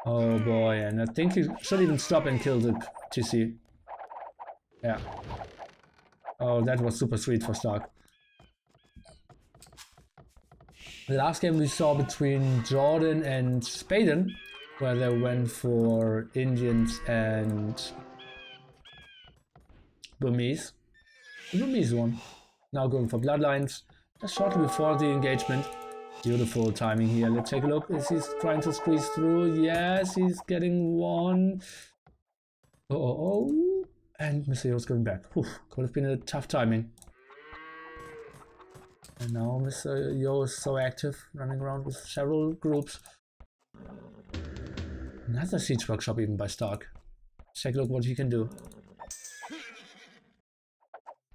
Oh boy, and I think he should even stop and kill the TC. Yeah. Oh, that was super sweet for Stark. The last game we saw between Jordan and Spaden, where they went for Indians and Burmese. The Burmese one. Now going for bloodlines. Just shortly before the engagement. Beautiful timing here. Let's take a look. Is he trying to squeeze through? Yes, he's getting one. Oh. And Mr. Yo's going back. Whew, could have been a tough timing. And now Mr. Yo is so active, running around with several groups. Another siege workshop even by Stark. Check a look what he can do.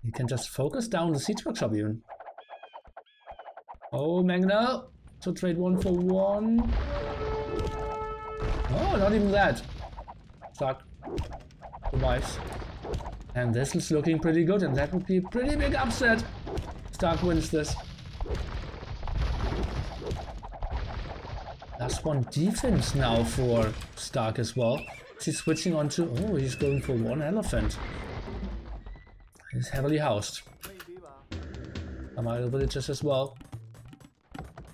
He can just focus down the siege workshop even. Oh, Magna! To trade 1 for 1. Oh, not even that. Stark survives. And this is looking pretty good, and that would be a pretty big upset. Stark wins this. Last one defense now for Stark as well. He's switching on to... Oh, he's going for 1 elephant. He's heavily housed. Some other villages as well.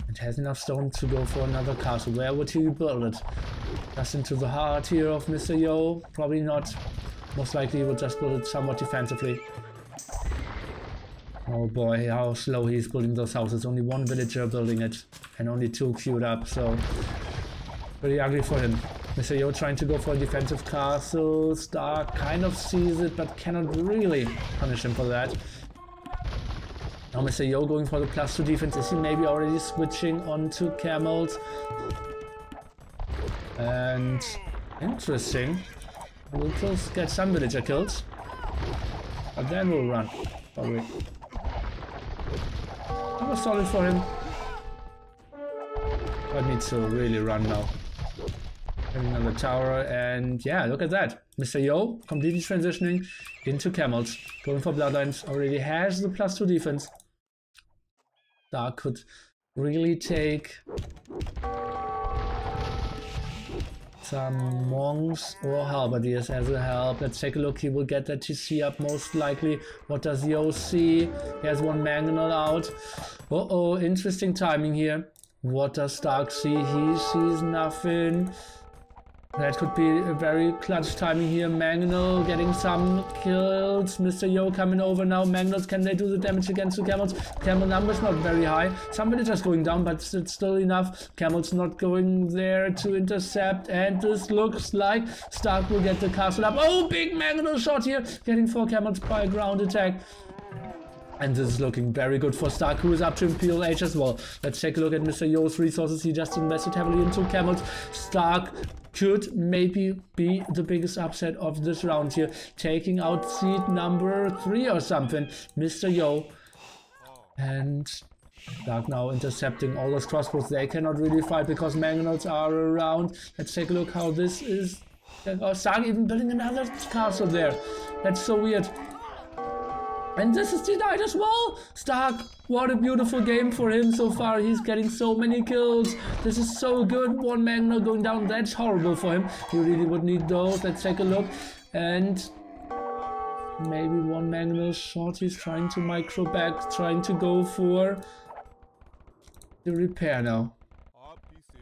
It has enough stone to go for another castle. Where would he build it? Just into the heart here of Mr. Yo? Probably not. Most likely he will just build it somewhat defensively. Oh boy, how slow he's building those houses. Only one villager building it and only 2 queued up, so pretty ugly for him. Mr. Yo trying to go for a defensive castle. Stark kind of sees it but cannot really punish him for that. Now Mr. Yo going for the +2 defense. Is he maybe already switching onto camels? And interesting. We'll close, get some villager kills. But then we'll run. Probably. That was solid for him. But needs to really run now. Having another tower, and yeah, look at that. Mr. Yo completely transitioning into camels. Going for bloodlines. Already has the +2 defense. Stark could really take some monks or halberdiers as a help. Let's take a look. He will get that TC up most likely. What does Yo see? He has one mangonel out. Uh-oh, interesting timing here. What does Stark see? He sees nothing. That could be a very clutch timing here. Mangonel getting some kills. Mr. Yo coming over now. Mangonels, can they do the damage against the camels? Camel numbers not very high. Some villagers going down, but it's still enough. Camels not going there to intercept. And this looks like Stark will get the castle up. Oh, big Mangonel shot here. Getting 4 camels by a ground attack. And this is looking very good for Stark, who is up to Imperial Age as well. Let's take a look at Mr. Yo's resources. He just invested heavily into camels. Stark could maybe be the biggest upset of this round here. Taking out seed number 3 or something. Mr. Yo. And Stark now intercepting all those crossbows. They cannot really fight because mangonels are around. Let's take a look how this is. Oh, Stark even building another castle there. That's so weird. And this is denied as well. Stark, what a beautiful game for him so far. He's getting so many kills. This is so good. One mangonel going down. That's horrible for him. He really would need those. Let's take a look. And maybe one mangonel shot. He's trying to micro back, trying to go for the repair now.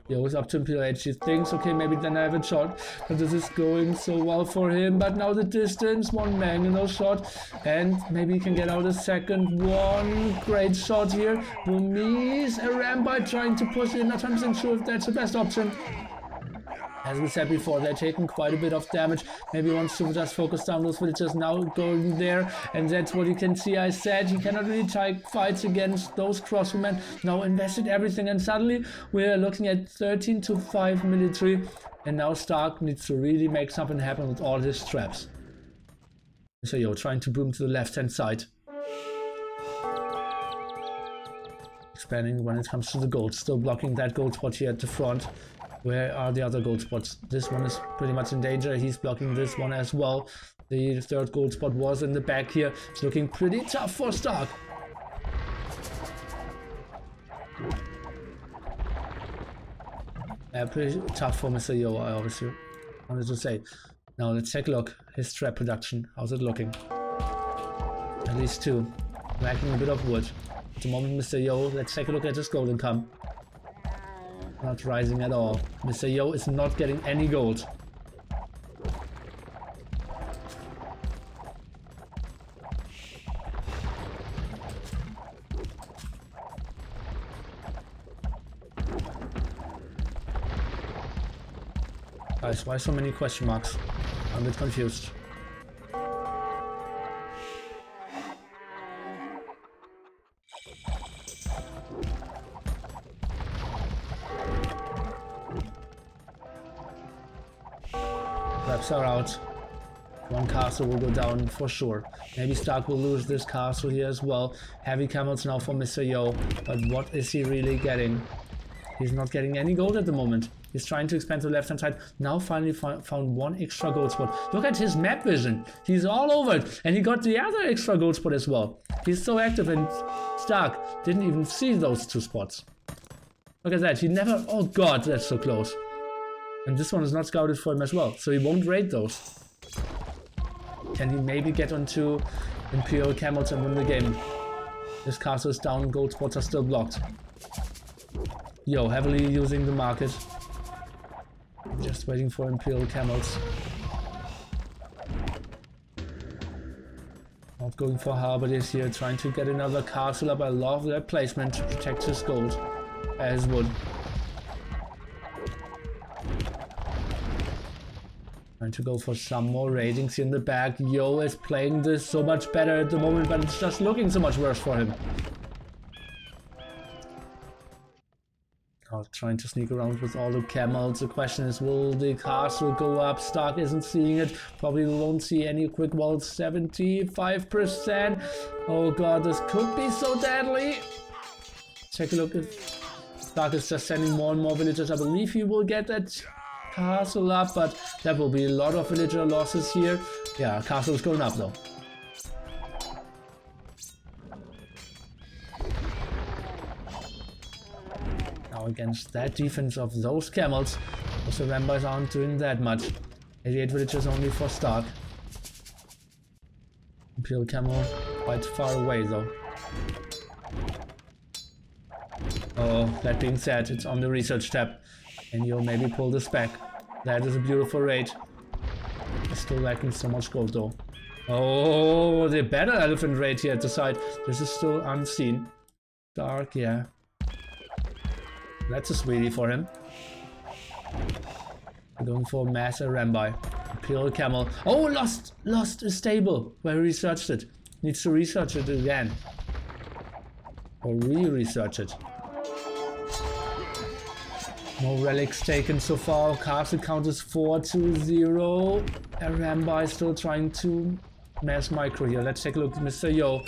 Yo is up to Imperial Age. He thinks, okay, maybe then I have a shot. But this is going so well for him. But now the distance, one mangonel shot. And maybe he can get out a second one. Great shot here. Burmese, a Rampart trying to push in. Not 100% sure if that's the best option. As we said before, they're taking quite a bit of damage. Maybe he wants to just focus down those villagers now going there. And that's what you can see. I said he cannot really take fights against those crossbowmen. Now invested everything. And suddenly we're looking at 13 to 5 military. And now Stark needs to really make something happen with all his traps. So Yo trying to boom to the left-hand side. Expanding when it comes to the gold. Still blocking that gold spot here at the front. Where are the other gold spots? This one is pretty much in danger. He's blocking this one as well. The third gold spot was in the back here. It's looking pretty tough for Stark. Pretty tough for Mr. Yo, I obviously wanted to say. Now let's take a look. His trap production. How's it looking? At least 2. Lacking a bit of wood. At the moment, Mr. Yo, let's take a look at his gold income. Not rising at all. Mr. Yo is not getting any gold. Guys, why so many question marks? I'm a bit confused. Traps are out. One castle will go down for sure. Maybe Stark will lose this castle here as well. Heavy camels now for Mr. Yo. But what is he really getting? He's not getting any gold at the moment. He's trying to expand to the left-hand side. Now finally found one extra gold spot. Look at his map vision. He's all over it. And he got the other extra gold spot as well. He's so active, and Stark didn't even see those 2 spots. Look at that. He never... Oh god, that's so close. And this one is not scouted for him as well, so he won't raid those. Can he maybe get onto Imperial camels and win the game? This castle is down, gold spots are still blocked. Yo, heavily using the market. Just waiting for Imperial camels. Not going for halberdiers here, trying to get another castle up. I love that placement to protect his gold, as would. Trying to go for some more ratings in the back. Yo is playing this so much better at the moment, but it's just looking so much worse for him. Now trying to sneak around with all the camels. The question is, will the castle go up? Stark isn't seeing it. Probably won't see any quick walls. 75%. Oh god, this could be so deadly. Take a look if Stark is just sending more and more villagers. I believe he will get that castle up, but that will be a lot of villager losses here. Yeah, castle is going up though. Now against that defense of those camels, the Rambis aren't doing that much. 88 villagers only for Stark. Imperial camel quite far away though. Oh, that being said, it's on the research tab. And you'll maybe pull this back. That is a beautiful raid. It's still lacking so much gold though. Oh, the battle elephant raid here at the side. This is still unseen. Dark, yeah. That's a sweetie for him. We're going for mass Rambi. Imperial camel. Oh, lost a stable where he researched it. Needs to research it again. Or re-research it. No relics taken so far. Castle count is 4-0. Rambi is still trying to mass micro here. Let's take a look at Mr. Yo.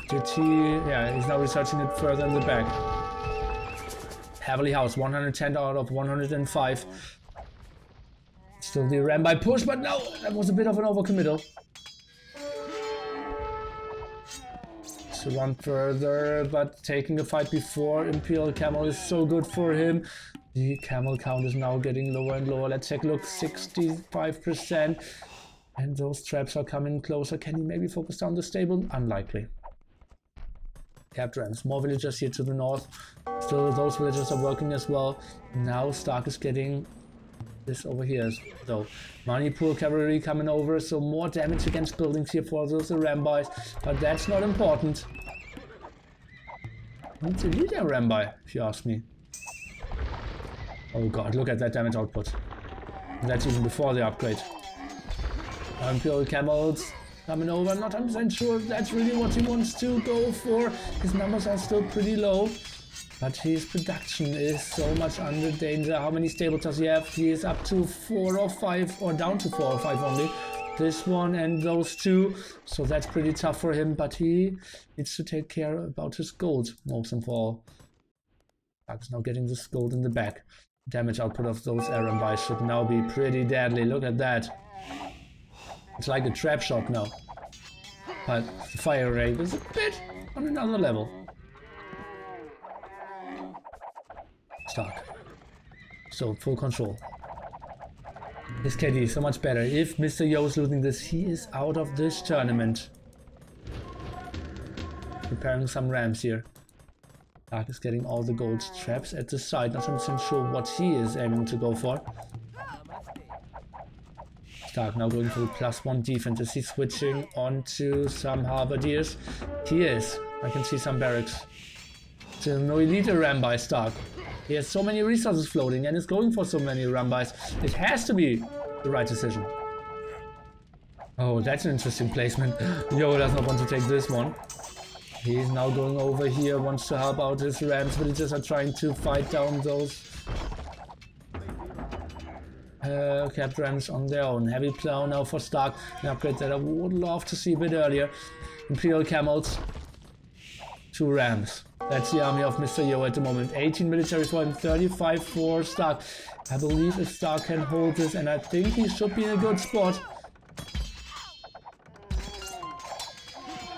Did he... yeah, he's now researching it further in the back. Heavily housed. 110 out of 105. Still the Rambi push, but no! That was a bit of an overcommittal. To run further, but taking the fight before Imperial camel is so good for him. The camel count is now getting lower and lower. Let's take a look, 65%. And those traps are coming closer. Can he maybe focus down the stable? Unlikely. Capped rams, more villagers here to the north. Still, those villagers are working as well. Now Stark is getting this over here. So, Manipur cavalry coming over, so more damage against buildings here for those Rambis. But that's not important. It's a leader Rambi, if you ask me. Oh god, look at that damage output. That's even before the upgrade. Imperial camels coming over. Not 100% sure if that's really what he wants to go for. His numbers are still pretty low. But his production is so much under danger. How many stables does he have? He is up to 4 or 5, or down to 4 or 5 only. This one and those two. So that's pretty tough for him. But he needs to take care about his gold, most of all. Stark is now getting this gold in the back. Damage output of those Rambis should now be pretty deadly. Look at that. It's like a trap shot now. But the fire rate is a bit on another level. Stark. So full control. His KD is so much better. If Mr. Yo is losing this, he is out of this tournament. Preparing some rams here. Stark is getting all the gold traps at the side. Not 100% sure what he is aiming to go for. Stark now going for the +1 defense. Is he switching onto some halberdiers? He is. I can see some barracks. Still no elite Rambi Stark. He has so many resources floating and is going for so many Rambis. It has to be the right decision. Oh, that's an interesting placement. Yo does not want to take this one. He's now going over here, wants to help out his rams. Villagers are trying to fight down those capped rams on their own. Heavy plow now for Stark. An upgrade that I would love to see a bit earlier. Imperial camels. 2 rams. That's the army of Mr. Yo at the moment. 18 military for him, 35 for Stark. I believe if Stark can hold this, and I think he should be in a good spot.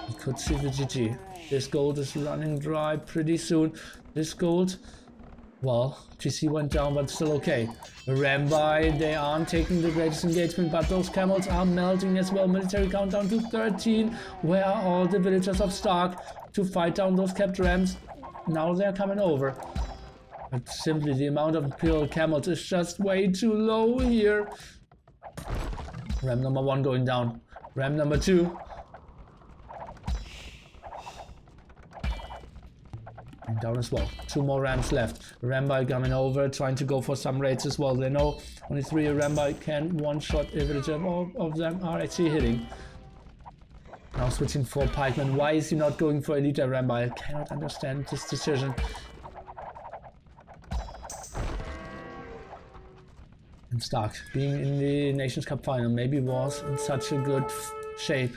He could see the GG. This gold is running dry pretty soon. This gold, well, GC went down, but still okay. The Rambi, they aren't taking the greatest engagement, but those camels are melting as well. Military countdown to 13. Where are all the villagers of Stark to fight down those capped rams? Now they're coming over. But simply the amount of Imperial camels is just way too low here. Ram number 1 going down. Ram number 2. And down as well. 2 more Rams left. Rambai coming over, trying to go for some raids as well. They know only 3 Rambai can one-shot a villager. All of them are actually hitting. Now switching for pikemen. Why is he not going for elite Rambai? I cannot understand this decision. And Stark, being in the Nations Cup final, maybe was in such a good shape.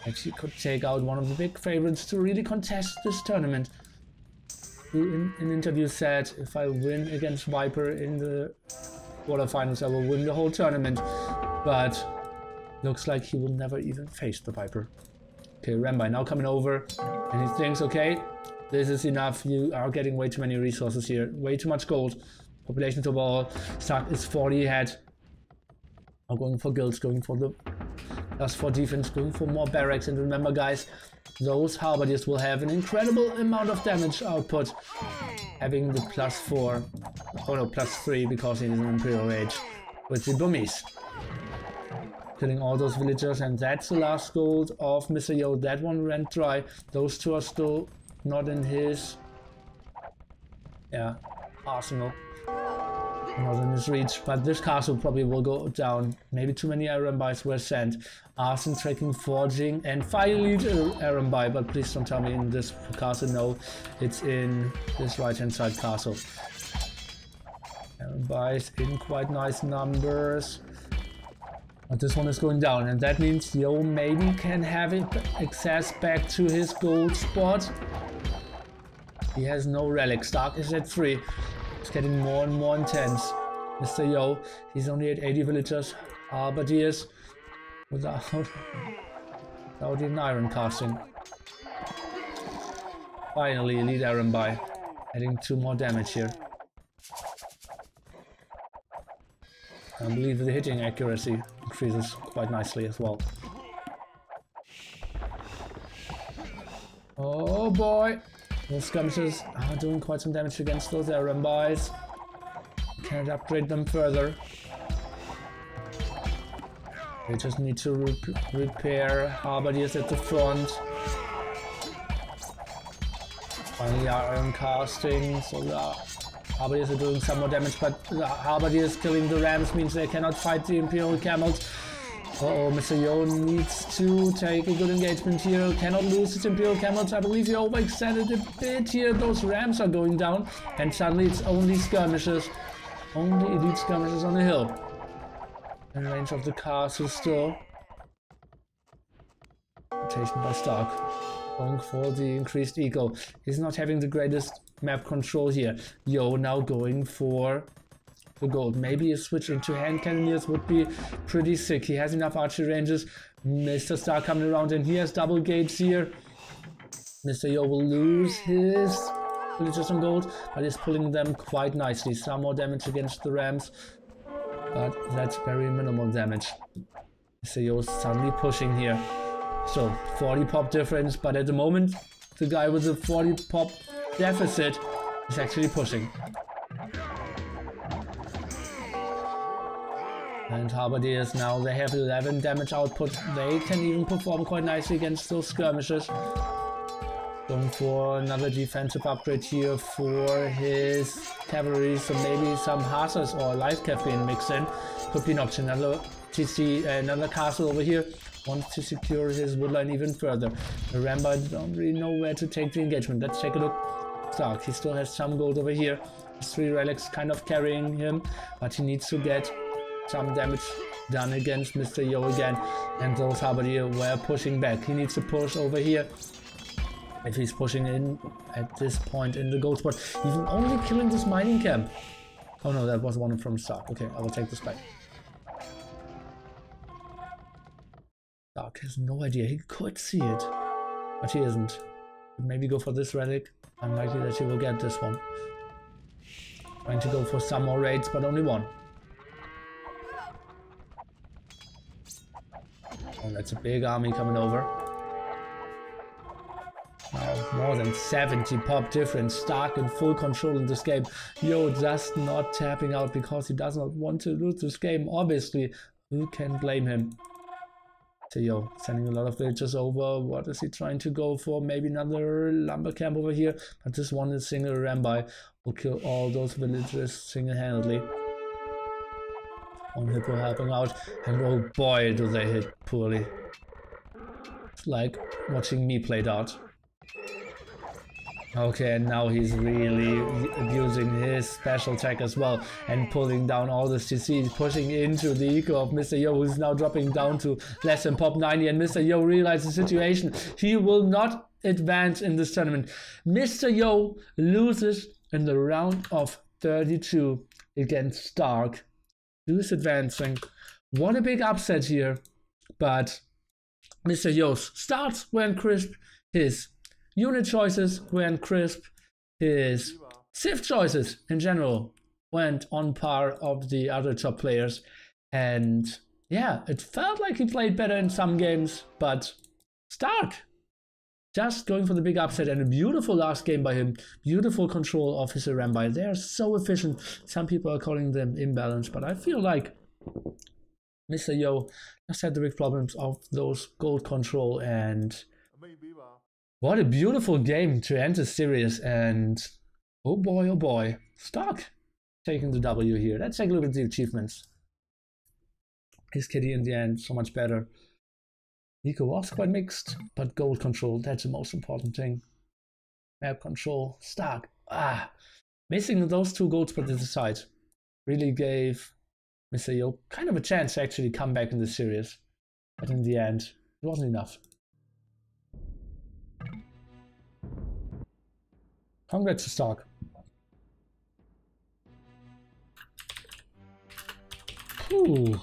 Actually could take out one of the big favorites to really contest this tournament. Who in an interview said, if I win against Viper in the quarterfinals, I will win the whole tournament. But looks like he will never even face the Viper. Okay, Rambai now coming over, and he thinks, okay, this is enough. You are getting way too many resources here, way too much gold. Population to ball. Stark is 40 ahead. Now going for guilds, going for the +4 defense, going for more barracks. And remember, guys, those halberdiers will have an incredible amount of damage output, having the +4, oh no, +3, because it is an Imperial Age with the Burmese. Killing all those villagers, and that's the last gold of Mr. Yo. That one ran dry. Those 2 are still not in his arsenal. Not in his reach, but this castle probably will go down. Maybe too many Arambais were sent. Arson, tracking, forging, and finally Arambai, but please don't tell me in this castle. No, it's in this right-hand side castle. Arambais in quite nice numbers. But this one is going down, and that means Yo maybe can have access back to his gold spot. He has no relic. Stark is at 3. It's getting more and more intense. Mr. Yo, he's only at 80 villagers. Halberdiers without an iron casting. Finally, elite Arambai, adding 2 more damage here. I believe the hitting accuracy increases quite nicely as well. Oh boy! Those skirmishes are doing quite some damage against those Arambais. Can't upgrade them further. They just need to repair halberdiers at the front. Finally, iron casting, so the halberdiers are doing some more damage, but the halberdiers killing the Rams means they cannot fight the Imperial camels. Uh-oh, Mr. Yo needs to take a good engagement here. Cannot lose his Imperial camels. I believe he overextended a bit here. Those Rams are going down, and suddenly it's only skirmishes. Only elite skirmishes on the hill. In range of the castle still. Rotation by Stark. Going for the increased eco. He's not having the greatest map control here. Yo now going for the gold. Maybe a switch into hand cannoneers would be pretty sick. He has enough archery ranges. Mr. Stark coming around, and he has double gates here. Mr. Yo will lose his villagers on gold, but he's pulling them quite nicely. Some more damage against the Rams, but that's very minimal damage. Mr. Yo is suddenly pushing here. So 40 pop difference, but at the moment the guy with the 40 pop deficit is actually pushing. And halberdiers now, they have 11 damage output. They can even perform quite nicely against those skirmishes. Going for another defensive upgrade here for his cavalry, so maybe some hussars or light cavalry mixed in could be an option. Another TC, another castle over here wants to secure his woodline even further. The Rambai don't really know where to take the engagement. Let's take a look. Stark, he still has some gold over here. His 3 relics kind of carrying him, but he needs to get some damage done against Mr. Yo again, and those halberdiers were pushing back. He needs to push over here. If he's pushing in at this point in the gold spot, even only killing this mining camp. Oh no, that was one from Stark. Okay, I will take this back. Stark has no idea. He could see it, but he isn't. Maybe go for this relic. Unlikely that he will get this one. Trying to go for some more raids, but only one. Oh, that's a big army coming over. Now, more than 70 pop difference. Stark in full control in this game. Yo just not tapping out because he does not want to lose this game. Obviously, who can blame him? So yo, sending a lot of villagers over. What is he trying to go for? Maybe another lumber camp over here. But this one is single Rambai will kill all those villagers single-handedly. One hippo helping out, and oh boy, do they hit poorly. It's like watching me play dart. Okay, and now he's really abusing his special attack as well and pulling down all the CCs, pushing into the eco of Mr. Yo, who's now dropping down to less than pop 90, and Mr. Yo realizes the situation. He will not advance in this tournament. Mr. Yo loses in the round of 32 against Stark. Who's advancing? What a big upset here. But Mr. Yo's starts weren't crisp. His unit choices weren't crisp. His Civ choices in general went on par of the other top players. And yeah, it felt like he played better in some games, but Stark just going for the big upset, and a beautiful last game by him. Beautiful control of his Rambai. They are so efficient. Some people are calling them imbalanced, but I feel like Mr. Yo just had the big problems of those gold control. And what a beautiful game to end the series. And oh boy, Stark taking the W here. Let's take a look at the achievements. His kitty in the end, so much better. Eco was quite mixed, but gold control, that's the most important thing. Map control, Stark. Missing those 2 golds put to the side really gave Mr. Yo kind of a chance to actually come back in the series. But in the end, it wasn't enough. Congrats to Stark. Ooh.